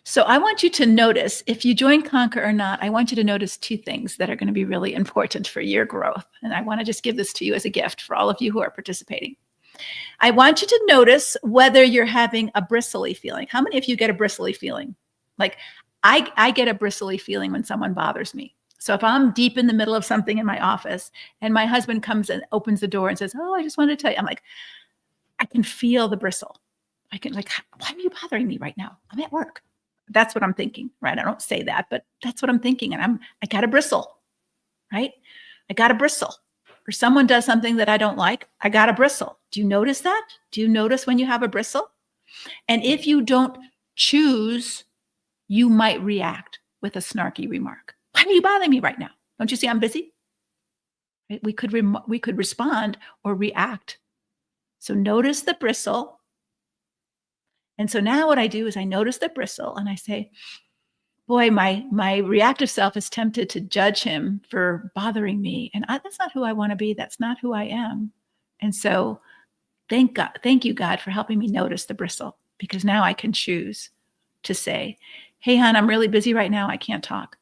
S1: So I want you to notice, if you join Conquer or not, I want you to notice two things that are going to be really important for your growth. And I want to just give this to you as a gift for all of you who are participating. I want you to notice whether you're having a bristly feeling. How many of you get a bristly feeling? Like I get a bristly feeling when someone bothers me. So if I'm deep in the middle of something in my office and my husband comes and opens the door and says, oh, I just wanted to tell you, I'm like, I can feel the bristle. I can why are you bothering me right now? I'm at work. That's what I'm thinking, right? I don't say that, but that's what I'm thinking. And I got a bristle, right? I got a bristle. Or someone does something that I don't like, I got a bristle. Do you notice that? Do you notice when you have a bristle? And if you don't choose, you might react with a snarky remark. Why are you bothering me right now? Don't you see I'm busy? Right? We could respond or react. So notice the bristle. And so now what I do is I notice the bristle and I say, boy, my reactive self is tempted to judge him for bothering me. And that's not who I want to be. That's not who I am. And so thank you, God, for helping me notice the bristle, because now I can choose to say, hey, hon, I'm really busy right now. I can't talk.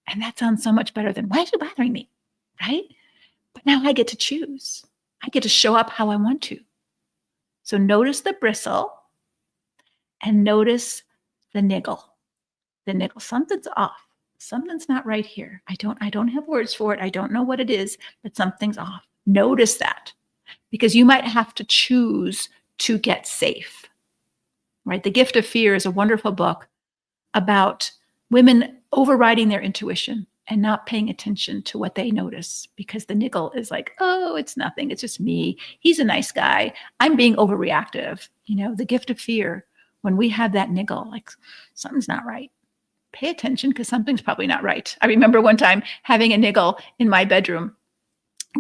S1: And that sounds so much better than, why are you bothering me? Right? But now I get to choose. I get to show up how I want to. So notice the bristle and notice the niggle. The niggle. Something's off. Something's not right here. I don't have words for it. I don't know what it is, but something's off. Notice that, because you might have to choose to get safe. Right? The Gift of Fear is a wonderful book about women overriding their intuition and not paying attention to what they notice, because the niggle is like, oh, it's nothing. It's just me. He's a nice guy. I'm being overreactive. The Gift of Fear, when we have that niggle, like something's not right. Pay attention, because something's probably not right. I remember one time having a niggle in my bedroom,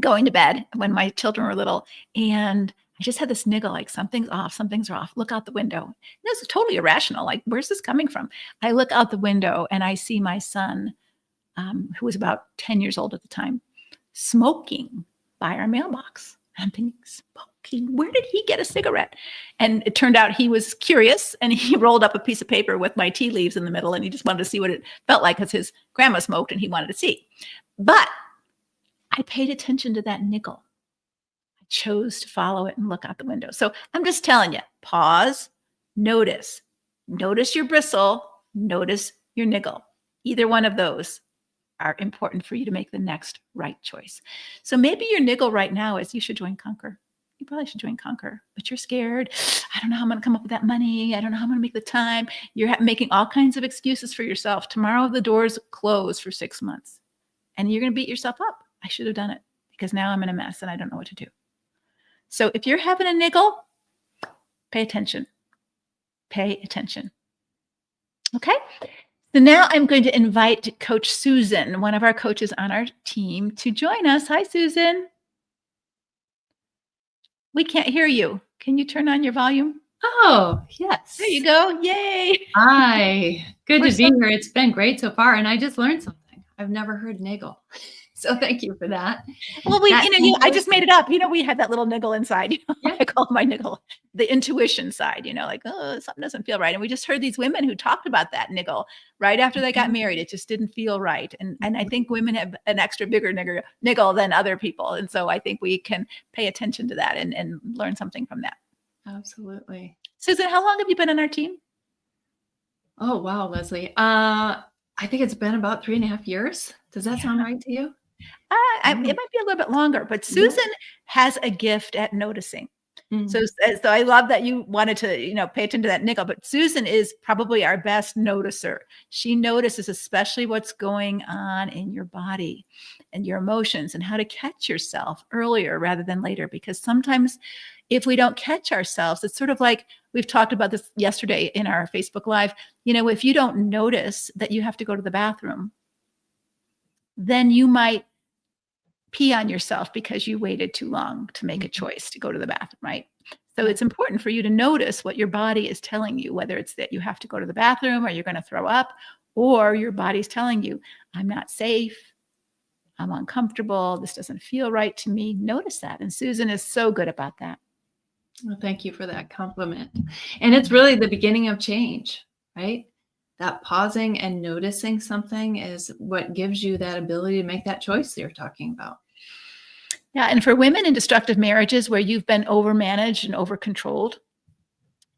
S1: going to bed when my children were little, and I just had this niggle, like something's off, something's off. Look out the window. This is totally irrational. Like, where's this coming from? I look out the window and I see my son, who was about 10 years old at the time, smoking by our mailbox. I'm thinking, smoking? Where did he get a cigarette? And it turned out he was curious, and he rolled up a piece of paper with my tea leaves in the middle, and he just wanted to see what it felt like, because his grandma smoked and he wanted to see. But I paid attention to that niggle. I chose to follow it and look out the window. So I'm just telling you, pause, notice. Notice your bristle, notice your niggle. Either one of those are important for you to make the next right choice. So maybe your niggle right now is, you should join Conquer. You probably should join Conquer, but you're scared. I don't know how I'm going to come up with that money. I don't know how I'm going to make the time. You're making all kinds of excuses for yourself. Tomorrow the doors close for 6 months, and you're going to beat yourself up. I should have done it, because now I'm in a mess and I don't know what to do. So if you're having a niggle, pay attention. Pay attention. Okay? So now I'm going to invite Coach Susan, one of our coaches on our team, to join us. Hi, Susan. We can't hear you. Can you turn on your volume?
S5: Oh, yes.
S1: There you go. Yay.
S5: Hi. Good
S1: We're
S5: to be here. It's been great so far, and I just learned something. I've never heard niggle. So thank you for that.
S1: Well, I just made it up. We had that little niggle inside.
S5: Yeah.
S1: I call it my niggle, the intuition side, like, oh, something doesn't feel right. And we just heard these women who talked about that niggle right after they got married. It just didn't feel right. And I think women have an extra bigger niggle than other people. And so I think we can pay attention to that and learn something from that.
S5: Absolutely.
S1: Susan, how long have you been on our team?
S5: Oh, wow, Leslie. I think it's been about 3.5 years. Does that sound right to you?
S1: It might be a little bit longer, but Susan has a gift at noticing.
S5: Mm-hmm.
S1: So I love that you wanted to, pay attention to that niggle, but Susan is probably our best noticer. She notices especially what's going on in your body and your emotions and how to catch yourself earlier rather than later. Because sometimes if we don't catch ourselves, it's sort of like we've talked about this yesterday in our Facebook Live. If you don't notice that you have to go to the bathroom, then you might pee on yourself because you waited too long to make a choice to go to the bathroom, right? So it's important for you to notice what your body is telling you, whether it's that you have to go to the bathroom or you're going to throw up, or your body's telling you, I'm not safe, I'm uncomfortable, this doesn't feel right to me. Notice that. And Susan is so good about that.
S5: Well, thank you for that compliment. And it's really the beginning of change, right? That pausing and noticing something is what gives you that ability to make that choice that you're talking about.
S1: Yeah. And for women in destructive marriages where you've been overmanaged and over-controlled,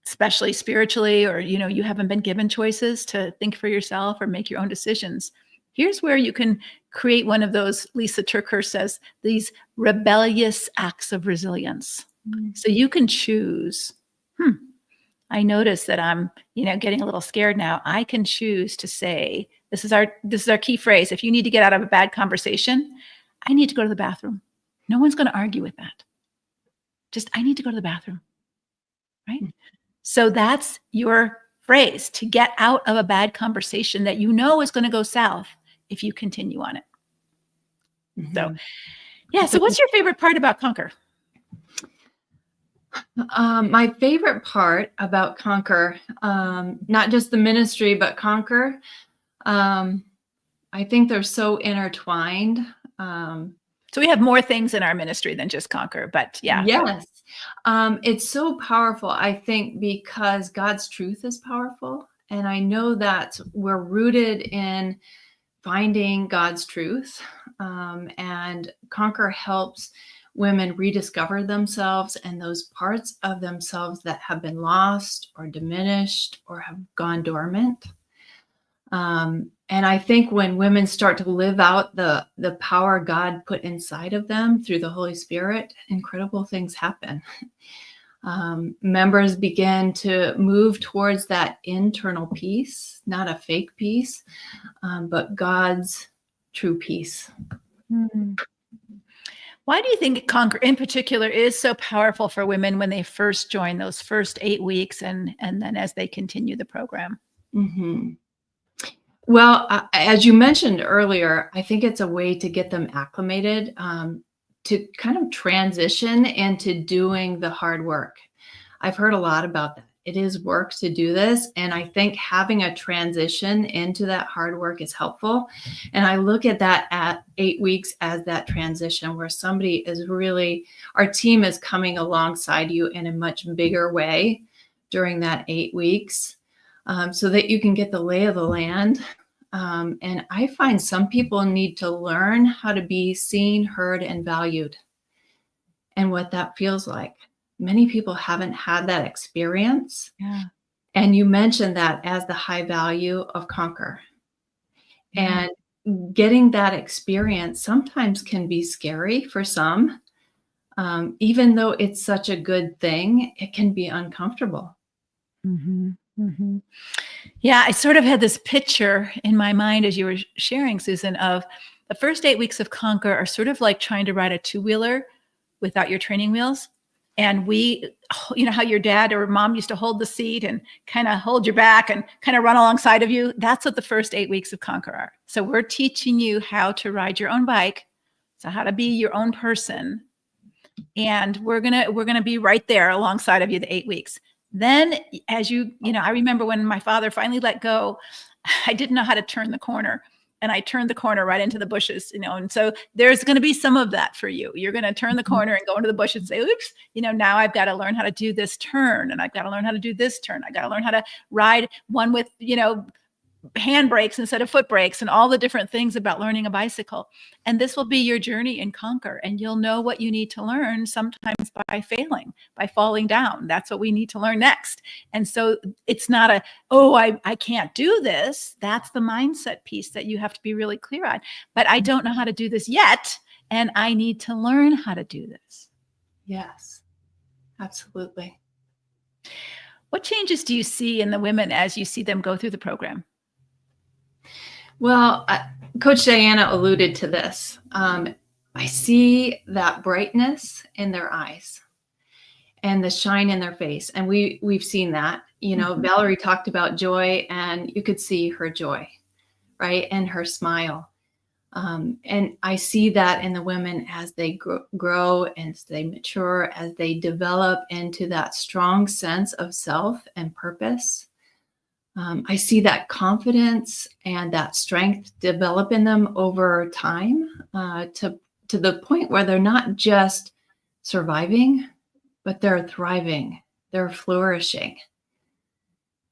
S1: especially spiritually, or, you haven't been given choices to think for yourself or make your own decisions, here's where you can create one of those, Lisa Turkhurst says, these rebellious acts of resilience. So you can choose, I notice that I'm, getting a little scared now. I can choose to say, this is our key phrase. If you need to get out of a bad conversation, I need to go to the bathroom. No one's going to argue with that. Just, I need to go to the bathroom, right? So that's your phrase to get out of a bad conversation that is going to go south if you continue on it. So, so what's your favorite part about Conquer?
S5: My favorite part about Conquer, not just the ministry, but Conquer, I think they're so intertwined.
S1: So we have more things in our ministry than just Conquer, but yeah.
S5: Yes. It's so powerful, I think, because God's truth is powerful. And I know that we're rooted in finding God's truth. And Conquer helps women rediscover themselves and those parts of themselves that have been lost or diminished or have gone dormant. And I think when women start to live out the power God put inside of them through the Holy Spirit, incredible things happen. Members begin to move towards that internal peace, not a fake peace, but God's true peace.
S1: Why do you think Conquer in particular is so powerful for women when they first join those first 8 weeks and then as they continue the program?
S5: Well, as you mentioned earlier, I think it's a way to get them acclimated, to kind of transition into doing the hard work. I've heard a lot about that. It is work to do this. And I think having a transition into that hard work is helpful. And I look at that at 8 weeks as that transition where somebody is really, our team is coming alongside you in a much bigger way during that 8 weeks, so that you can get the lay of the land. And I find some people need to learn how to be seen, heard, and valued, and what that feels like. Many people haven't had that experience.
S1: Yeah.
S5: And you mentioned that as the high value of Conquer. And getting that experience sometimes can be scary for some. Even though it's such a good thing, it can be uncomfortable.
S1: Yeah, I sort of had this picture in my mind as you were sharing, Susan, of the first 8 weeks of Conquer are sort of like trying to ride a two-wheeler without your training wheels. And we, how your dad or mom used to hold the seat and kind of hold your back and kind of run alongside of you. That's what the first 8 weeks of Conquer are. So we're teaching you how to ride your own bike, so how to be your own person. And we're gonna be right there alongside of you the 8 weeks. Then as I remember when my father finally let go, I didn't know how to turn the corner. and I turned the corner right into the bushes, and so there's going to be some of that for you. You're going to turn the corner and go into the bushes and say, oops, now I've got to learn how to do this turn, and I've got to learn how to do this turn. I got to learn how to ride one with, hand brakes instead of foot brakes, and all the different things about learning a bicycle. And this will be your journey in Conquer, and you'll know what you need to learn sometimes by failing, by falling down. That's what we need to learn next. And so it's not I can't do this. That's the mindset piece that you have to be really clear on. But I don't know how to do this yet, and I need to learn how to do this.
S5: Yes, absolutely.
S1: What changes do you see in the women as you see them go through the program?
S5: Well, Coach Diana alluded to this. I see that brightness in their eyes and the shine in their face. And we've seen that, Valerie talked about joy, and you could see her joy, right? And her smile. And I see that in the women as they grow and as they mature, as they develop into that strong sense of self and purpose. I see that confidence and that strength develop in them over time to the point where they're not just surviving, but they're thriving, they're flourishing.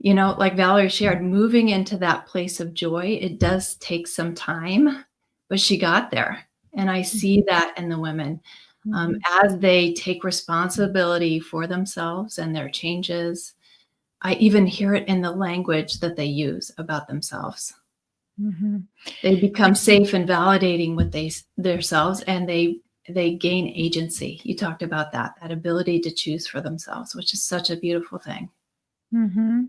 S5: Like Valerie shared, moving into that place of joy, it does take some time, but she got there. And I see that in the women as they take responsibility for themselves and their changes. I even hear it in the language that they use about themselves. Mm-hmm. They become safe and validating with themselves, and they gain agency. You talked about that ability to choose for themselves, which is such a beautiful thing.
S1: Mm-hmm.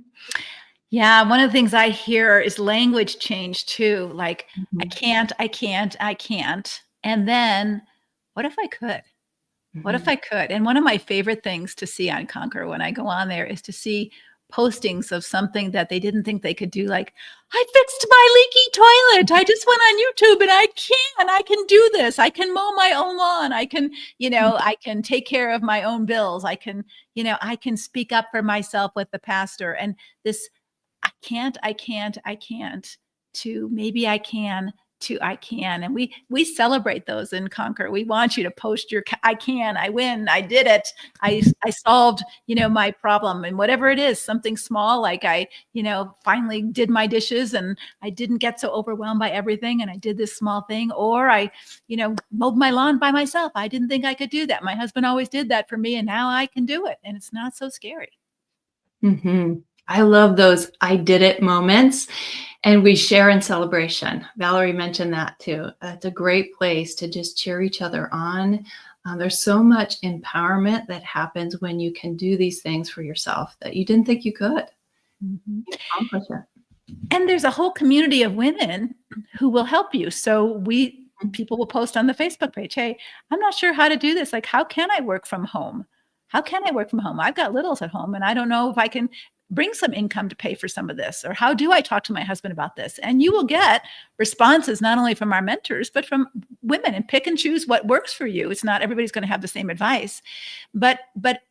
S1: Yeah, one of the things I hear is language change too. Like, I can't. And then, what if I could? What if I could? And one of my favorite things to see on Conquer when I go on there is to see postings of something that they didn't think they could do. Like, I fixed my leaky toilet. I just went on YouTube and I can do this. I can mow my own lawn. I can, I can take care of my own bills. I can, I can speak up for myself with the pastor. And this, I can't, to maybe I can, to I can. And we celebrate those in Conquer. We want you to post your I can, I win, I did it, I solved my problem, and whatever it is, something small like I finally did my dishes and I didn't get so overwhelmed by everything and I did this small thing, or I mowed my lawn by myself. I didn't think I could do that. My husband always did that for me, and now I can do it, and it's not so scary.
S5: Mm-hmm. I love those I did it moments. And we share in celebration. Valerie mentioned that too. It's a great place to just cheer each other on. There's so much empowerment that happens when you can do these things for yourself that you didn't think you could. Mm-hmm. Accomplish it.
S1: And there's a whole community of women who will help you. So people will post on the Facebook page, hey, I'm not sure how to do this. Like, how can I work from home? How can I work from home? I've got littles at home and I don't know if I can bring some income to pay for some of this, or how do I talk to my husband about this? And you will get responses not only from our mentors, but from women, and pick and choose what works for you. It's not everybody's going to have the same advice, but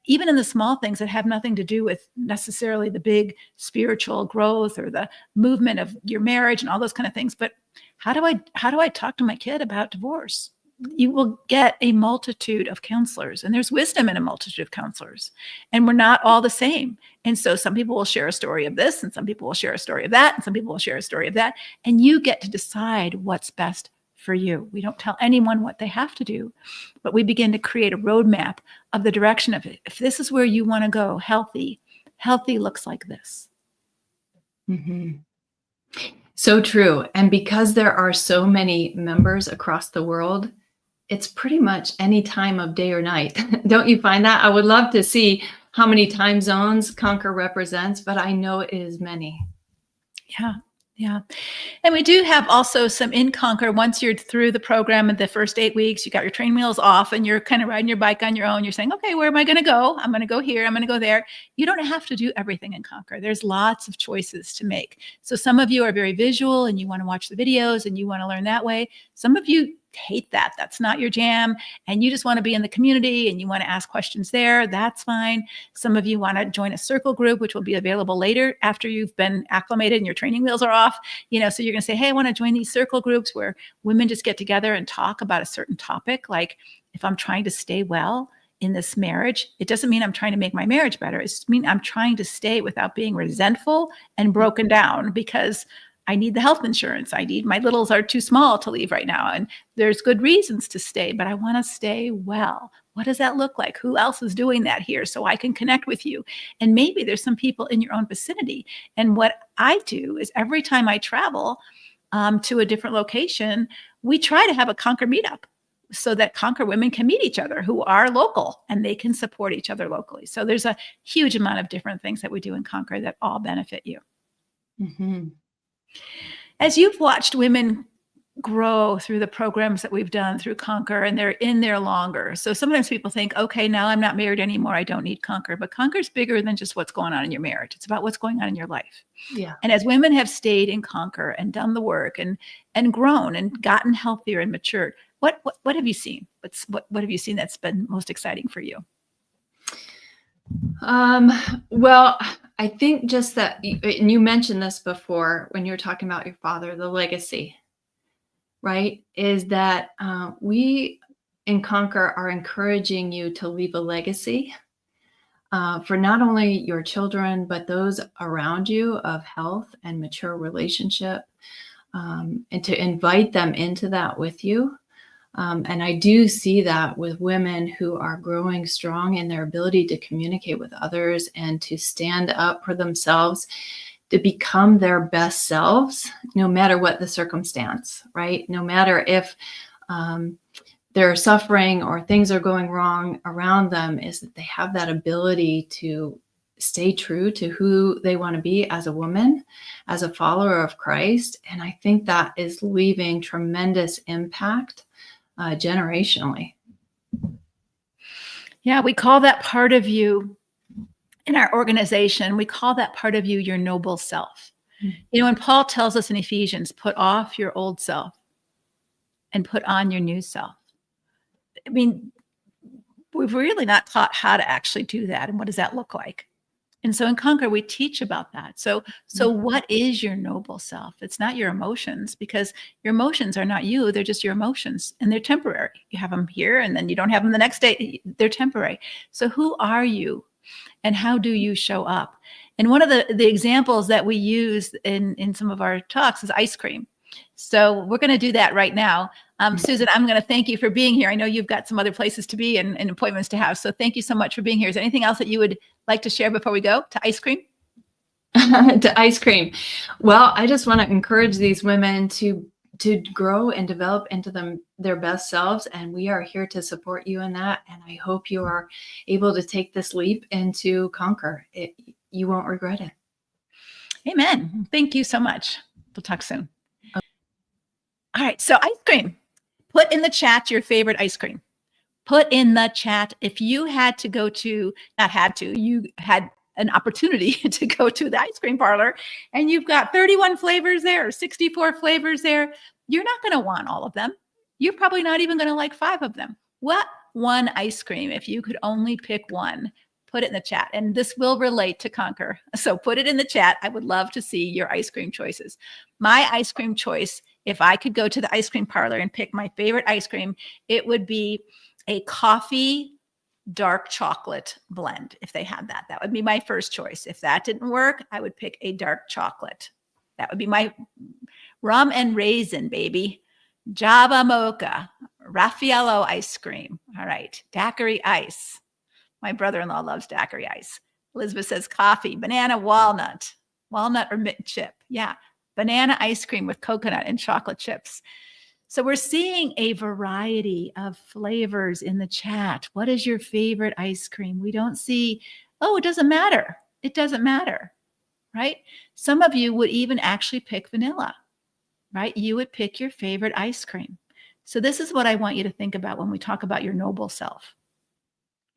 S1: even in the small things that have nothing to do with necessarily the big spiritual growth or the movement of your marriage and all those kind of things. But how do I talk to my kid about divorce? You will get a multitude of counselors, and there's wisdom in a multitude of counselors, and we're not all the same. And so some people will share a story of this, and some people will share a story of that, and some people will share a story of that. And you get to decide what's best for you. We don't tell anyone what they have to do, but we begin to create a roadmap of the direction of it. If this is where you want to go, healthy looks like this.
S5: Mm-hmm. So true. And because there are so many members across the world, it's pretty much any time of day or night. Don't you find that? I would love to see how many time zones Conquer represents, but I know it is many.
S1: Yeah. And we do have also some in Conquer. Once you're through the program in the first 8 weeks, you got your train wheels off and you're kind of riding your bike on your own. You're saying, okay, where am I going to go? I'm going to go here. I'm going to go there. You don't have to do everything in Conquer. There's lots of choices to make. So some of you are very visual and you want to watch the videos and you want to learn that way. Some of you hate that. That's not your jam. And you just want to be in the community and you want to ask questions there, that's fine. Some of you want to join a circle group, which will be available later after you've been acclimated and your training wheels are off. So you're going to say, hey, I want to join these circle groups where women just get together and talk about a certain topic. Like, if I'm trying to stay well in this marriage, it doesn't mean I'm trying to make my marriage better. It just means I'm trying to stay without being resentful and broken down because I need the health insurance. My littles are too small to leave right now. And there's good reasons to stay, but I want to stay well. What does that look like? Who else is doing that here so I can connect with you? And maybe there's some people in your own vicinity. And what I do is every time I travel to a different location, we try to have a Conquer meetup so that Conquer women can meet each other who are local and they can support each other locally. So there's a huge amount of different things that we do in Conquer that all benefit you.
S5: Mm-hmm.
S1: As you've watched women grow through the programs that we've done through Conquer, and they're in there longer. So sometimes people think, okay, now I'm not married anymore. I don't need Conquer. But Conquer's bigger than just what's going on in your marriage. It's about what's going on in your life.
S5: Yeah.
S1: And as women have stayed in Conquer and done the work and grown and gotten healthier and matured, what have you seen? What have you seen that's been most exciting for you?
S5: Well, I think just that, and you mentioned this before when you were talking about your father, the legacy, right? Is that we in Conquer are encouraging you to leave a legacy for not only your children, but those around you of health and mature relationship, and to invite them into that with you. And I do see that with women who are growing strong in their ability to communicate with others and to stand up for themselves, to become their best selves, no matter what the circumstance, right? No matter if they're suffering or things are going wrong around them, is that they have that ability to stay true to who they want to be as a woman, as a follower of Christ. And I think that is leaving tremendous impact generationally.
S1: Yeah, we call that part of you in our organization, we call that part of you your noble self. Mm-hmm. When Paul tells us in Ephesians, put off your old self and put on your new self. I mean, we've really not taught how to actually do that. And what does that look like? And so in Conquer, we teach about that. So what is your noble self? It's not your emotions, because your emotions are not you. They're just your emotions, and they're temporary. You have them here and then you don't have them the next day. They're temporary. So who are you and how do you show up? And one of the examples that we use in some of our talks is ice cream. So we're going to do that right now. Susan, I'm going to thank you for being here. I know you've got some other places to be and appointments to have. So thank you so much for being here. Is there anything else that you would like to share before we go to ice cream?
S5: To ice cream. Well, I just want to encourage these women to grow and develop into their best selves. And we are here to support you in that. And I hope you are able to take this leap into Conquer. You won't regret it.
S1: Amen. Thank you so much. We'll talk soon. Okay. All right. So ice cream. Put in the chat your favorite ice cream. Put in the chat if you had to go to, you had an opportunity to go to the ice cream parlor and you've got 31 flavors there, or 64 flavors there. You're not going to want all of them. You're probably not even going to like 5 of them. What one ice cream, if you could only pick one, put it in the chat. And this will relate to Conquer. So put it in the chat. I would love to see your ice cream choices. My ice cream choice, if I could go to the ice cream parlor and pick my favorite ice cream, it would be a coffee dark chocolate blend. If they had that, that would be my first choice. If that didn't work, I would pick a dark chocolate. That would be my rum and raisin, baby. Java mocha, Raffaello ice cream. All right. Daiquiri ice. My brother-in-law loves daiquiri ice. Elizabeth says coffee, banana, walnut or mint chip. Yeah. Banana ice cream with coconut and chocolate chips. So we're seeing a variety of flavors in the chat. What is your favorite ice cream? We don't see, it doesn't matter. It doesn't matter, right? Some of you would even actually pick vanilla, right? You would pick your favorite ice cream. So this is what I want you to think about when we talk about your noble self.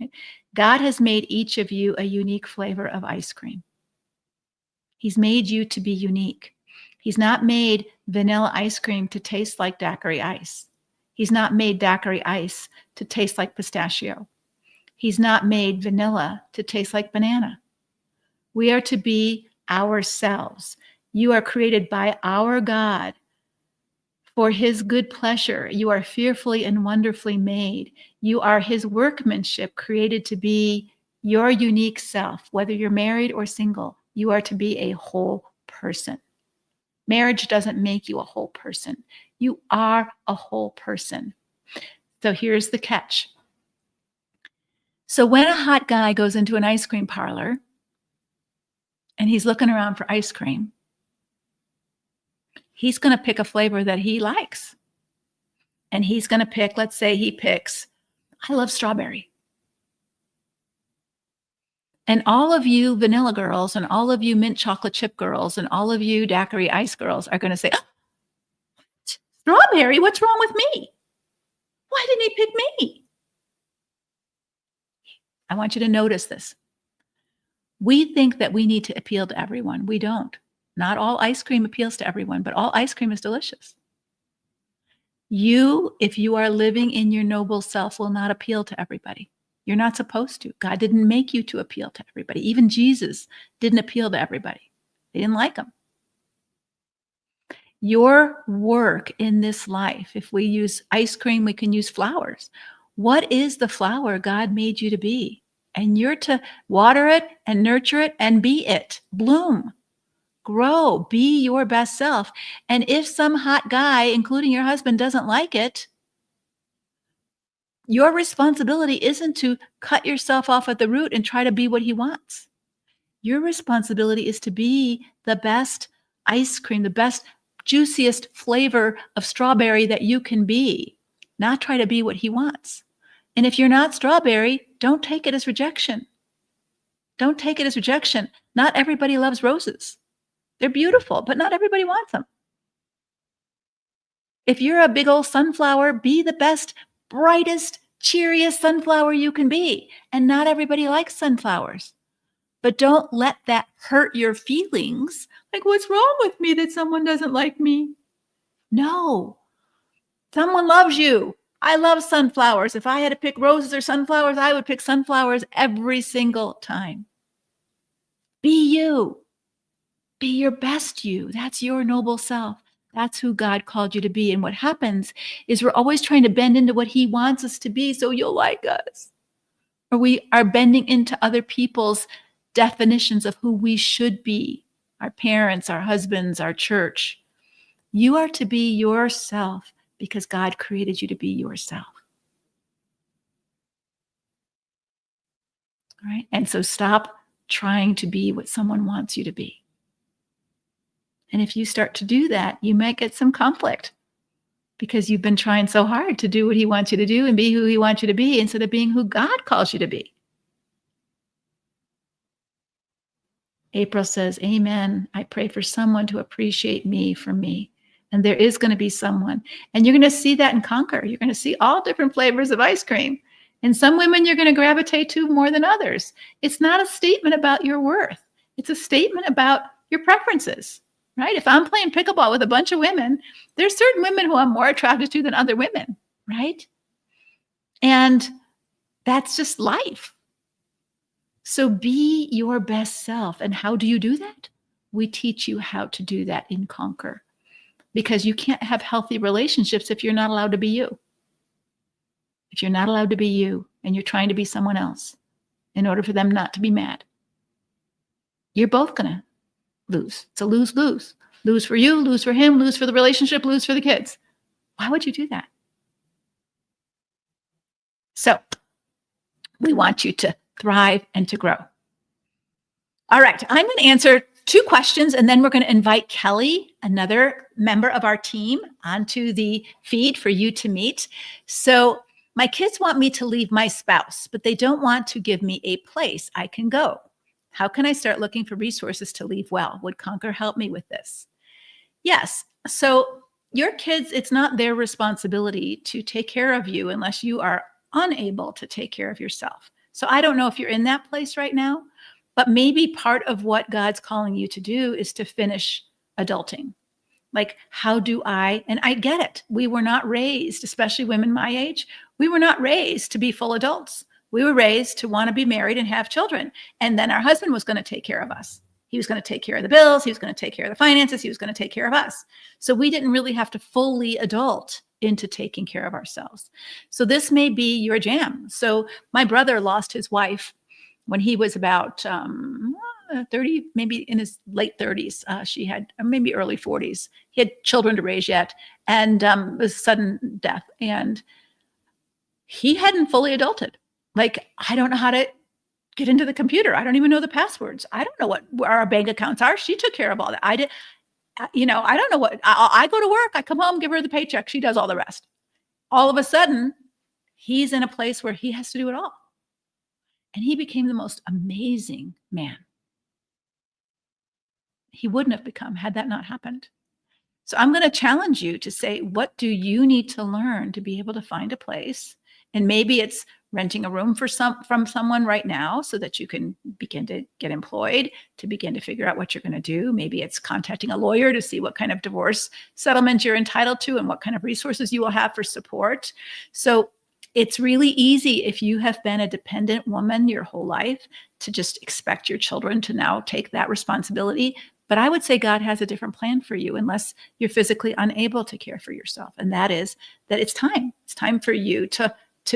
S1: Right? God has made each of you a unique flavor of ice cream. He's made you to be unique. He's not made vanilla ice cream to taste like daiquiri ice. He's not made daiquiri ice to taste like pistachio. He's not made vanilla to taste like banana. We are to be ourselves. You are created by our God for his good pleasure. You are fearfully and wonderfully made. You are his workmanship, created to be your unique self. Whether you're married or single, you are to be a whole person. Marriage doesn't make you a whole person. You are a whole person. So here's the catch. So when a hot guy goes into an ice cream parlor and he's looking around for ice cream, he's going to pick a flavor that he likes. And he's going to pick, let's say he picks, I love strawberry. And all of you vanilla girls and all of you mint chocolate chip girls and all of you daiquiri ice girls are going to say, oh, strawberry, what's wrong with me? Why didn't he pick me? I want you to notice this. We think that we need to appeal to everyone. We don't. Not all ice cream appeals to everyone, but all ice cream is delicious. You, if you are living in your noble self, will not appeal to everybody. You're not supposed to. God didn't make you to appeal to everybody. Even Jesus didn't appeal to everybody. They didn't like him. Your work in this life, if we use ice cream, we can use flowers. What is the flower God made you to be? And you're to water it and nurture it and be it. Bloom. Grow, be your best self. And if some hot guy, including your husband, doesn't like it, your responsibility isn't to cut yourself off at the root and try to be what he wants. Your responsibility is to be the best ice cream, the best, juiciest flavor of strawberry that you can be, not try to be what he wants. And if you're not strawberry, don't take it as rejection. Don't take it as rejection. Not everybody loves roses. They're beautiful, but not everybody wants them. If you're a big old sunflower, be the best, brightest, cheeriest sunflower you can be. And not everybody likes sunflowers. But don't let that hurt your feelings. Like, what's wrong with me that someone doesn't like me? No. Someone loves you. I love sunflowers. If I had to pick roses or sunflowers, I would pick sunflowers every single time. Be you. Be your best you. That's your noble self. That's who God called you to be. And what happens is we're always trying to bend into what he wants us to be so you'll like us. Or we are bending into other people's definitions of who we should be. Our parents, our husbands, our church. You are to be yourself because God created you to be yourself. All right? And so stop trying to be what someone wants you to be. And if you start to do that, you might get some conflict because you've been trying so hard to do what he wants you to do and be who he wants you to be instead of being who God calls you to be. April says, amen. I pray for someone to appreciate me for me. And there is going to be someone. And you're going to see that in Conquer. You're going to see all different flavors of ice cream. And some women you're going to gravitate to more than others. It's not a statement about your worth. It's a statement about your preferences. Right? If I'm playing pickleball with a bunch of women, there's certain women who I'm more attracted to than other women, right? And that's just life. So be your best self. And how do you do that? We teach you how to do that in Conquer. Because you can't have healthy relationships if you're not allowed to be you. If you're not allowed to be you and you're trying to be someone else in order for them not to be mad, you're both going to lose. It's a lose-lose. Lose for you, lose for him, lose for the relationship, lose for the kids. Why would you do that? So we want you to thrive and to grow. All right, I'm going to answer 2 questions, and then we're going to invite Kelly, another member of our team, onto the feed for you to meet. So my kids want me to leave my spouse, but they don't want to give me a place I can go. How can I start looking for resources to leave well? Would Conquer help me with this? Yes. So your kids, it's not their responsibility to take care of you unless you are unable to take care of yourself. So I don't know if you're in that place right now, but maybe part of what God's calling you to do is to finish adulting. Like, how do and I get it. We were not raised, especially women my age, we were not raised to be full adults. We were raised to want to be married and have children. And then our husband was going to take care of us. He was going to take care of the bills. He was going to take care of the finances. He was going to take care of us. So we didn't really have to fully adult into taking care of ourselves. So this may be your jam. So my brother lost his wife when he was about 30, maybe in his late 30s. She had maybe early 40s. He had children to raise yet, and it was sudden death. And he hadn't fully adulted. Like, I don't know how to get into the computer. I don't even know the passwords. I don't know where our bank accounts are. She took care of all that. I did, I don't know what, I go to work, I come home, give her the paycheck. She does all the rest. All of a sudden, he's in a place where he has to do it all. And he became the most amazing man he wouldn't have become had that not happened. So I'm going to challenge you to say, what do you need to learn to be able to find a place? And maybe it's renting a room from someone right now so that you can begin to get employed, to begin to figure out what you're going to do. Maybe it's contacting a lawyer to see what kind of divorce settlement you're entitled to and what kind of resources you will have for support. So it's really easy, if you have been a dependent woman your whole life, to just expect your children to now take that responsibility. But I would say God has a different plan for you, unless you're physically unable to care for yourself. And that is that it's time. It's time for you to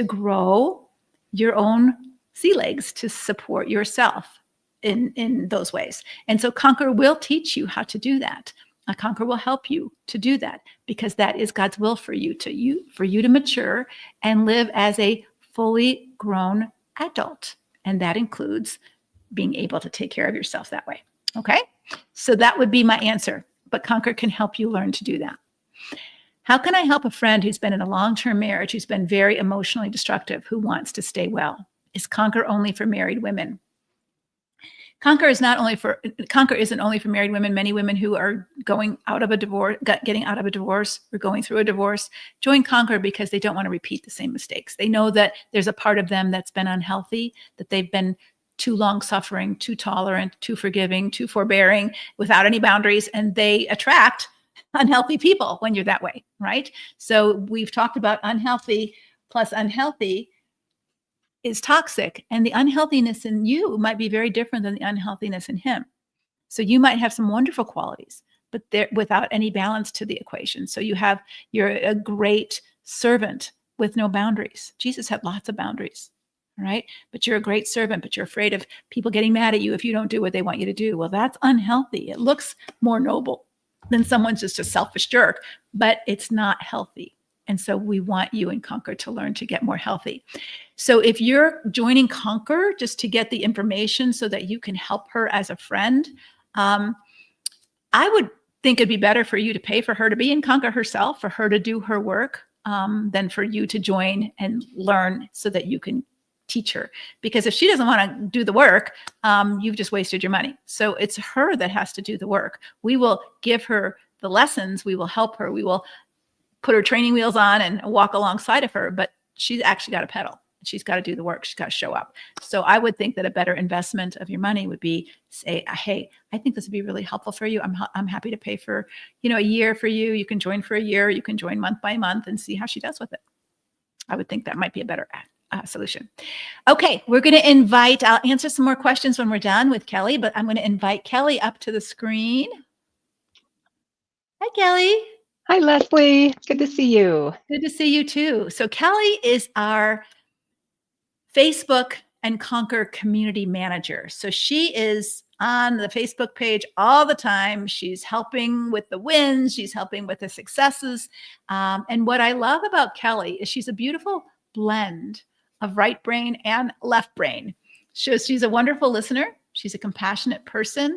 S1: grow your own sea legs to support yourself in those ways. And so Conquer will teach you how to do that. Conquer will help you to do that, because that is God's will for you to mature and live as a fully grown adult. And that includes being able to take care of yourself that way. Okay? So that would be my answer. But Conquer can help you learn to do that. How can I help a friend who's been in a long-term marriage, who's been very emotionally destructive, who wants to stay well? Is Conquer only for married women? Conquer isn't only for married women. Many women who are getting out of a divorce, or going through a divorce, join Conquer because they don't want to repeat the same mistakes. They know that there's a part of them that's been unhealthy, that they've been too long suffering, too tolerant, too forgiving, too forbearing, without any boundaries, and they attract unhealthy people when you're that way, right? So we've talked about unhealthy plus unhealthy is toxic, and the unhealthiness in you might be very different than the unhealthiness in him. So you might have some wonderful qualities, but they're without any balance to the equation. So you're a great servant with no boundaries. Jesus had lots of boundaries, right? But you're a great servant, but you're afraid of people getting mad at you if you don't do what they want you to do. Well, that's unhealthy. It looks more noble than someone's just a selfish jerk, but it's not healthy. And so we want you in Conquer to learn to get more healthy. So if you're joining Conquer just to get the information so that you can help her as a friend, I would think it'd be better for you to pay for her to be in Conquer herself, for her to do her work, than for you to join and learn so that you can teach her. Because if she doesn't want to do the work, you've just wasted your money. So it's her that has to do the work. We will give her the lessons. We will help her. We will put her training wheels on and walk alongside of her, but she's actually got to pedal. She's got to do the work. She's got to show up. So I would think that a better investment of your money would be say, hey, I think this would be really helpful for you. I'm happy to pay for, a year for you. You can join for a year. You can join month by month and see how she does with it. I would think that might be a better solution. Okay, we're going to I'll answer some more questions when we're done with Kelly, but I'm going to invite Kelly up to the screen. Hi, Kelly.
S6: Hi, Leslie. Good to see you.
S1: Good to see you too. So Kelly is our Facebook and Conquer community manager. So she is on the Facebook page all the time. She's helping with the wins. She's helping with the successes. And what I love about Kelly is she's a beautiful blend of right brain and left brain. She's a wonderful listener. She's a compassionate person.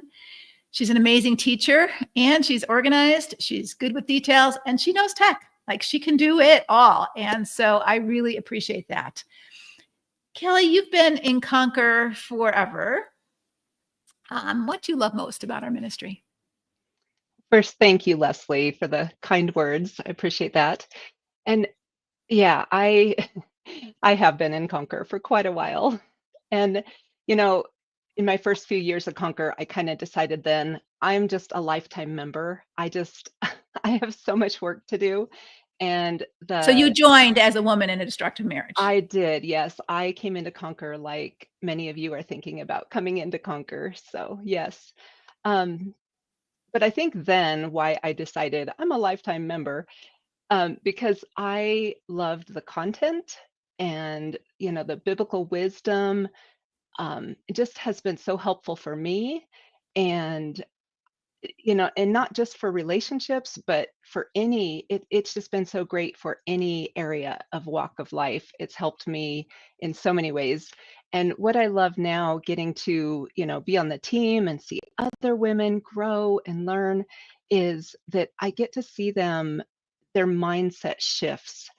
S1: She's an amazing teacher, and she's organized. She's good with details, and she knows tech. Like, she can do it all. And so I really appreciate that. Kelly, you've been in Conquer forever. What do you love most about our ministry?
S6: First, thank you, Leslie, for the kind words. I appreciate that. And yeah, I have been in Conquer for quite a while. And, in my first few years of Conquer, I kind of decided then I'm just a lifetime member. I I have so much work to do. And
S1: So you joined as a woman in a destructive marriage.
S6: I did, yes. I came into Conquer like many of you are thinking about coming into Conquer. So yes. Um, but I think then why I decided I'm a lifetime member, because I loved the content and the biblical wisdom. It just has been so helpful for me. And and not just for relationships, but for it's just been so great for any area of walk of life. It's helped me in so many ways. And what I love now, getting to, be on the team and see other women grow and learn, is that I get to see their mindset shifts,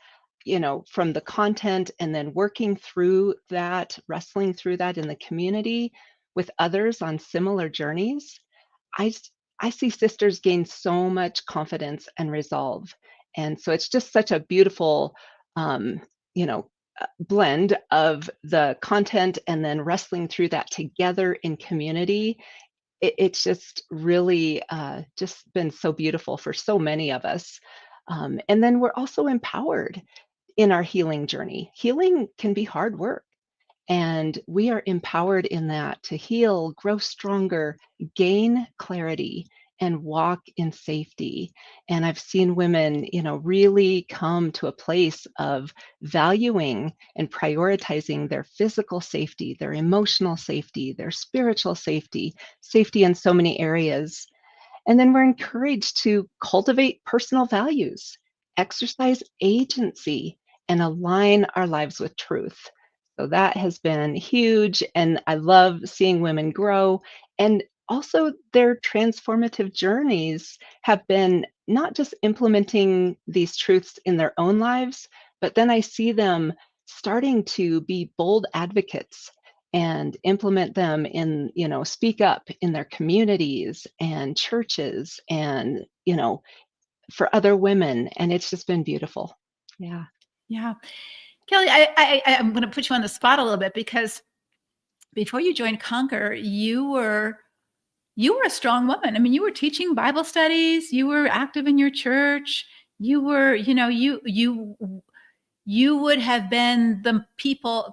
S6: from the content and then working through that, wrestling through that in the community with others on similar journeys. I s- I see sisters gain so much confidence and resolve, and so it's just such a beautiful, um, you know, blend of the content and then wrestling through that together in community. It's just really just been so beautiful for so many of us, and then we're also empowered in our healing journey. Healing can be hard work. And we are empowered in that to heal, grow stronger, gain clarity, and walk in safety. And I've seen women, really come to a place of valuing and prioritizing their physical safety, their emotional safety, their spiritual safety, safety in so many areas. And then we're encouraged to cultivate personal values, exercise agency, and align our lives with truth. So that has been huge. And I love seeing women grow. And also, their transformative journeys have been not just implementing these truths in their own lives, but then I see them starting to be bold advocates and implement them in, speak up in their communities and churches and, for other women. And it's just been beautiful. Yeah.
S1: Yeah. Kelly, I'm going to put you on the spot a little bit, because before you joined Conquer, you were a strong woman. I mean, you were teaching Bible studies, you were active in your church, you were, you would have been the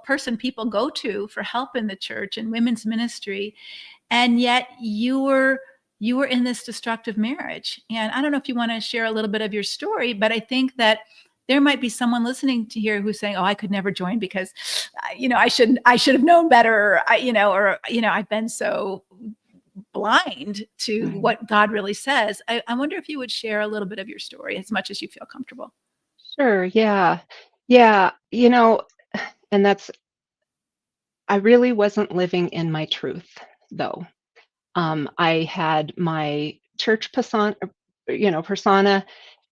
S1: person people go to for help in the church and women's ministry. And yet you were in this destructive marriage. And I don't know if you want to share a little bit of your story, but I think that there might be someone listening to here who's saying, "Oh, I could never join because, I should have known better. I've been so blind to
S6: Right.
S1: what God really says." I wonder if you would share a little bit of your story, as much as you feel comfortable.
S6: Sure. Yeah. Yeah. And I really wasn't living in my truth, though. I had my church persona,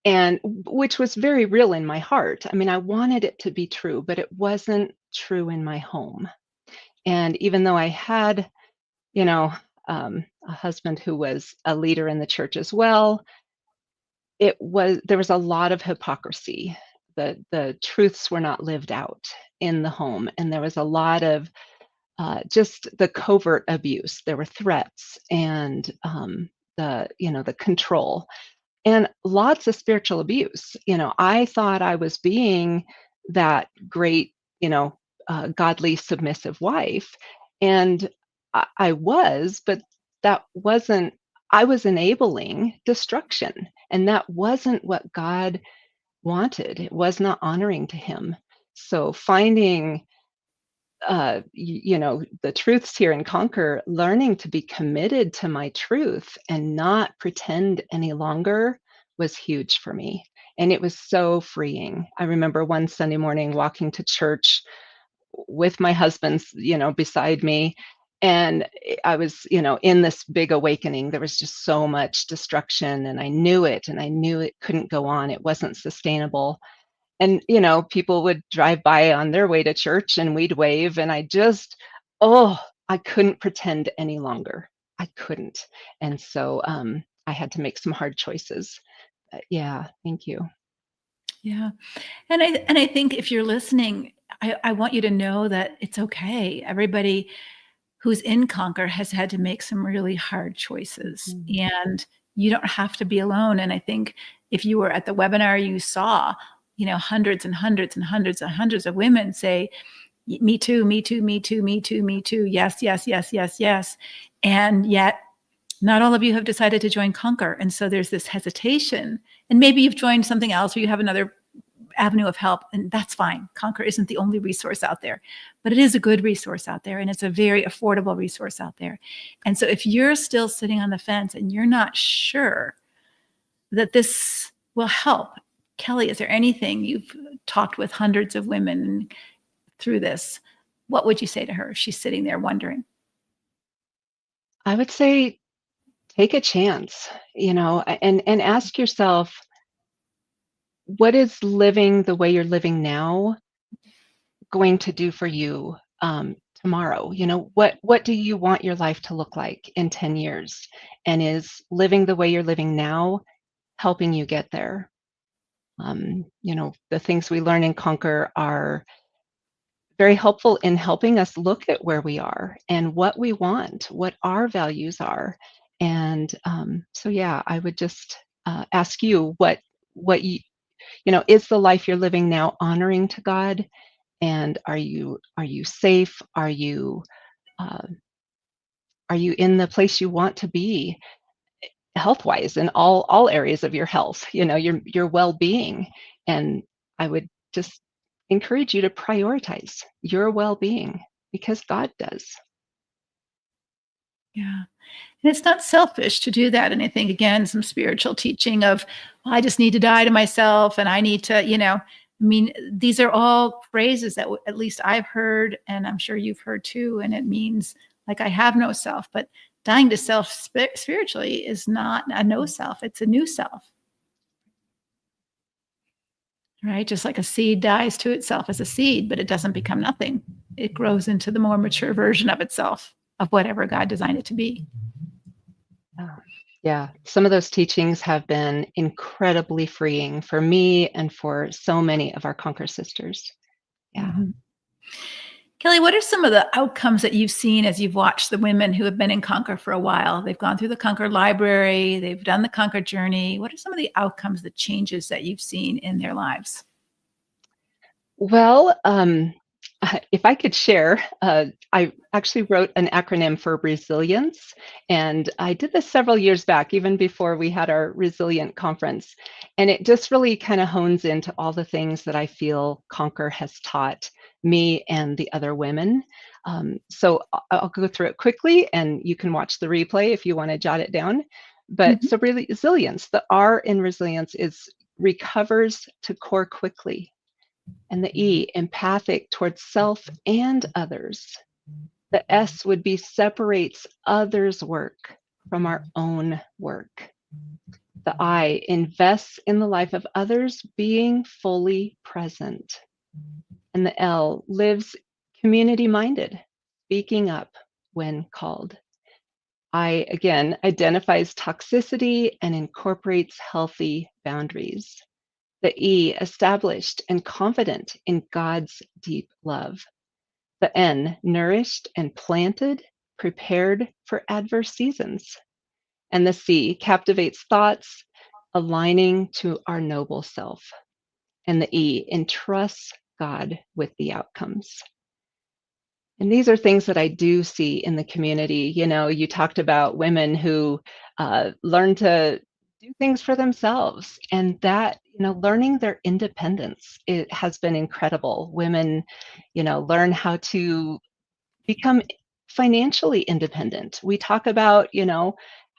S6: and which was very real in my heart. I mean, I wanted it to be true, but it wasn't true in my home. And even though I had, you know, a husband who was a leader in the church as well, there was a lot of hypocrisy. The truths were not lived out in the home, and there was a lot of just the covert abuse. There were threats and the control and lots of spiritual abuse. I thought I was being that great, godly submissive wife, and I was, but that wasn't. I was enabling destruction, and that wasn't what God wanted. It was not honoring to Him. So finding the truths here in Conquer, learning to be committed to my truth and not pretend any longer was huge for me. And it was so freeing. I remember one Sunday morning walking to church with my husband, beside me. And I was, in this big awakening. There was just so much destruction, and I knew it, and I knew it couldn't go on. It wasn't sustainable. And, people would drive by on their way to church and we'd wave. And I couldn't pretend any longer. I couldn't. And so I had to make some hard choices. Yeah, thank you.
S1: Yeah. And I think if you're listening, I want you to know that it's okay. Everybody who's in Conquer has had to make some really hard choices,
S6: Mhm.
S1: and you don't have to be alone. And I think if you were at the webinar, you saw, hundreds and hundreds and hundreds and hundreds of women say, me too, me too, me too, me too, me too. Yes, yes, yes, yes, yes. And yet not all of you have decided to join Conquer. And so there's this hesitation. And maybe you've joined something else or you have another avenue of help, and that's fine. Conquer isn't the only resource out there, but it is a good resource out there, and it's a very affordable resource out there. And so if you're still sitting on the fence and you're not sure that this will help, Kelly, is there anything, you've talked with hundreds of women through this, what would you say to her if she's sitting there wondering?
S6: I would say take a chance, and ask yourself, what is living the way you're living now going to do for you tomorrow? What do you want your life to look like in 10 years? And is living the way you're living now helping you get there? The things we learn in Conquer are very helpful in helping us look at where we are and what we want, what our values are. And so, yeah, I would just ask you what is the life you're living now honoring to God? And are you safe? Are you in the place you want to be health wise in all areas of your health? Your well-being. And I would just encourage you to prioritize your well-being because God does.
S1: Yeah. And it's not selfish to do that. And I think, again, some spiritual teaching of, well, I just need to die to myself and I need to, these are all phrases that at least I've heard, and I'm sure you've heard too. And it means like, I have no self, but dying to self spiritually is not a no self. It's a new self. Right? Just like a seed dies to itself as a seed, but it doesn't become nothing. It grows into the more mature version of itself, of whatever God designed it to be.
S6: Yeah, some of those teachings have been incredibly freeing for me and for so many of our Conquer sisters. Yeah.
S1: Mm-hmm. Kelly, what are some of the outcomes that you've seen as you've watched the women who have been in Conquer for a while? They've gone through the Conquer library, they've done the Conquer journey. What are some of the outcomes, the changes that you've seen in their lives?
S6: Well, if I could share, I actually wrote an acronym for resilience, and I did this several years back, even before we had our Resilient conference. And it just really kind of hones into all the things that I feel Conquer has taught me and the other women. So I'll go through it quickly, and you can watch the replay if you want to jot it down. But so resilience, the R in resilience is recovers to core quickly. And the E, empathic towards self and others. The S would be separates others' work from our own work. The I, invests in the life of others, being fully present. And the L, lives community-minded, speaking up when called. I, again, identifies toxicity and incorporates healthy boundaries. The E, established and confident in God's deep love. The N, nourished and planted, prepared for adverse seasons. And the C, captivates thoughts, aligning to our noble self. And the E, entrusts God with the outcomes. And these are things that I do see in the community. You talked about women who learn to do things for themselves, and that, learning their independence, it has been incredible. Women, learn how to become financially independent. We talk about,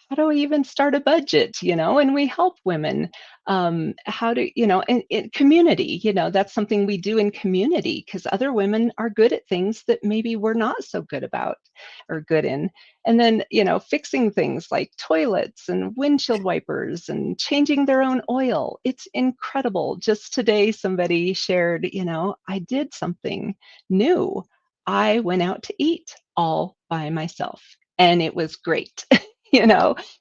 S6: how do we even start a budget, and we help women how to, in community, that's something we do in community because other women are good at things that maybe we're not so good about or good in. And then, fixing things like toilets and windshield wipers and changing their own oil. It's incredible. Just today, somebody shared, I did something new. I went out to eat all by myself and it was great.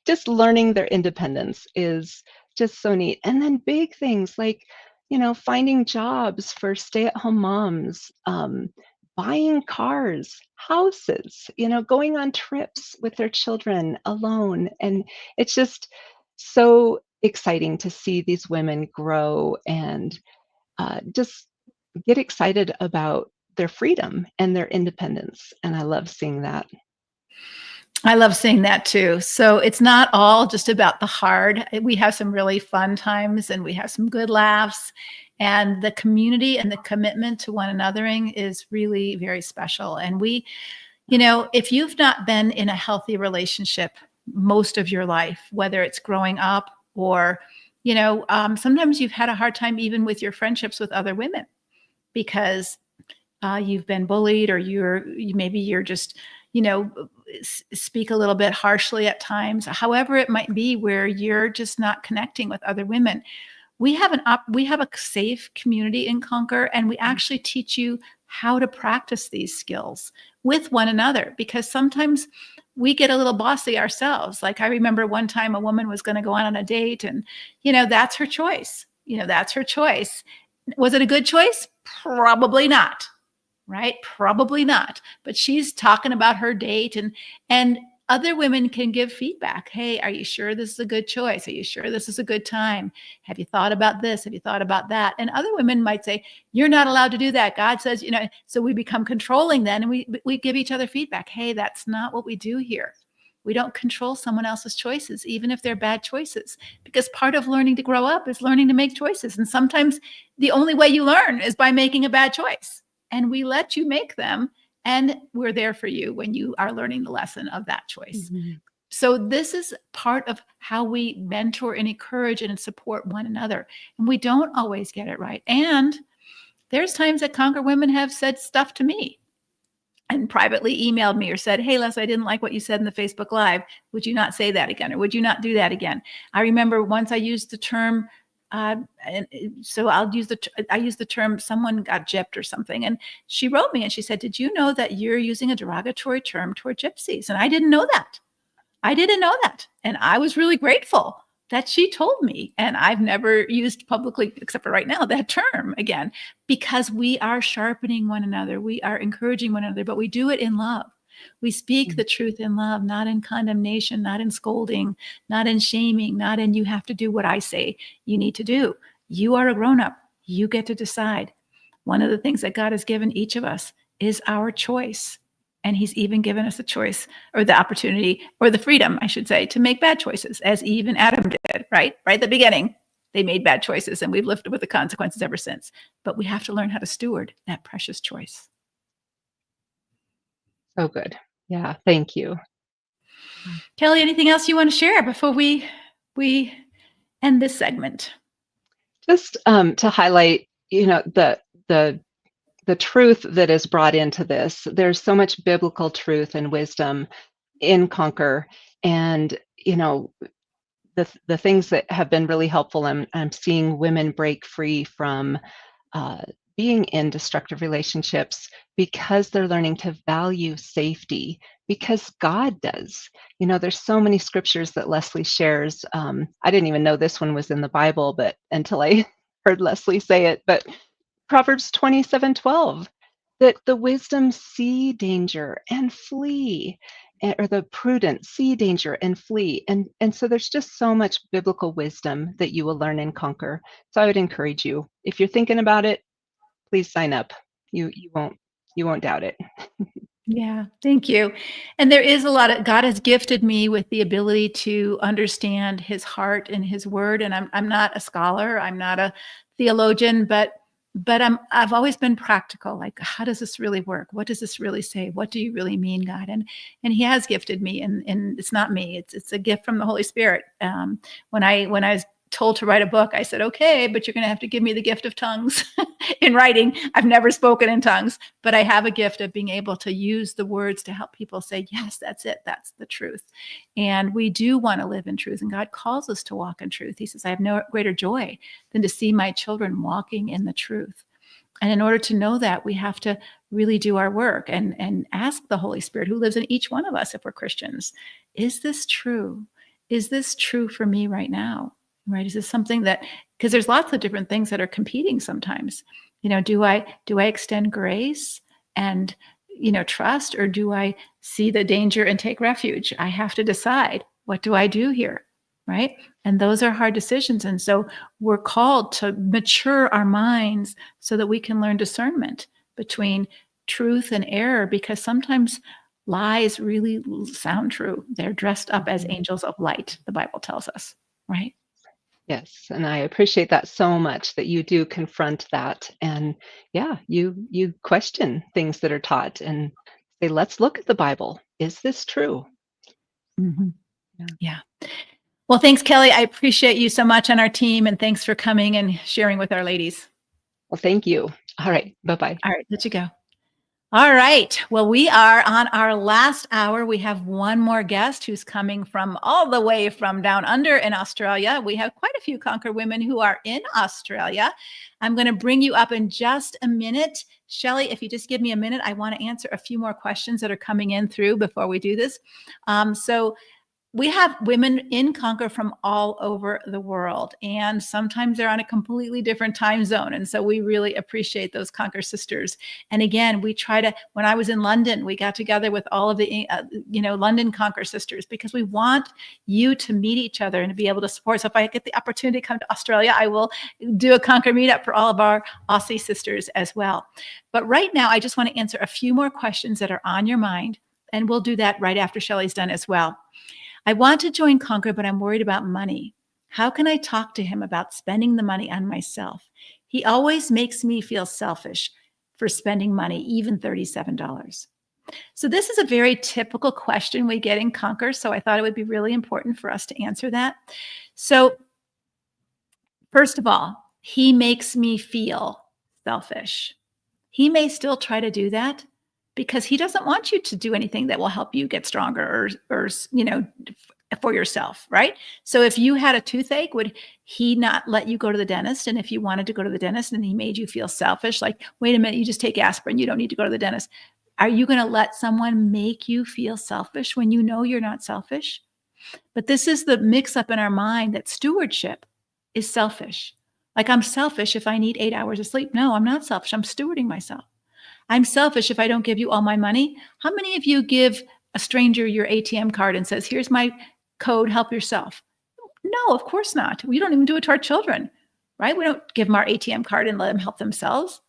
S6: Just learning their independence is just so neat. And then big things like, finding jobs for stay-at-home moms, buying cars, houses, going on trips with their children alone. And it's just so exciting to see these women grow and just get excited about their freedom and their independence. And I love seeing that.
S1: I love seeing that too. So it's not all just about the hard. We have some really fun times and we have some good laughs. And the community and the commitment to one anothering is really very special. And we, if you've not been in a healthy relationship most of your life, whether it's growing up or, sometimes you've had a hard time even with your friendships with other women because you've been bullied or maybe you're just, speak a little bit harshly at times, however it might be, where you're just not connecting with other women. We have a safe community in Conquer, and we actually teach you how to practice these skills with one another, because sometimes we get a little bossy ourselves. Like I remember one time a woman was going to go on a date, and that's her choice. That's her choice. Was it a good choice? Probably not. Right? Probably not. But she's talking about her date, and other women can give feedback. Hey, are you sure this is a good choice? Are you sure this is a good time? Have you thought about this? Have you thought about that? And other women might say, you're not allowed to do that. God says, so we become controlling then, and we give each other feedback. Hey, that's not what we do here. We don't control someone else's choices, even if they're bad choices, because part of learning to grow up is learning to make choices. And sometimes the only way you learn is by making a bad choice. And we let you make them, and we're there for you when you are learning the lesson of that choice. Mm-hmm. So this is part of how we mentor and encourage and support one another. And we don't always get it right. And there's times that Conquer women have said stuff to me and privately emailed me or said, hey, Les, I didn't like what you said in the Facebook Live. Would you not say that again? Or would you not do that again? I remember once I used the term, and so I used the term, someone got gypped or something. And she wrote me and she said, did you know that you're using a derogatory term toward gypsies? And I didn't know that. And I was really grateful that she told me. And I've never used publicly, except for right now, that term again, because we are sharpening one another. We are encouraging one another, but we do it in love. We speak the truth in love, not in condemnation, not in scolding, not in shaming, not in you have to do what I say you need to do. You are a grown-up. You get to decide. One of the things that God has given each of us is our choice. And he's even given us a choice, or the opportunity, or the freedom, I should say, to make bad choices, as Eve and Adam did, right? Right at the beginning, they made bad choices, and we've lived with the consequences ever since. But we have to learn how to steward that precious choice.
S6: So good. Yeah, thank you.
S1: Kelly, anything else you want to share before we end this segment?
S6: Just to highlight, the truth that is brought into this. There's so much biblical truth and wisdom in Conquer, and the things that have been really helpful. I'm seeing women break free from being in destructive relationships because they're learning to value safety, because God does. There's so many scriptures that Leslie shares. I didn't even know this one was in the Bible, but until I heard Leslie say it, but Proverbs 27:12, that the wisdom see danger and flee, or the prudent see danger and flee. And so there's just so much biblical wisdom that you will learn and Conquer. So I would encourage you, if you're thinking about it, please sign up. You won't doubt it.
S1: Yeah, thank you. And there is a lot of, God has gifted me with the ability to understand his heart and his word. And I'm not a scholar, I'm not a theologian, but I've always been practical. Like, how does this really work? What does this really say? What do you really mean, God? And he has gifted me, and it's not me. It's a gift from the Holy Spirit. When I was told to write a book, I said, okay, but you're going to have to give me the gift of tongues in writing. I've never spoken in tongues, but I have a gift of being able to use the words to help people say, yes, that's it. That's the truth. And we do want to live in truth. And God calls us to walk in truth. He says, I have no greater joy than to see my children walking in the truth. And in order to know that, we have to really do our work and ask the Holy Spirit, who lives in each one of us if we're Christians, is this true? Is this true for me right now? Right? Is this something that, because there's lots of different things that are competing sometimes. Do I extend grace and, trust, or do I see the danger and take refuge? I have to decide, what do I do here? right? And those are hard decisions. And so we're called to mature our minds so that we can learn discernment between truth and error, because sometimes lies really sound true. They're dressed up as angels of light, the Bible tells us, right?
S6: Yes, and I appreciate that so much that you do confront that, and yeah, you question things that are taught and say, let's look at the Bible. Is this true?
S1: Mm-hmm.
S6: Yeah.
S1: Yeah. Well, thanks, Kelly. I appreciate you so much on our team, and thanks for coming and sharing with our ladies.
S6: Well, thank you. All right, bye-bye.
S1: All right, let you go. All right. Well, we are on our last hour. We have one more guest who's coming from all the way from down under in Australia. We have quite a few Conquer women who are in Australia. I'm going to bring you up in just a minute. Shelley, if you just give me a minute, I want to answer a few more questions that are coming in through before we do this. So we have women in Conquer from all over the world, and sometimes they're on a completely different time zone. And so we really appreciate those Conquer sisters. And again, we try to, when I was in London, we got together with all of the, London Conquer sisters, because we want you to meet each other and to be able to support. So if I get the opportunity to come to Australia, I will do a Conquer meetup for all of our Aussie sisters as well. But right now, I just want to answer a few more questions that are on your mind, and we'll do that right after Shelley's done as well. I want to join Conquer, but I'm worried about money. How can I talk to him about spending the money on myself? He always makes me feel selfish for spending money, even $37. So this is a very typical question we get in Conquer. So I thought it would be really important for us to answer that. So first of all, he makes me feel selfish. He may still try to do that because he doesn't want you to do anything that will help you get stronger or for yourself, right? So if you had a toothache, would he not let you go to the dentist? And if you wanted to go to the dentist and he made you feel selfish, like, wait a minute, you just take aspirin, you don't need to go to the dentist. Are you going to let someone make you feel selfish when you know you're not selfish? But this is the mix up in our mind that stewardship is selfish. Like, I'm selfish if I need 8 hours of sleep. No, I'm not selfish. I'm stewarding myself. I'm selfish if I don't give you all my money. How many of you give a stranger your ATM card and says, here's my code, help yourself? No, of course not. We don't even do it to our children, right? We don't give them our ATM card and let them help themselves.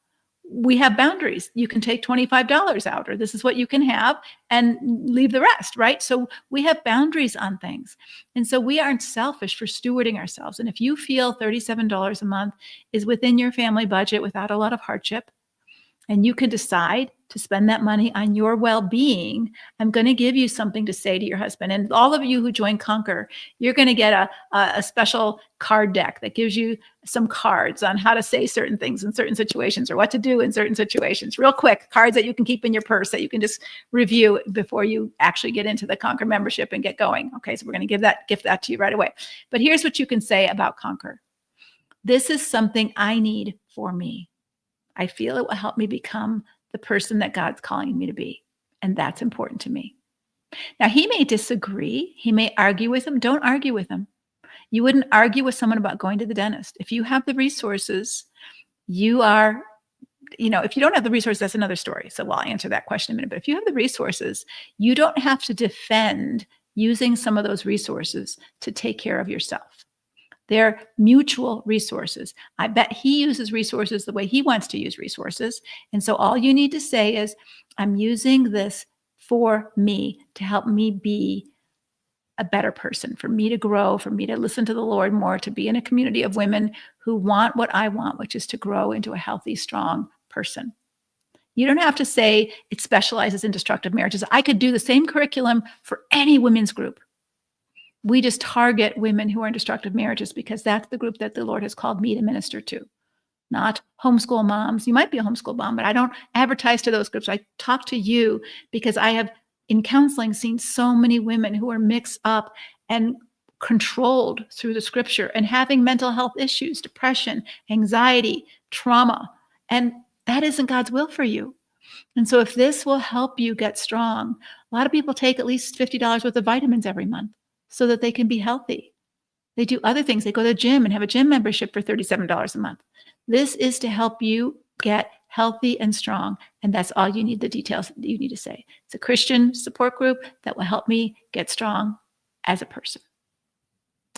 S1: We have boundaries. You can take $25 out, or this is what you can have, and leave the rest, right? So we have boundaries on things. And so we aren't selfish for stewarding ourselves. And if you feel $37 a month is within your family budget without a lot of hardship, and you can decide to spend that money on your well-being, I'm going to give you something to say to your husband. And all of you who join Conquer, you're going to get a special card deck that gives you some cards on how to say certain things in certain situations, or what to do in certain situations. Real quick, cards that you can keep in your purse that you can just review before you actually get into the Conquer membership and get going. Okay, so we're going to gift that to you right away. But here's what you can say about Conquer. This is something I need for me. I feel it will help me become the person that God's calling me to be. And that's important to me. Now, he may disagree. He may argue with him. Don't argue with him. You wouldn't argue with someone about going to the dentist. If you have the resources, you are, if you don't have the resources, that's another story. So I'll answer that question in a minute. But if you have the resources, you don't have to defend using some of those resources to take care of yourself. They're mutual resources. I bet he uses resources the way he wants to use resources. And so all you need to say is, I'm using this for me to help me be a better person, for me to grow, for me to listen to the Lord more, to be in a community of women who want what I want, which is to grow into a healthy, strong person. You don't have to say it specializes in destructive marriages. I could do the same curriculum for any women's group. We just target women who are in destructive marriages because that's the group that the Lord has called me to minister to, not homeschool moms. You might be a homeschool mom, but I don't advertise to those groups. I talk to you because I have, in counseling, seen so many women who are mixed up and controlled through the scripture and having mental health issues, depression, anxiety, trauma. And that isn't God's will for you. And so if this will help you get strong, a lot of people take at least $50 worth of vitamins every month so that they can be healthy. They do other things. They go to the gym and have a gym membership for $37 a month. This is to help you get healthy and strong. And that's all you need, the details that you need to say. It's a Christian support group that will help me get strong as a person.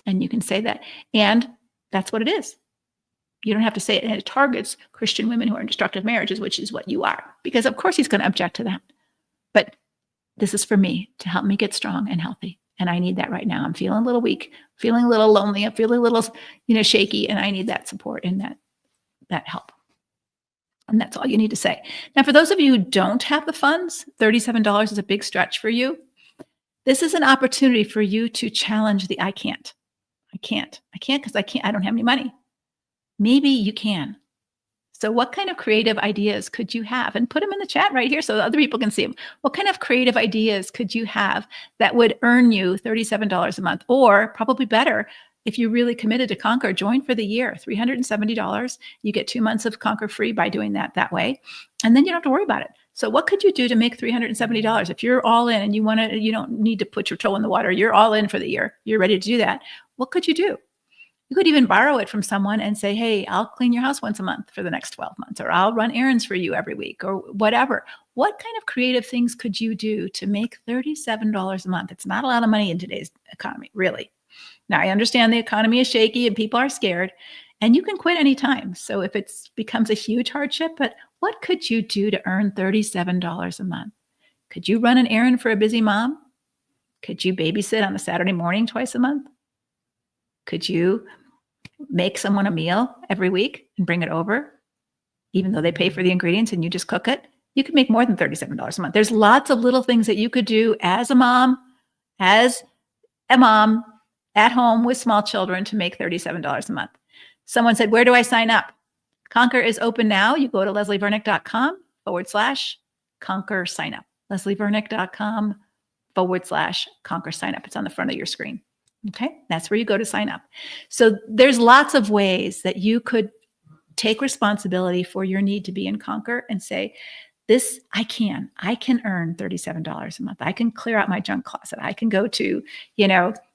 S1: And you can say that. And that's what it is. You don't have to say it. And it targets Christian women who are in destructive marriages, which is what you are. Because of course he's going to object to that. But this is for me to help me get strong and healthy. And I need that right now. I'm feeling a little weak, feeling a little lonely. I'm feeling a little, shaky. And I need that support and that help. And that's all you need to say. Now, for those of you who don't have the funds, $37 is a big stretch for you. This is an opportunity for you to challenge the I can't because I don't have any money. Maybe you can. So what kind of creative ideas could you have? And put them in the chat right here so other people can see them. What kind of creative ideas could you have that would earn you $37 a month? Or probably better, if you're really committed to Conquer, join for the year, $370. You get 2 months of Conquer free by doing that way. And then you don't have to worry about it. So what could you do to make $370? If you're all in and you don't need to put your toe in the water, you're all in for the year, you're ready to do that. What could you do? You could even borrow it from someone and say, hey, I'll clean your house once a month for the next 12 months, or I'll run errands for you every week, or whatever. What kind of creative things could you do to make $37 a month? It's not a lot of money in today's economy, really. Now, I understand the economy is shaky and people are scared, and you can quit anytime. So if it becomes a huge hardship, but what could you do to earn $37 a month? Could you run an errand for a busy mom? Could you babysit on a Saturday morning twice a month? Could you make someone a meal every week and bring it over, even though they pay for the ingredients and you just cook it? You could make more than $37 a month. There's lots of little things that you could do as a mom at home with small children to make $37 a month. Someone said, where do I sign up? Conquer is open now. You go to leslievernick.com/Conquer sign up. leslievernick.com/Conquer sign up. It's on the front of your screen. Okay, that's where you go to sign up. So there's lots of ways that you could take responsibility for your need to be in Conquer and say, this, I can earn $37 a month. I can clear out my junk closet. I can go to,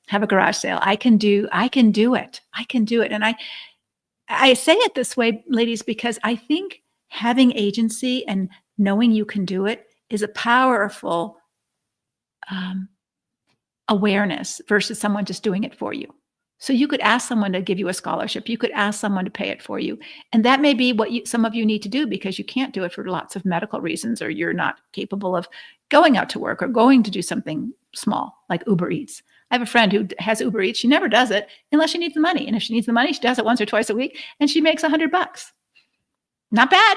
S1: have a garage sale. I can do it. And I say it this way, ladies, because I think having agency and knowing you can do it is a powerful awareness versus someone just doing it for you. So you could ask someone to give you a scholarship. You could ask someone to pay it for you. And that may be what some of you need to do because you can't do it for lots of medical reasons, or you're not capable of going out to work or going to do something small like Uber Eats. I have a friend who has Uber Eats. She never does it unless she needs the money. And if she needs the money, she does it once or twice a week and she makes $100. Not bad.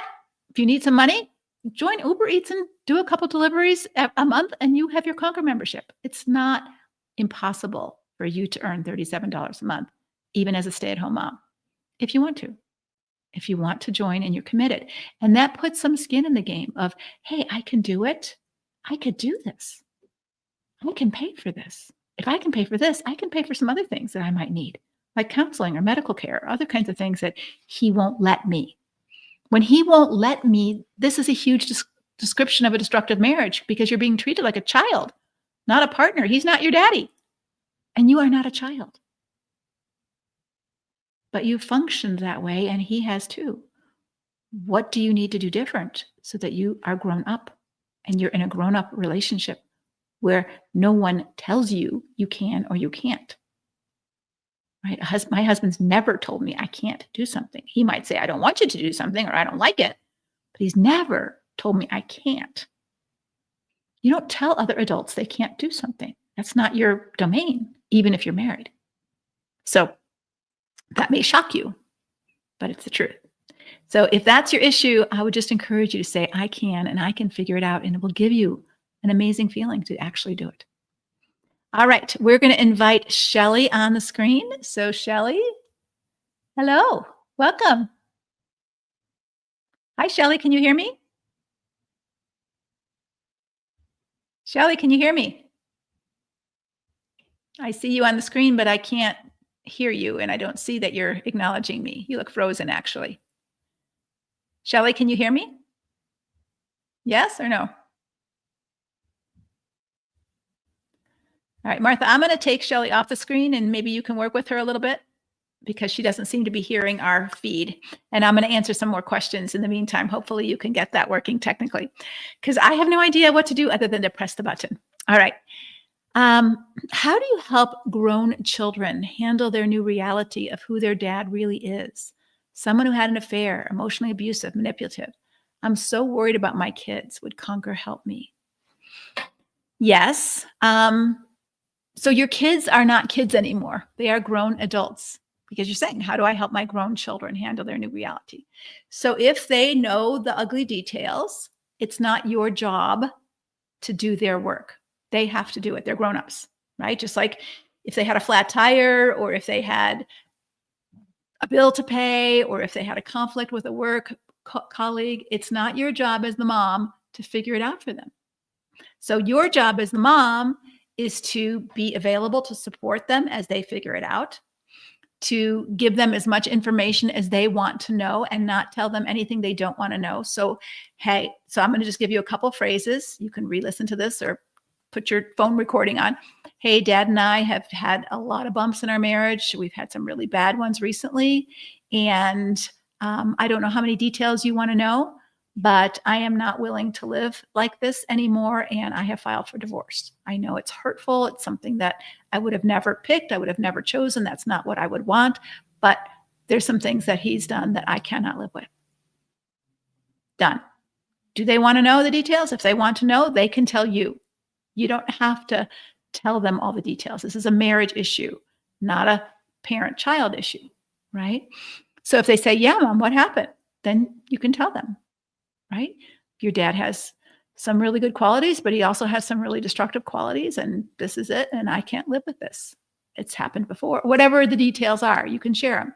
S1: If you need some money, join Uber Eats and do a couple deliveries a month and you have your Conquer membership. It's not impossible for you to earn $37 a month, even as a stay-at-home mom, if you want to join and you're committed. And that puts some skin in the game of, hey, I can do it. I could do this. I can pay for this. If I can pay for this, I can pay for some other things that I might need, like counseling or medical care, or other kinds of things that he won't let me. When he won't let me, this is a huge description of a destructive marriage because you're being treated like a child, not a partner. He's not your daddy. And you are not a child. But you functioned that way, and he has too. What do you need to do different so that you are grown up and you're in a grown-up relationship where no one tells you you can or you can't? Right? My husband's never told me I can't do something. He might say, I don't want you to do something, or I don't like it, but he's never told me I can't. You don't tell other adults they can't do something. That's not your domain, even if you're married. So that may shock you, but it's the truth. So if that's your issue, I would just encourage you to say, I can, and I can figure it out, and it will give you an amazing feeling to actually do it. All right, we're going to invite Shelly on the screen. So Shelly, hello, welcome. Hi, Shelly, can you hear me? Shelly, can you hear me? I see you on the screen, but I can't hear you, and I don't see that you're acknowledging me. You look frozen, actually. Shelly, can you hear me? Yes or no? All right, Martha, I'm going to take Shelly off the screen, and maybe you can work with her a little bit because she doesn't seem to be hearing our feed. And I'm going to answer some more questions in the meantime. Hopefully you can get that working technically because I have no idea what to do other than to press the button. All right. How do you help grown children handle their new reality of who their dad really is? Someone who had an affair, emotionally abusive, manipulative. I'm so worried about my kids. Would Conquer help me? Yes. So your kids are not kids anymore. They are grown adults, because you're saying, how do I help my grown children handle their new reality? So if they know the ugly details, it's not your job to do their work. They have to do it. They're grown-ups, right? Just like if they had a flat tire, or if they had a bill to pay, or if they had a conflict with a work colleague, it's not your job as the mom to figure it out for them. So your job as the mom is to be available to support them as they figure it out, to give them as much information as they want to know and not tell them anything they don't want to know. So, hey, so I'm going to just give you a couple phrases. You can re-listen to this or put your phone recording on. Hey, Dad and I have had a lot of bumps in our marriage. We've had some really bad ones recently. And I don't know how many details you want to know, but I am not willing to live like this anymore. And I have filed for divorce. I know it's hurtful. It's something that I would have never picked. I would have never chosen. That's not what I would want. But there's some things that he's done that I cannot live with. Done. Do they want to know the details? If they want to know, they can tell you. You don't have to tell them all the details. This is a marriage issue, not a parent-child issue, right? So if they say, yeah, Mom, what happened? Then you can tell them, right? Your dad has some really good qualities, but he also has some really destructive qualities, and this is it, and I can't live with this. It's happened before. Whatever the details are, you can share them.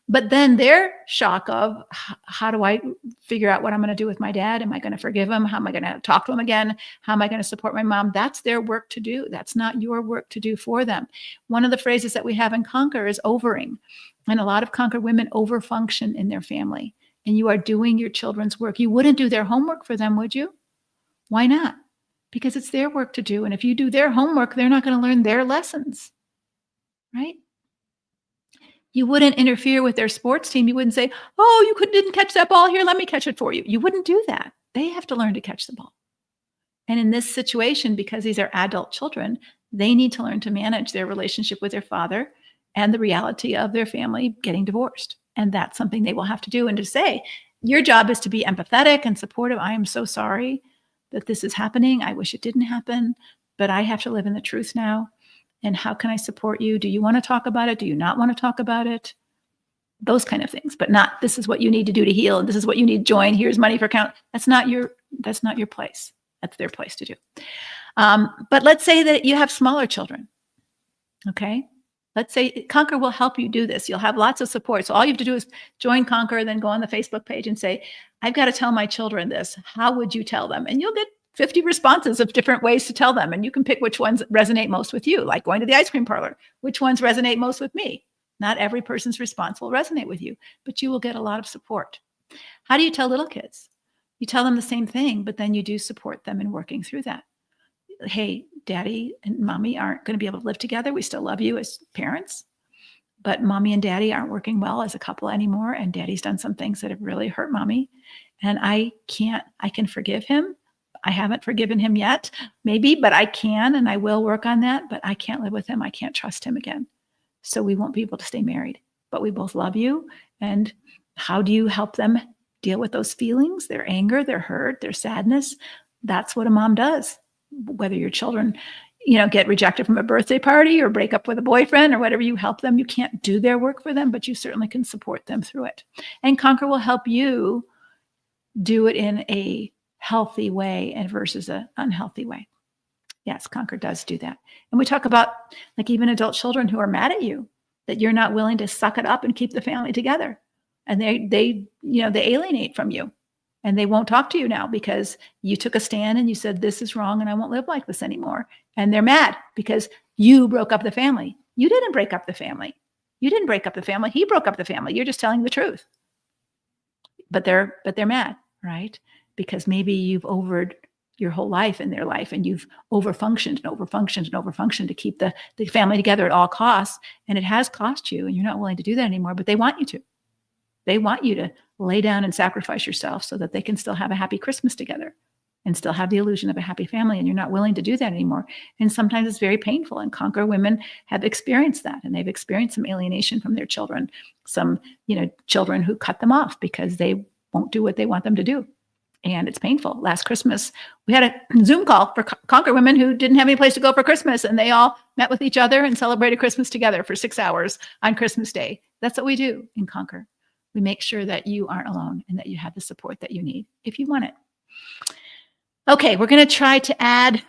S1: But then their shock of, how do I figure out what I'm going to do with my dad? Am I going to forgive him? How am I going to talk to him again? How am I going to support my mom? That's their work to do. That's not your work to do for them. One of the phrases that we have in Conquer is overing. And a lot of Conquer women overfunction in their family. And you are doing your children's work. You wouldn't do their homework for them, would you? Why not? Because it's their work to do. And if you do their homework, they're not going to learn their lessons, right? You wouldn't interfere with their sports team. You wouldn't say, oh, you didn't catch that ball. Here, let me catch it for you. You wouldn't do that. They have to learn to catch the ball. And in this situation, because these are adult children, they need to learn to manage their relationship with their father and the reality of their family getting divorced. And that's something they will have to do. And to say, your job is to be empathetic and supportive. I am so sorry that this is happening. I wish it didn't happen, but I have to live in the truth now. And how can I support you? Do you want to talk about it? Do you not want to talk about it? Those kind of things, but not, this is what you need to do to heal. And this is what you need to join. Here's money for count. That's not your place. That's their place to do. But let's say that you have smaller children. Okay. Let's say Conquer will help you do this. You'll have lots of support. So all you have to do is join Conquer, then go on the Facebook page and say, I've got to tell my children this. How would you tell them? And you'll get 50 responses of different ways to tell them. And you can pick which ones resonate most with you, like going to the ice cream parlor. Which ones resonate most with me? Not every person's response will resonate with you, but you will get a lot of support. How do you tell little kids? You tell them the same thing, but then you do support them in working through that. Hey, Daddy and Mommy aren't going to be able to live together. We still love you as parents, but Mommy and Daddy aren't working well as a couple anymore. And Daddy's done some things that have really hurt Mommy. And I can forgive him. I haven't forgiven him yet, maybe, but I can, and I will work on that, but I can't live with him. I can't trust him again. So we won't be able to stay married, but we both love you. And how do you help them deal with those feelings, their anger, their hurt, their sadness? That's what a mom does. Whether your children, get rejected from a birthday party or break up with a boyfriend or whatever, you help them. You can't do their work for them, but you certainly can support them through it. And Conquer will help you do it in a healthy way and versus an unhealthy way. Yes, Conquer does do that. And we talk about like even adult children who are mad at you, that you're not willing to suck it up and keep the family together. And they alienate from you and they won't talk to you now because you took a stand and you said, this is wrong and I won't live like this anymore. And they're mad because you broke up the family. You didn't break up the family. You didn't break up the family. He broke up the family. You're just telling the truth. But they're mad, right? Because maybe you've overed your whole life in their life and you've overfunctioned to keep the family together at all costs. And it has cost you and you're not willing to do that anymore, but they want you to. They want you to lay down and sacrifice yourself so that they can still have a happy Christmas together. and still have the illusion of a happy family, and you're not willing to do that anymore. And sometimes it's very painful, and Conquer women have experienced that, and they've experienced some alienation from their children, some, children who cut them off because they won't do what they want them to do. And it's painful. Last Christmas, we had a Zoom call for Conquer women who didn't have any place to go for Christmas, and they all met with each other and celebrated Christmas together for 6 hours on Christmas Day. That's what we do in Conquer. We make sure that you aren't alone and that you have the support that you need if you want it. Okay, we're going to try to add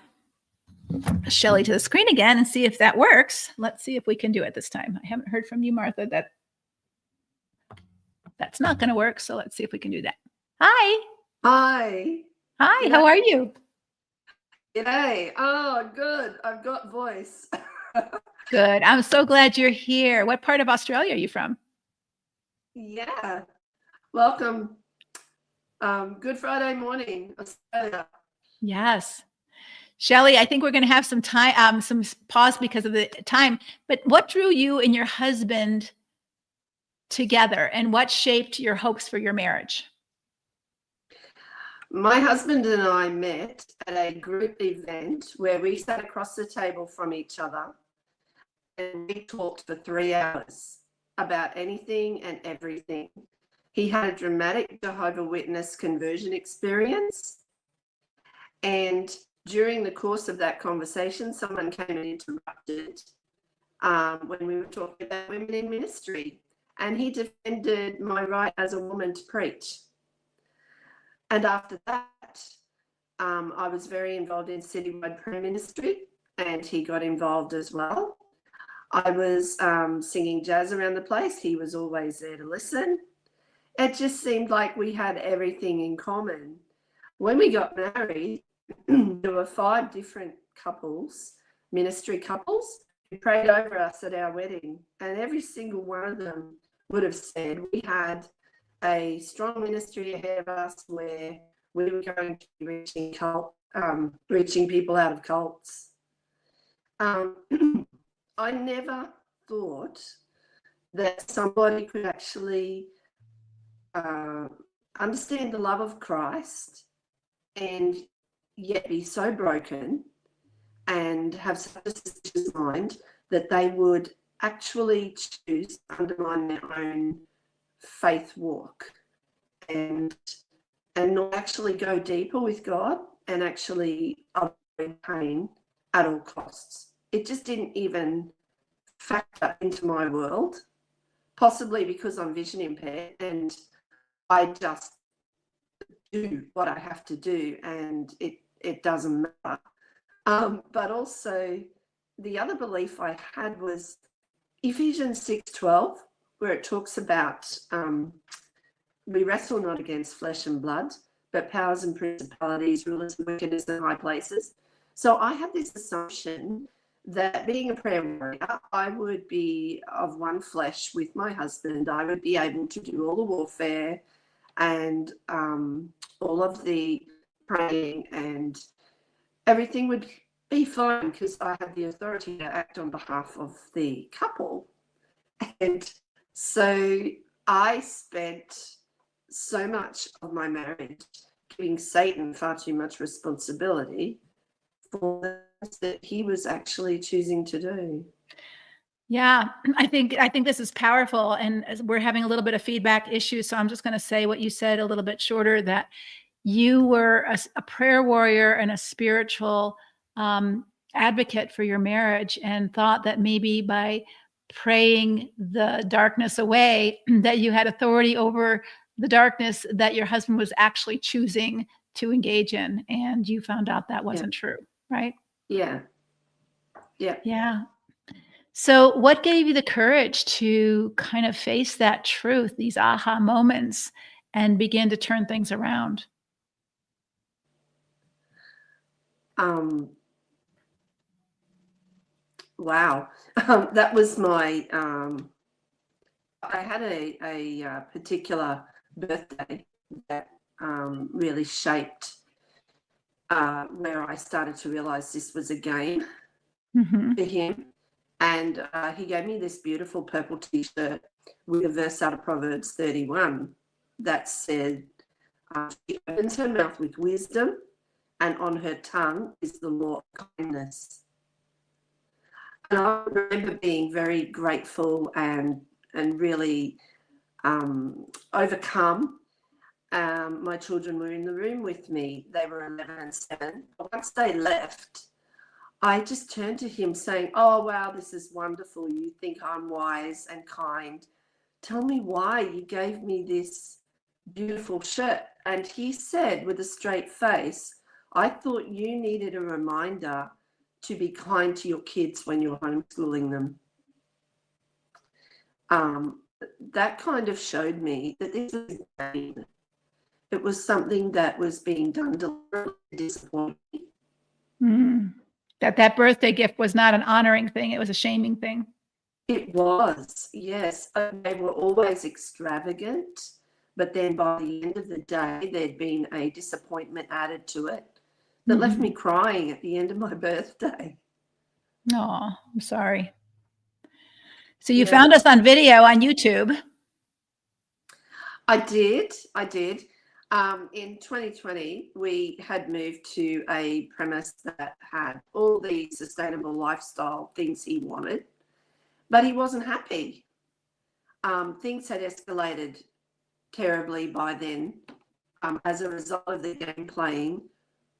S1: Shelly to the screen again and see if that works. Let's see if we can do it this time. I haven't heard from you, Martha, that's not going to work. So let's see if we can do that. Hi.
S7: Hi.
S1: Hi, how are you?
S7: G'day. Oh, good. I've got voice.
S1: Good. I'm so glad you're here. What part of Australia are you from?
S7: Yeah. Welcome. Good Friday morning, Australia.
S1: Yes. Shelly, I think we're going to have some time, some pause because of the time, but what drew you and your husband together, and what shaped your hopes for your marriage?
S7: My husband and I met at a group event where we sat across the table from each other and we talked for 3 hours about anything and everything. He had a dramatic Jehovah's Witness conversion experience, and during the course of that conversation, someone came and interrupted when we were talking about women in ministry, and he defended my right as a woman to preach. And after that, I was very involved in citywide prayer ministry, and he got involved as well. I was singing jazz around the place. He was always there to listen. It just seemed like we had everything in common. When we got married, there were 5 different couples, ministry couples, who prayed over us at our wedding, and every single one of them would have said we had a strong ministry ahead of us where we were going to be reaching people out of cults. I never thought that somebody could actually understand the love of Christ and yet be so broken and have such a suspicious mind that they would actually choose to undermine their own faith walk and not actually go deeper with God and actually avoid pain at all costs. It just didn't even factor into my world, possibly because I'm vision impaired and I just do what I have to do and it doesn't matter. But also the other belief I had was Ephesians 6:12, where it talks about we wrestle not against flesh and blood, but powers and principalities, rulers and wickedness in high places. So I had this assumption that being a prayer warrior, I would be of one flesh with my husband. I would be able to do all the warfare and all of the praying, and everything would be fine because I had the authority to act on behalf of the couple. And so I spent so much of my marriage giving Satan far too much responsibility for the things that he was actually choosing to do.
S1: Yeah, I think this is powerful, and as we're having a little bit of feedback issues, so I'm just going to say what you said a little bit shorter, that you were a prayer warrior and a spiritual advocate for your marriage, and thought that maybe by praying the darkness away, that you had authority over the darkness that your husband was actually choosing to engage in, and you found out that wasn't true, right?
S7: Yeah.
S1: Yeah. So what gave you the courage to kind of face that truth, these aha moments, and begin to turn things around?
S7: Wow. That was my, I had a particular birthday that really shaped where I started to realize this was a game for him. And he gave me this beautiful purple t-shirt with a verse out of Proverbs 31 that said, she opens her mouth with wisdom and on her tongue is the law of kindness. And I remember being very grateful and really overcome. My children were in the room with me. They were 11 and 7. But once they left, I just turned to him saying, "Oh, wow, this is wonderful. You think I'm wise and kind. Tell me why you gave me this beautiful shirt." And he said with a straight face, "I thought you needed a reminder to be kind to your kids when you're homeschooling them." That kind of showed me that this was a game. It was something that was being done deliberately to disappoint me.
S1: That birthday gift was not an honoring thing. It was a shaming thing.
S7: It was, yes. They were always extravagant, but then by the end of the day, there'd been a disappointment added to it that left me crying at the end of my birthday.
S1: Oh, I'm sorry. So you found us on video on YouTube.
S7: I did. In 2020, we had moved to a premise that had all the sustainable lifestyle things he wanted, but he wasn't happy. Things had escalated terribly by then. As a result of the game playing,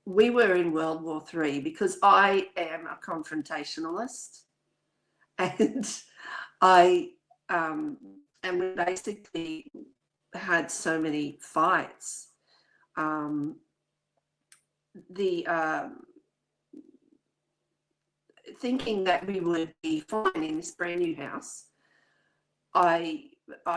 S7: we were in World War III because I am a confrontationalist, and and we basically had so many fights. Thinking that we would be fine in this brand new house, I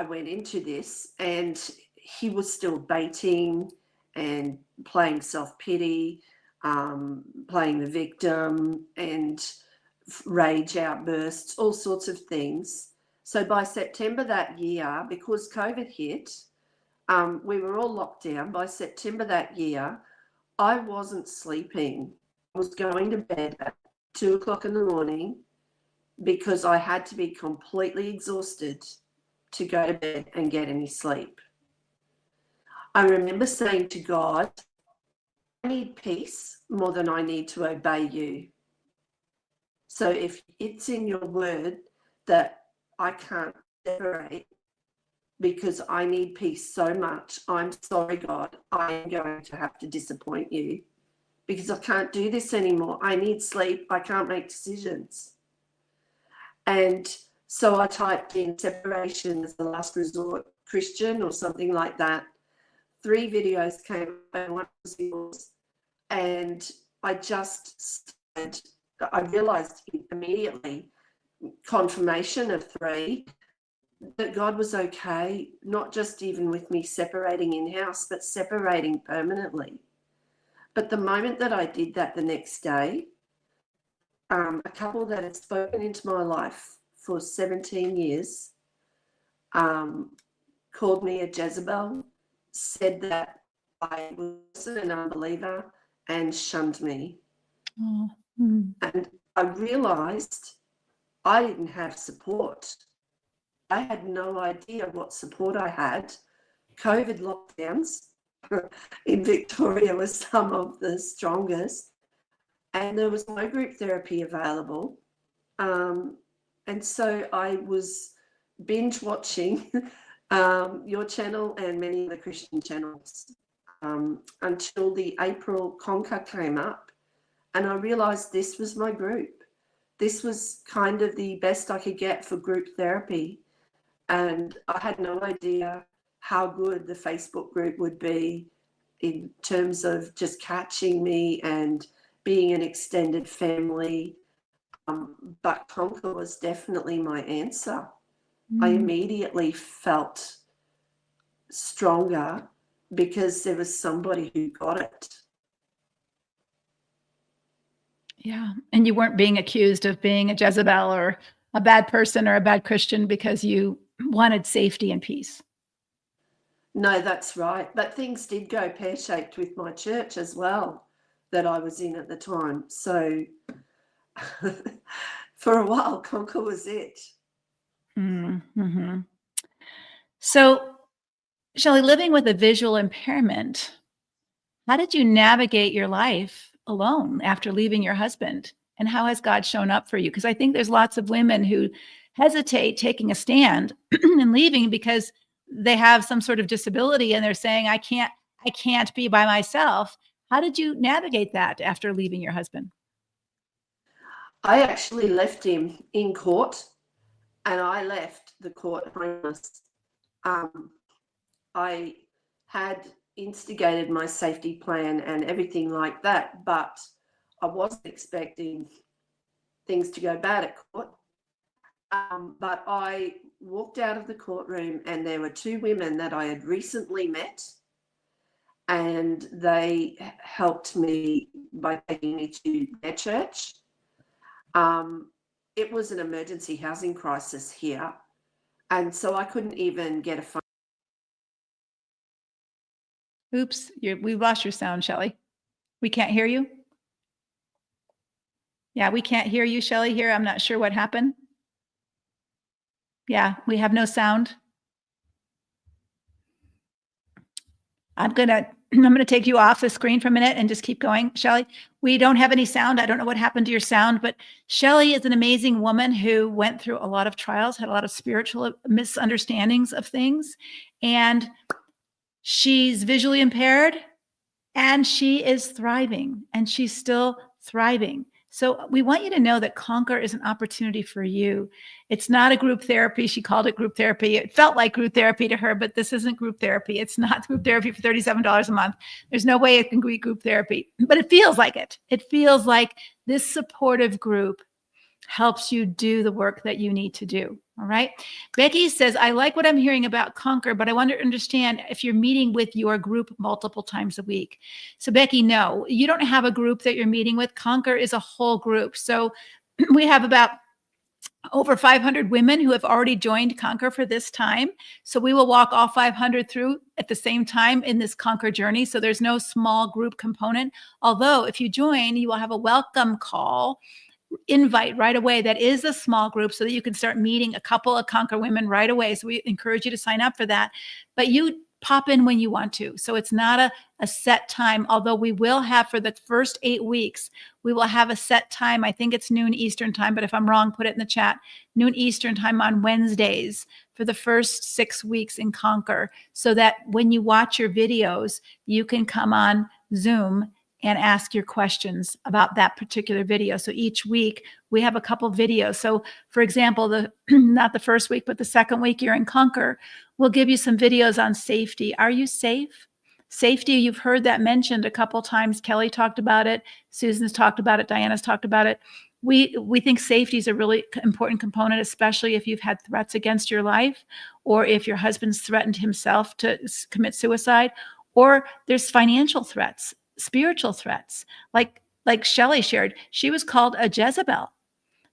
S7: went into this, and he was still baiting and playing self-pity, playing the victim, and rage outbursts, all sorts of things. So by September that year, because COVID hit, we were all locked down. By September that year, I wasn't sleeping. I was going to bed at 2 o'clock in the morning because I had to be completely exhausted to go to bed and get any sleep. I remember saying to God, "I need peace more than I need to obey you. So if it's in your word that I can't separate because I need peace so much, I'm sorry, God, I am going to have to disappoint you because I can't do this anymore. I need sleep. I can't make decisions." And so I typed in separation as the last resort Christian or something like that. 3 videos came up and one was yours. And I realized immediately, confirmation of 3, that God was okay, not just even with me separating in-house, but separating permanently. But the moment that I did that the next day, a couple that had spoken into my life for 17 years called me a Jezebel, said that I was an unbeliever, and shunned me. And I realized I didn't have support. I had no idea what support I had. COVID lockdowns in Victoria was some of the strongest, and there was no group therapy available. And so I was binge watching your channel and many of the Christian channels until the April Conquer came up, and I realized this was my group. This was kind of the best I could get for group therapy. And I had no idea how good the Facebook group would be in terms of just catching me and being an extended family. But Conquer was definitely my answer. I immediately felt stronger because there was somebody who got it.
S1: Yeah. And you weren't being accused of being a Jezebel or a bad person or a bad Christian because you wanted safety and peace.
S7: No, that's right. But things did go pear-shaped with my church as well that I was in at the time. So for a while, Conquer was it.
S1: Mm-hmm. So, Shelley, living with a visual impairment, How did you navigate your life alone after leaving your husband? And how has God shown up for you? Because I think there's lots of women who hesitate taking a stand and leaving because they have some sort of disability and they're saying, I can't be by myself. How did you navigate that after leaving your husband?
S7: I actually left him in court, and I left the court homeless. I had instigated my safety plan and everything like that, but I wasn't expecting things to go bad at court. But I walked out of the courtroom and there were two women that I had recently met, and they helped me by taking me to their church. It was an emergency housing crisis here, and so I couldn't even get a phone.
S1: Oops, we lost your sound, Shelley. We can't hear you. Yeah, we can't hear you, Shelley, here. I'm not sure what happened. Yeah, we have no sound. I'm gonna take you off the screen for a minute and just keep going, Shelley. We don't have any sound. I don't know what happened to your sound, but Shelley is an amazing woman who went through a lot of trials, had a lot of spiritual misunderstandings of things, and she's visually impaired, and she is thriving, and she's still thriving. So we want you to know that Conquer is an opportunity for you. It's not a group therapy. She called it group therapy. It felt like group therapy to her, but this isn't group therapy. It's not group therapy for $37 a month. There's no way it can be group therapy, but it feels like it. It feels like this supportive group helps you do the work that you need to do. All right. Becky says, I like what I'm hearing about Conquer, but I want to understand if you're meeting with your group multiple times a week. So Becky, no, you don't have a group that you're meeting with. Conquer is a whole group. So we have about over 500 women who have already joined Conquer for this time. So we will walk all 500 through at the same time in this Conquer journey. So there's no small group component. Although if you join, you will have a welcome call invite right away that is a small group so that you can start meeting a couple of Conquer women right away. So we encourage you to sign up for that, but you pop in when you want to. So it's not a set time, although we will have for the first 8 weeks, we will have a set time. I think it's noon Eastern time, but if I'm wrong, put it in the chat. Noon Eastern time on Wednesdays for the first 6 weeks in Conquer, so that when you watch your videos, you can come on Zoom and ask your questions about that particular video. So each week we have a couple videos. So for example, not the first week, but the second week you're in Conquer, we'll give you some videos on safety. Are you safe? Safety, you've heard that mentioned a couple times. Kelly talked about it. Susan's talked about it. Diana's talked about it. We think safety is a really important component, especially if you've had threats against your life, or if your husband's threatened himself to commit suicide, or there's financial threats, spiritual threats, like Shelley shared. She was called a Jezebel.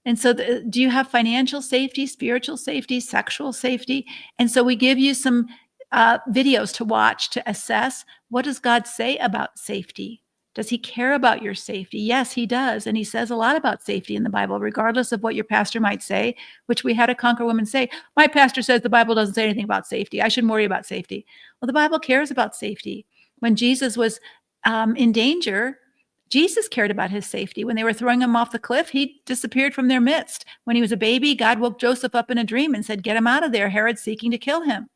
S1: And so do you have financial safety, spiritual safety, sexual safety? And so we give you some videos to watch to assess, what does God say about safety? Does he care about your safety? Yes, he does. And he says a lot about safety in the Bible, regardless of what your pastor might say, which we had a Conquer woman say, my pastor says the Bible doesn't say anything about safety. I shouldn't worry about safety. Well, the Bible cares about safety. When Jesus was in danger, Jesus cared about his safety. When they were throwing him off the cliff, he disappeared from their midst. When he was a baby, God woke Joseph up in a dream and said, get him out of there. Herod's seeking to kill him.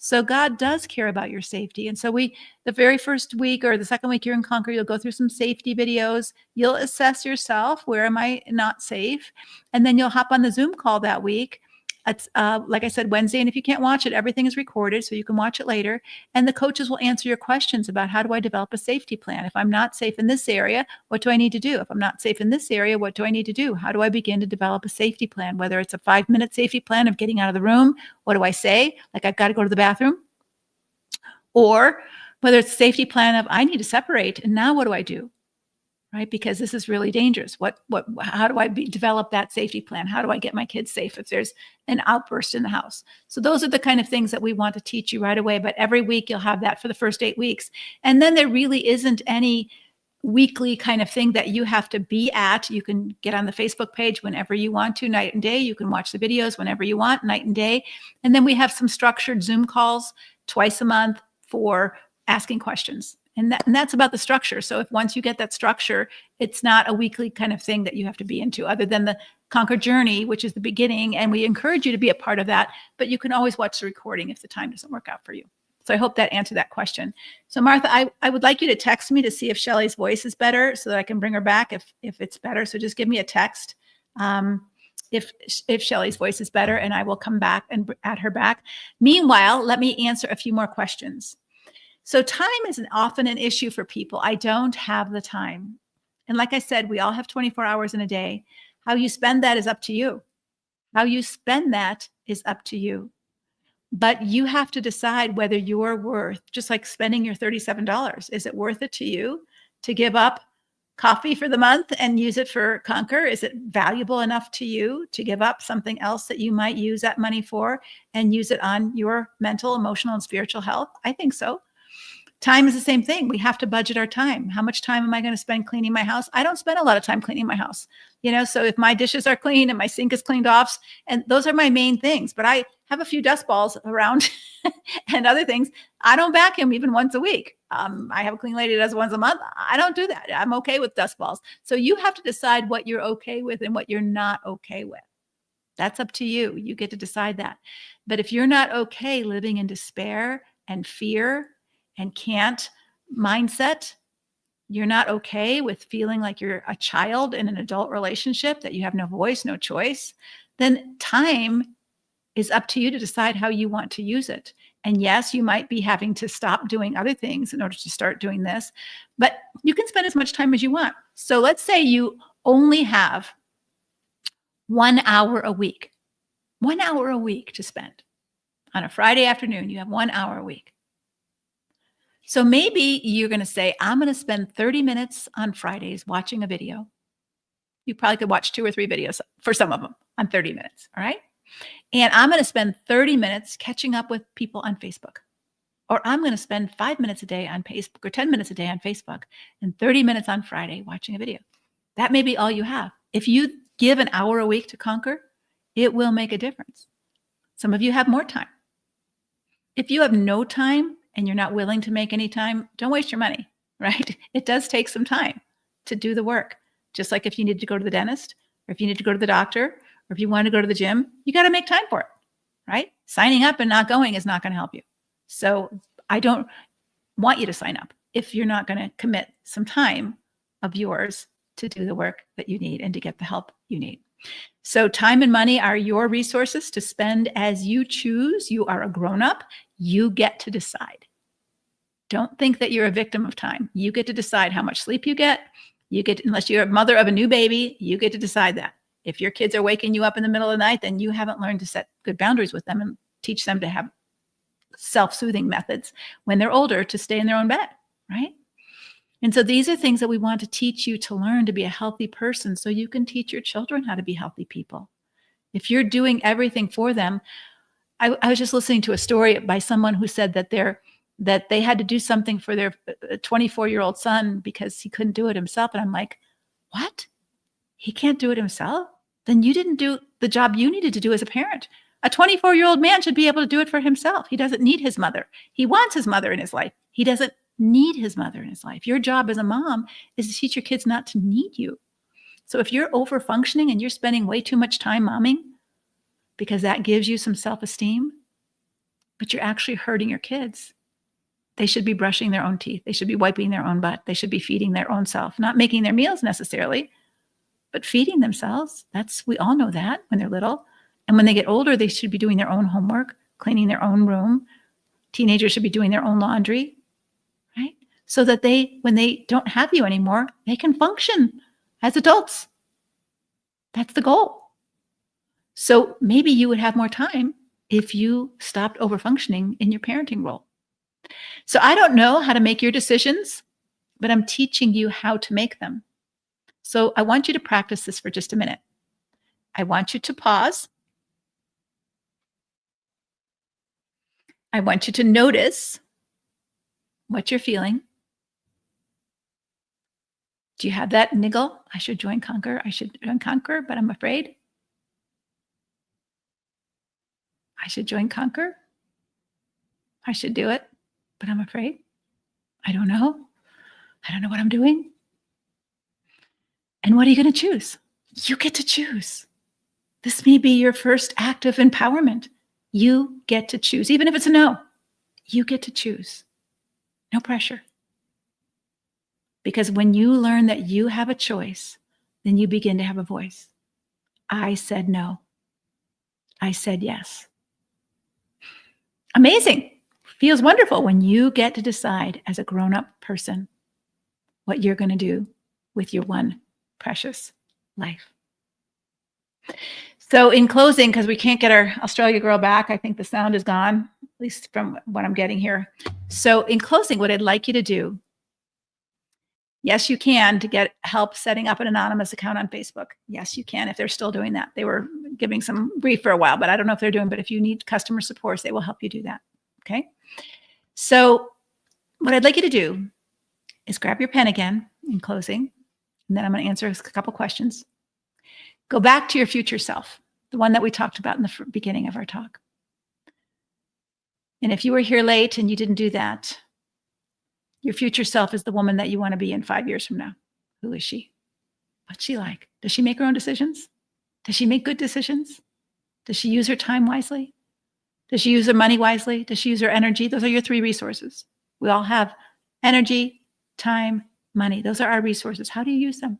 S1: So God does care about your safety. And so the very first week or the second week you're in Conquer, you'll go through some safety videos. You'll assess yourself. Where am I not safe? And then you'll hop on the Zoom call that week. It's like I said, Wednesday. And if you can't watch it, everything is recorded, so you can watch it later. And the coaches will answer your questions about, how do I develop a safety plan? If I'm not safe in this area, what do I need to do? If I'm not safe in this area, what do I need to do? How do I begin to develop a safety plan? Whether it's a 5-minute safety plan of getting out of the room, what do I say? Like, I've got to go to the bathroom. Or whether it's a safety plan of, I need to separate, and now what do I do? Right? Because this is really dangerous. How do I develop that safety plan? How do I get my kids safe if there's an outburst in the house? So those are the kind of things that we want to teach you right away. But every week you'll have that for the first 8 weeks. And then there really isn't any weekly kind of thing that you have to be at. You can get on the Facebook page whenever you want to, night and day. You can watch the videos whenever you want, night and day. And then we have some structured Zoom calls twice a month for asking questions. And that's about the structure. So if once you get that structure, it's not a weekly kind of thing that you have to be into, other than the Conquer Journey, which is the beginning. And we encourage you to be a part of that, but you can always watch the recording if the time doesn't work out for you. So I hope that answered that question. So Martha, I would like you to text me to see if Shelly's voice is better so that I can bring her back if it's better. So just give me a text if Shelly's voice is better, and I will come back and add her back. Meanwhile, let me answer a few more questions. So time is often an issue for people. I don't have the time. And like I said, we all have 24 hours in a day. How you spend that is up to you. How you spend that is up to you. But you have to decide whether you're worth, just like spending your $37, is it worth it to you to give up coffee for the month and use it for Conquer? Is it valuable enough to you to give up something else that you might use that money for and use it on your mental, emotional, and spiritual health? I think so. Time is the same thing. We have to budget our time. How much time am I going to spend cleaning my house? I don't spend a lot of time cleaning my house. So if my dishes are clean and my sink is cleaned off, and those are my main things, but I have a few dust balls around and other things. I don't vacuum even once a week. I have a clean lady that does once a month. I don't do that. I'm okay with dust balls. So you have to decide what you're okay with and what you're not okay with. That's up to you. You get to decide that. But if you're not okay living in despair and fear and can't mindset, you're not okay with feeling like you're a child in an adult relationship, that you have no voice, no choice, then time is up to you to decide how you want to use it. And yes, you might be having to stop doing other things in order to start doing this, but you can spend as much time as you want. So let's say you only have 1 hour a week, 1 hour a week to spend. On a Friday afternoon, you have 1 hour a week. So maybe you're going to say, I'm going to spend 30 minutes on Fridays watching a video. You probably could watch 2 or 3 videos for some of them on 30 minutes. All right. And I'm going to spend 30 minutes catching up with people on Facebook. Or I'm going to spend 5 minutes a day on Facebook, or 10 minutes a day on Facebook, and 30 minutes on Friday watching a video. That may be all you have. If you give an hour a week to Conquer, it will make a difference. Some of you have more time. If you have no time and you're not willing to make any time, don't waste your money, right? It does take some time to do the work. Just like if you need to go to the dentist, or if you need to go to the doctor, or if you want to go to the gym, you got to make time for it, right? Signing up and not going is not going to help you. So I don't want you to sign up if you're not going to commit some time of yours to do the work that you need and to get the help you need. So time and money are your resources to spend as you choose. You are a grown-up. You get to decide. Don't think that you're a victim of time. You get to decide how much sleep you get. Unless you're a mother of a new baby, you get to decide that. If your kids are waking you up in the middle of the night, then you haven't learned to set good boundaries with them and teach them to have self-soothing methods when they're older to stay in their own bed, right? And so these are things that we want to teach you to learn to be a healthy person so you can teach your children how to be healthy people. If you're doing everything for them, I was just listening to a story by someone who said that they had to do something for their 24-year-old son because he couldn't do it himself. And I'm like, what? He can't do it himself? Then you didn't do the job you needed to do as a parent. A 24-year-old man should be able to do it for himself. He doesn't need his mother. He wants his mother in his life. He doesn't need his mother in his life. Your job as a mom is to teach your kids not to need you. So if you're over functioning and you're spending way too much time momming because that gives you some self-esteem, but you're actually hurting your kids, they should be brushing their own teeth. They should be wiping their own butt. They should be feeding their own self, not making their meals necessarily, but feeding themselves. We all know that when they're little. And when they get older, they should be doing their own homework, cleaning their own room. Teenagers should be doing their own laundry, right? So that when they don't have you anymore, they can function as adults. That's the goal. So maybe you would have more time if you stopped over-functioning in your parenting role. So I don't know how to make your decisions, but I'm teaching you how to make them. So I want you to practice this for just a minute. I want you to pause. I want you to notice what you're feeling. Do you have that niggle? I should join Conquer. I should join Conquer, but I'm afraid. I should join Conquer. I should do it, but I'm afraid. I don't know. I don't know what I'm doing. And what are you going to choose? You get to choose. This may be your first act of empowerment. You get to choose. Even if it's a no, you get to choose. No pressure. Because when you learn that you have a choice, then you begin to have a voice. I said no. I said yes. Amazing. Feels wonderful when you get to decide as a grown-up person what you're going to do with your one precious life. So in closing, because we can't get our Australia girl back, I think the sound is gone, at least from what I'm getting here. So in closing, what I'd like you to do, yes, you can, to get help setting up an anonymous account on Facebook. Yes, you can, if they're still doing that. They were giving some grief for a while, but I don't know if they're doing, but if you need customer support, they will help you do that. Okay. So what I'd like you to do is grab your pen again in closing, and then I'm going to answer a couple questions. Go back to your future self, the one that we talked about in the beginning of our talk. And if you were here late and you didn't do that, your future self is the woman that you want to be in 5 years from now. Who is she? What's she like? Does she make her own decisions? Does she make good decisions? Does she use her time wisely? Does she use her money wisely? Does she use her energy? Those are your 3 resources. We all have energy, time, money. Those are our resources. How do you use them?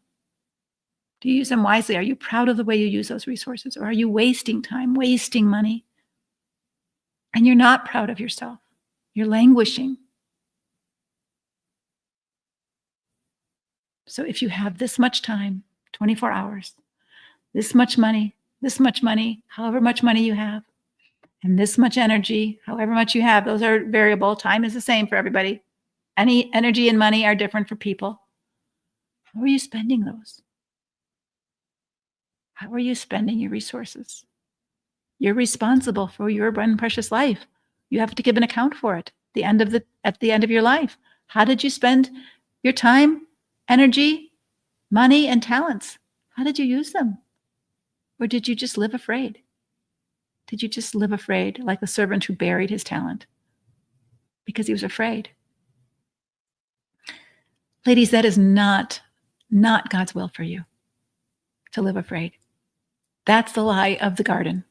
S1: Do you use them wisely? Are you proud of the way you use those resources? Or are you wasting time, wasting money? And you're not proud of yourself. You're languishing. So if you have this much time, 24 hours, this much money, however much money you have, and this much energy, however much you have, those are variable. Time is the same for everybody. Any energy and money are different for people. How are you spending those? How are you spending your resources? You're responsible for your one precious life. You have to give an account for it at the end of your life. How did you spend your time, energy, money, and talents? How did you use them? Or did you just live afraid? Did you just live afraid, like the servant who buried his talent because he was afraid? Ladies, that is not God's will for you, to live afraid. That's the lie of the garden.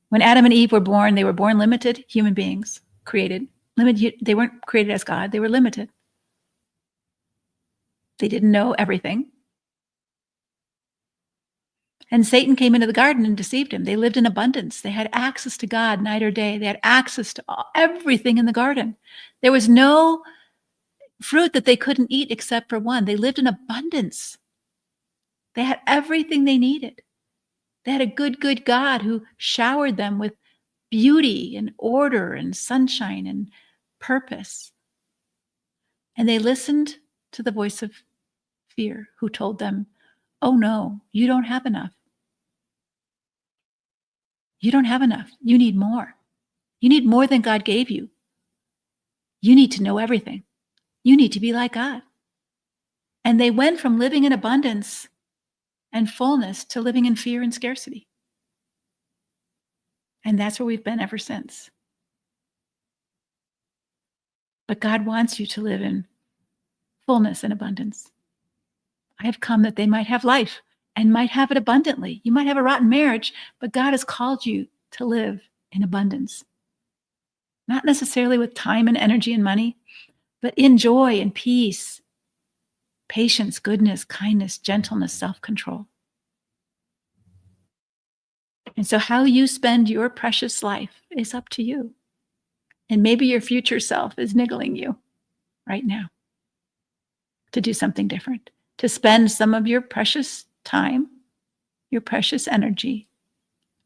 S1: When Adam and Eve were born, they were born limited human beings, created. Limited. They weren't created as God. They were limited. They didn't know everything. And Satan came into the garden and deceived him. They lived in abundance. They had access to God night or day. They had access to everything in the garden. There was no fruit that they couldn't eat except for one. They lived in abundance. They had everything they needed. They had a good God who showered them with beauty and order and sunshine and purpose. And they listened to the voice of fear, who told them, oh no, you don't have enough. You don't have enough. You need more. You need more than God gave you. You need to know everything. You need to be like God. And they went from living in abundance and fullness to living in fear and scarcity. And that's where we've been ever since. But God wants you to live in fullness and abundance. I have come that they might have life and might have it abundantly. You might have a rotten marriage, but God has called you to live in abundance. Not necessarily with time and energy and money, but in joy and peace, patience, goodness, kindness, gentleness, self-control. And so how you spend your precious life is up to you. And maybe your future self is niggling you right now to do something different, to spend some of your precious time, your precious energy,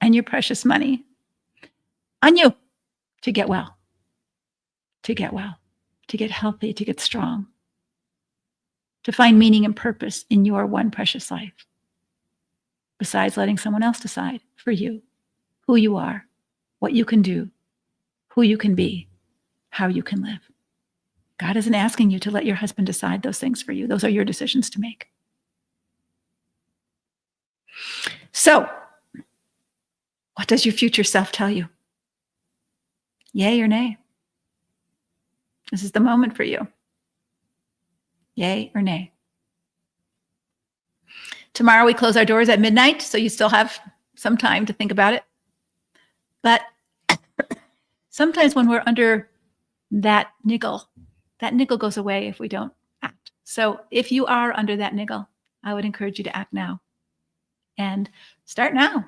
S1: and your precious money on you to get well, to get healthy, to get strong, to find meaning and purpose in your one precious life, besides letting someone else decide for you who you are, what you can do, who you can be, how you can live. God isn't asking you to let your husband decide those things for you. Those are your decisions to make. So, what does your future self tell you? Yay or nay? This is the moment for you. Yay or nay? Tomorrow we close our doors at midnight, so you still have some time to think about it. But sometimes when we're under that niggle goes away if we don't act. So if you are under that niggle, I would encourage you to act now. And start now.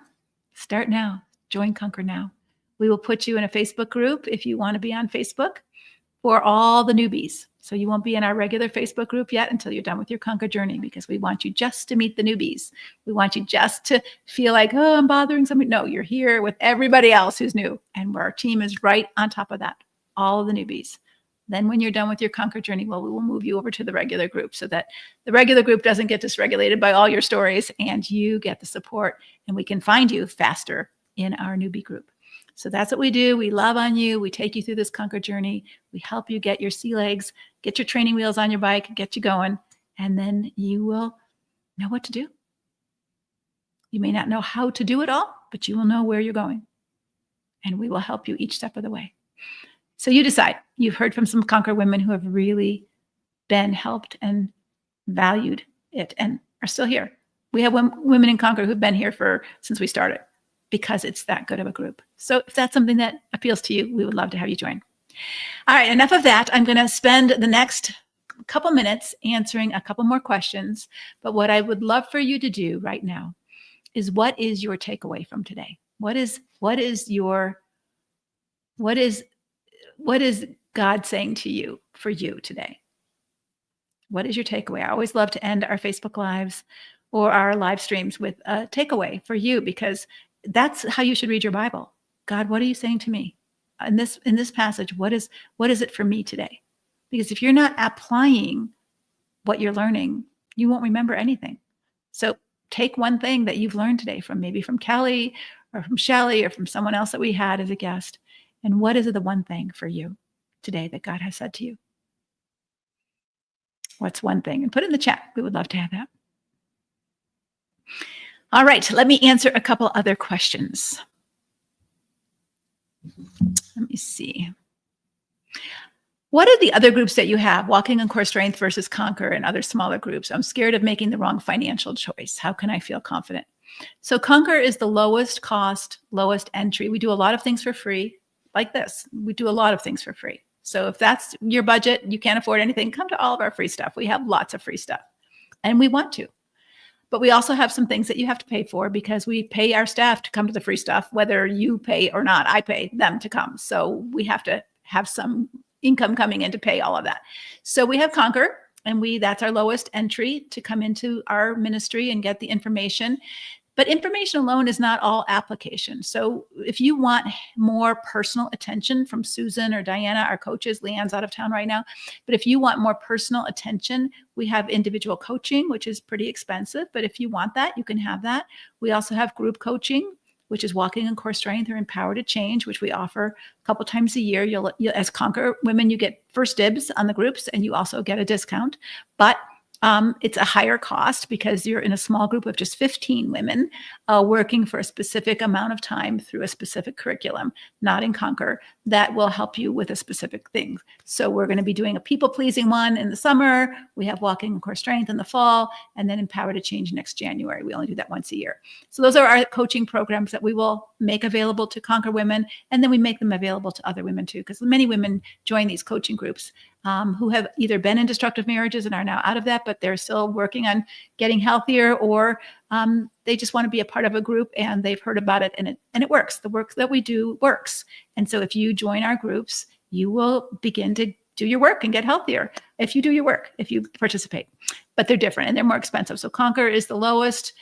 S1: Start now. Join Conquer now. We will put you in a Facebook group if you want to be on Facebook for all the newbies. So you won't be in our regular Facebook group yet until you're done with your Conquer journey, because we want you just to meet the newbies. We want you just to feel like, oh, I'm bothering somebody. No, you're here with everybody else who's new. And our team is right on top of that, all of the newbies. Then when you're done with your Conquer journey, well, we will move you over to the regular group so that the regular group doesn't get dysregulated by all your stories and you get the support, and we can find you faster in our newbie group. So that's what we do. We love on you. We take you through this Conquer journey. We help you get your sea legs, get your training wheels on your bike, get you going, and then you will know what to do. You may not know how to do it all, but you will know where you're going, and we will help you each step of the way. So you decide. You've heard from some Conquer women who have really been helped and valued it and are still here. We have women in Conquer who've been here since we started, because it's that good of a group. So if that's something that appeals to you, we would love to have you join. All right, enough of that. I'm going to spend the next couple minutes answering a couple more questions. But what I would love for you to do right now is, what is your takeaway from today? What is God saying to you for you today? What is your takeaway? I always love to end our Facebook Lives or our live streams with a takeaway for you, because that's how you should read your Bible. God, what are you saying to me in this passage? What is it for me today? Because if you're not applying what you're learning, you won't remember anything. So take one thing that you've learned today from Kelly or from Shelley or from someone else that we had as a guest. And what is the one thing for you today that God has said to you? What's one thing? And put it in the chat. We would love to have that. All right, let me answer a couple other questions. Let me see. What are the other groups that you have? Walking on Core Strength versus Conquer and other smaller groups. I'm scared of making the wrong financial choice. How can I feel confident? So Conquer is the lowest cost, lowest entry. We do a lot of things for free, like this. We do a lot of things for free. So if that's your budget, you can't afford anything, come to all of our free stuff. We have lots of free stuff, and we want to. But we also have some things that you have to pay for, because we pay our staff to come to the free stuff, whether you pay or not. I pay them to come. So we have to have some income coming in to pay all of that. So we have Conquer, and that's our lowest entry to come into our ministry and get the information. But information alone is not all application. So if you want more personal attention from Susan or Diana, our coaches, Leanne's out of town right now. But if you want more personal attention, we have individual coaching, which is pretty expensive. But if you want that, you can have that. We also have group coaching, which is Walking in Core Strength or Empower to Change, which we offer a couple times a year. You'll as Conquer women, you get first dibs on the groups, and you also get a discount. But it's a higher cost because you're in a small group of just 15 women working for a specific amount of time through a specific curriculum, not in Conquer, that will help you with a specific thing. So we're going to be doing a people-pleasing one in the summer. We have Walking in Core Strength in the fall, and then Empower to Change next January. We only do that once a year. So those are our coaching programs that we will make available to Conquer women, and then we make them available to other women too, because many women join these coaching groups who have either been in destructive marriages and are now out of that, but they're still working on getting healthier, or they just want to be a part of a group and they've heard about it and it works. The work that we do works. And so if you join our groups, you will begin to do your work and get healthier if you do your work, if you participate. But they're different and they're more expensive. So Conquer is the lowest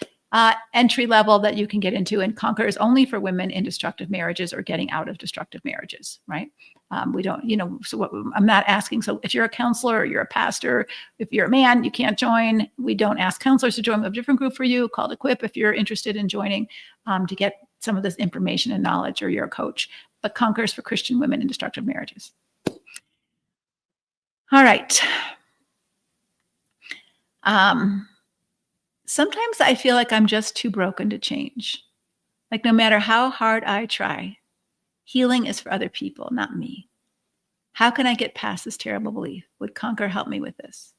S1: entry level that you can get into, and Conquer is only for women in destructive marriages or getting out of destructive marriages, right? We don't, I'm not asking. So if you're a counselor or you're a pastor, if you're a man, you can't join. We don't ask counselors to join. We have a different group for you called Equip if you're interested in joining to get some of this information and knowledge, or you're a coach. But Conquer is for Christian women in destructive marriages. All right. Sometimes I feel like I'm just too broken to change. Like no matter how hard I try, healing is for other people, not me. How can I get past this terrible belief? Would Conquer help me with this?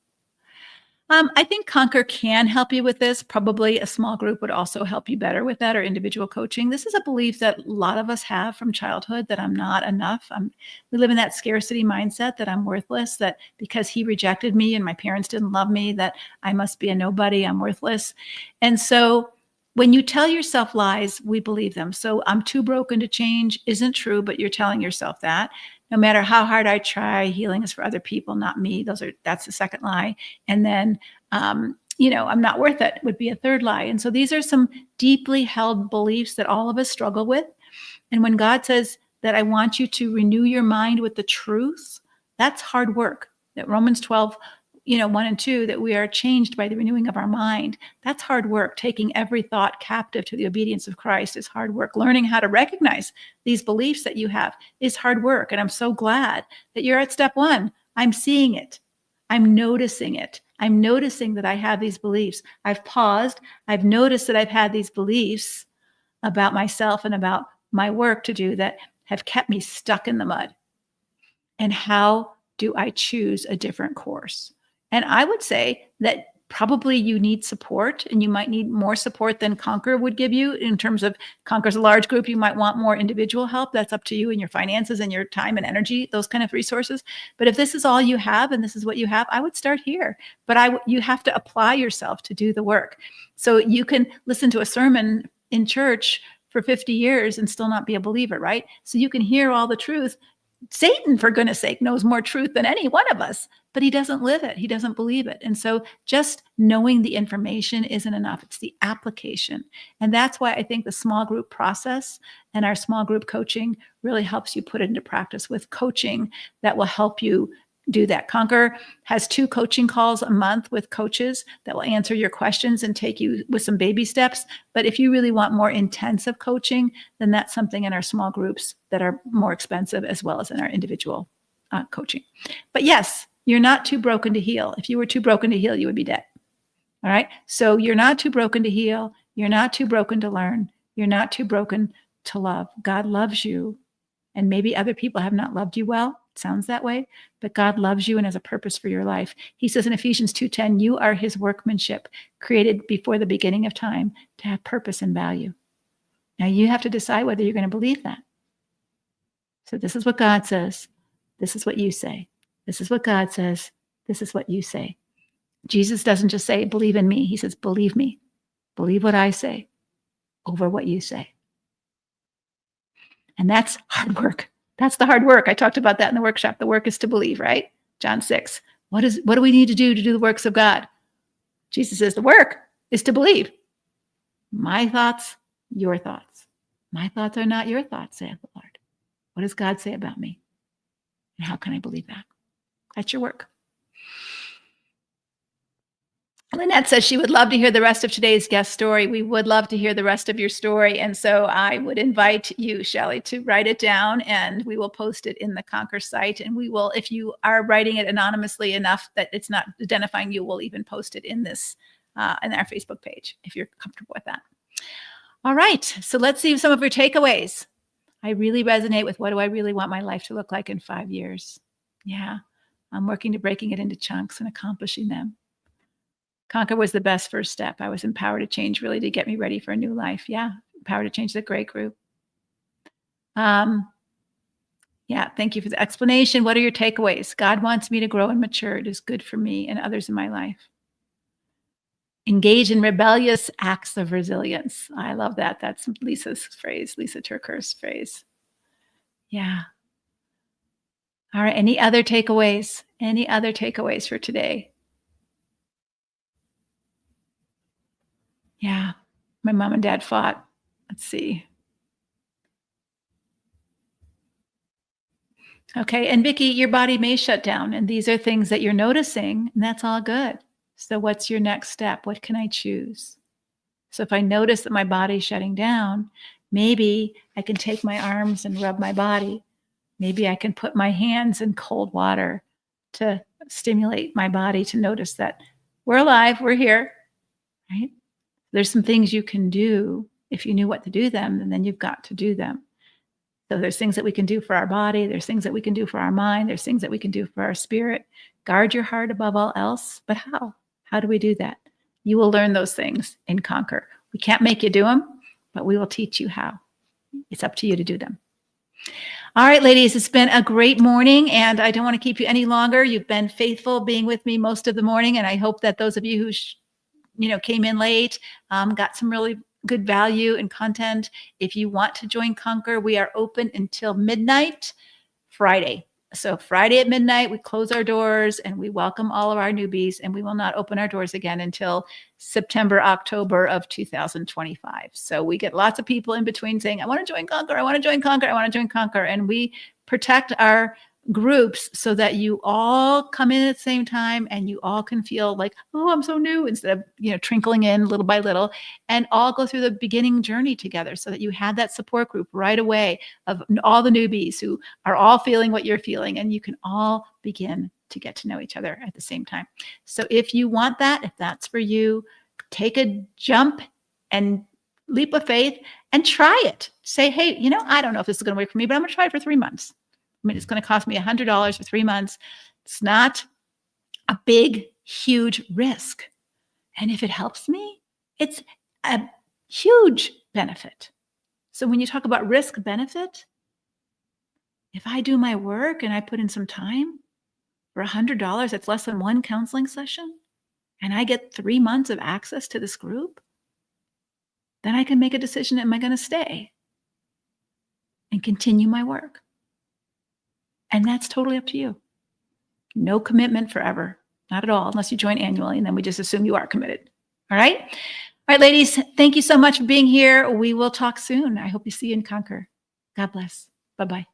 S1: I think Conquer can help you with this. Probably a small group would also help you better with that, or individual coaching. This is a belief that a lot of us have from childhood, that I'm not enough. We live in that scarcity mindset that I'm worthless, that because he rejected me and my parents didn't love me, that I must be a nobody, I'm worthless. And so when you tell yourself lies, we believe them. So I'm too broken to change isn't true, but you're telling yourself that. No matter how hard I try, healing is for other people, not me. That's the second lie. And then, I'm not worth it would be a third lie. And so these are some deeply held beliefs that all of us struggle with. And when God says that I want you to renew your mind with the truth, that's hard work. That Romans 12, 1 and 2, that we are changed by the renewing of our mind. That's hard work. Taking every thought captive to the obedience of Christ is hard work. Learning how to recognize these beliefs that you have is hard work. And I'm so glad that you're at step 1. I'm seeing it. I'm noticing it. I'm noticing that I have these beliefs. I've paused. I've noticed that I've had these beliefs about myself and about my work to do that have kept me stuck in the mud. And how do I choose a different course? And I would say that probably you need support, and you might need more support than Conquer would give you. In terms of Conquer's a large group, you might want more individual help. That's up to you and your finances and your time and energy, those kind of resources. But if this is all you have and this is what you have, I would start here. But you have to apply yourself to do the work. So you can listen to a sermon in church for 50 years and still not be a believer, right? So you can hear all the truth. Satan, for goodness sake, knows more truth than any one of us, but he doesn't live it. He doesn't believe it. And so just knowing the information isn't enough. It's the application. And that's why I think the small group process and our small group coaching really helps you put it into practice with coaching that will help you do that. Conquer has 2 coaching calls a month with coaches that will answer your questions and take you with some baby steps. But if you really want more intensive coaching, then that's something in our small groups that are more expensive, as well as in our individual coaching. But yes, you're not too broken to heal. If you were too broken to heal, you would be dead. All right. So you're not too broken to heal. You're not too broken to learn. You're not too broken to love. God loves you. And maybe other people have not loved you well. It sounds that way, but God loves you and has a purpose for your life. He says in Ephesians 2:10, you are his workmanship, created before the beginning of time to have purpose and value. Now you have to decide whether you're going to believe that. So this is what God says. This is what you say. This is what God says. This is what you say. Jesus doesn't just say, believe in me. He says, believe me. Believe what I say over what you say. And that's hard work. That's the hard work. I talked about that in the workshop. The work is to believe, right? John 6. What do we need to do the works of God? Jesus says the work is to believe. My thoughts, your thoughts. My thoughts are not your thoughts, saith the Lord. What does God say about me? And how can I believe that? That's your work. Lynette says she would love to hear the rest of today's guest story. We would love to hear the rest of your story. And so I would invite you, Shelley, to write it down, and we will post it in the Conquer site. And we will, if you are writing it anonymously enough that it's not identifying you, we'll even post it in this, in our Facebook page, if you're comfortable with that. All right. So let's see some of your takeaways. I really resonate with, what do I really want my life to look like in 5 years? Yeah. I'm working to breaking it into chunks and accomplishing them. Conquer was the best first step. I was empowered to change, really, to get me ready for a new life. Yeah, empowered to change, the great group. Yeah, thank you for the explanation. What are your takeaways? God wants me to grow and mature. It is good for me and others in my life. Engage in rebellious acts of resilience. I love that. That's Lisa's phrase, Lisa Turker's phrase. Yeah. All right, any other takeaways? Any other takeaways for today? Yeah, my mom and dad fought. Let's see. Okay, and Vicki, your body may shut down, and these are things that you're noticing, and that's all good. So what's your next step? What can I choose? So if I notice that my body's shutting down, maybe I can take my arms and rub my body. Maybe I can put my hands in cold water to stimulate my body to notice that we're alive, we're here, right? There's some things you can do. If you knew what to do them, and then you've got to do them. So there's things that we can do for our body. There's things that we can do for our mind. There's things that we can do for our spirit. Guard your heart above all else. But how? How do we do that? You will learn those things in Conquer. We can't make you do them, but we will teach you how. It's up to you to do them. All right, ladies, it's been a great morning, and I don't want to keep you any longer. You've been faithful being with me most of the morning, and I hope that those of you who came in late got some really good value and content. If you want to join Conquer, we are open until midnight Friday. So Friday at midnight, we close our doors and we welcome all of our newbies, and we will not open our doors again until September, October of 2025. So we get lots of people in between saying, I want to join Conquer, I want to join Conquer, I want to join Conquer. And we protect our groups so that you all come in at the same time and you all can feel like, oh, I'm so new, instead of, trickling in little by little, and all go through the beginning journey together so that you have that support group right away of all the newbies who are all feeling what you're feeling, and you can all begin to get to know each other at the same time. So if you want that, if that's for you, take a jump and leap of faith and try it. Say, hey, I don't know if this is going to work for me, but I'm going to try it for 3 months. I mean, it's going to cost me $100 for 3 months. It's not a big, huge risk. And if it helps me, it's a huge benefit. So when you talk about risk benefit, if I do my work and I put in some time for $100, that's less than one counseling session, and I get 3 months of access to this group, then I can make a decision, am I going to stay and continue my work? And that's totally up to you. No commitment forever. Not at all, unless you join annually, and then we just assume you are committed. All right? All right, ladies, thank you so much for being here. We will talk soon. I hope you see you in Conquer. God bless. Bye-bye.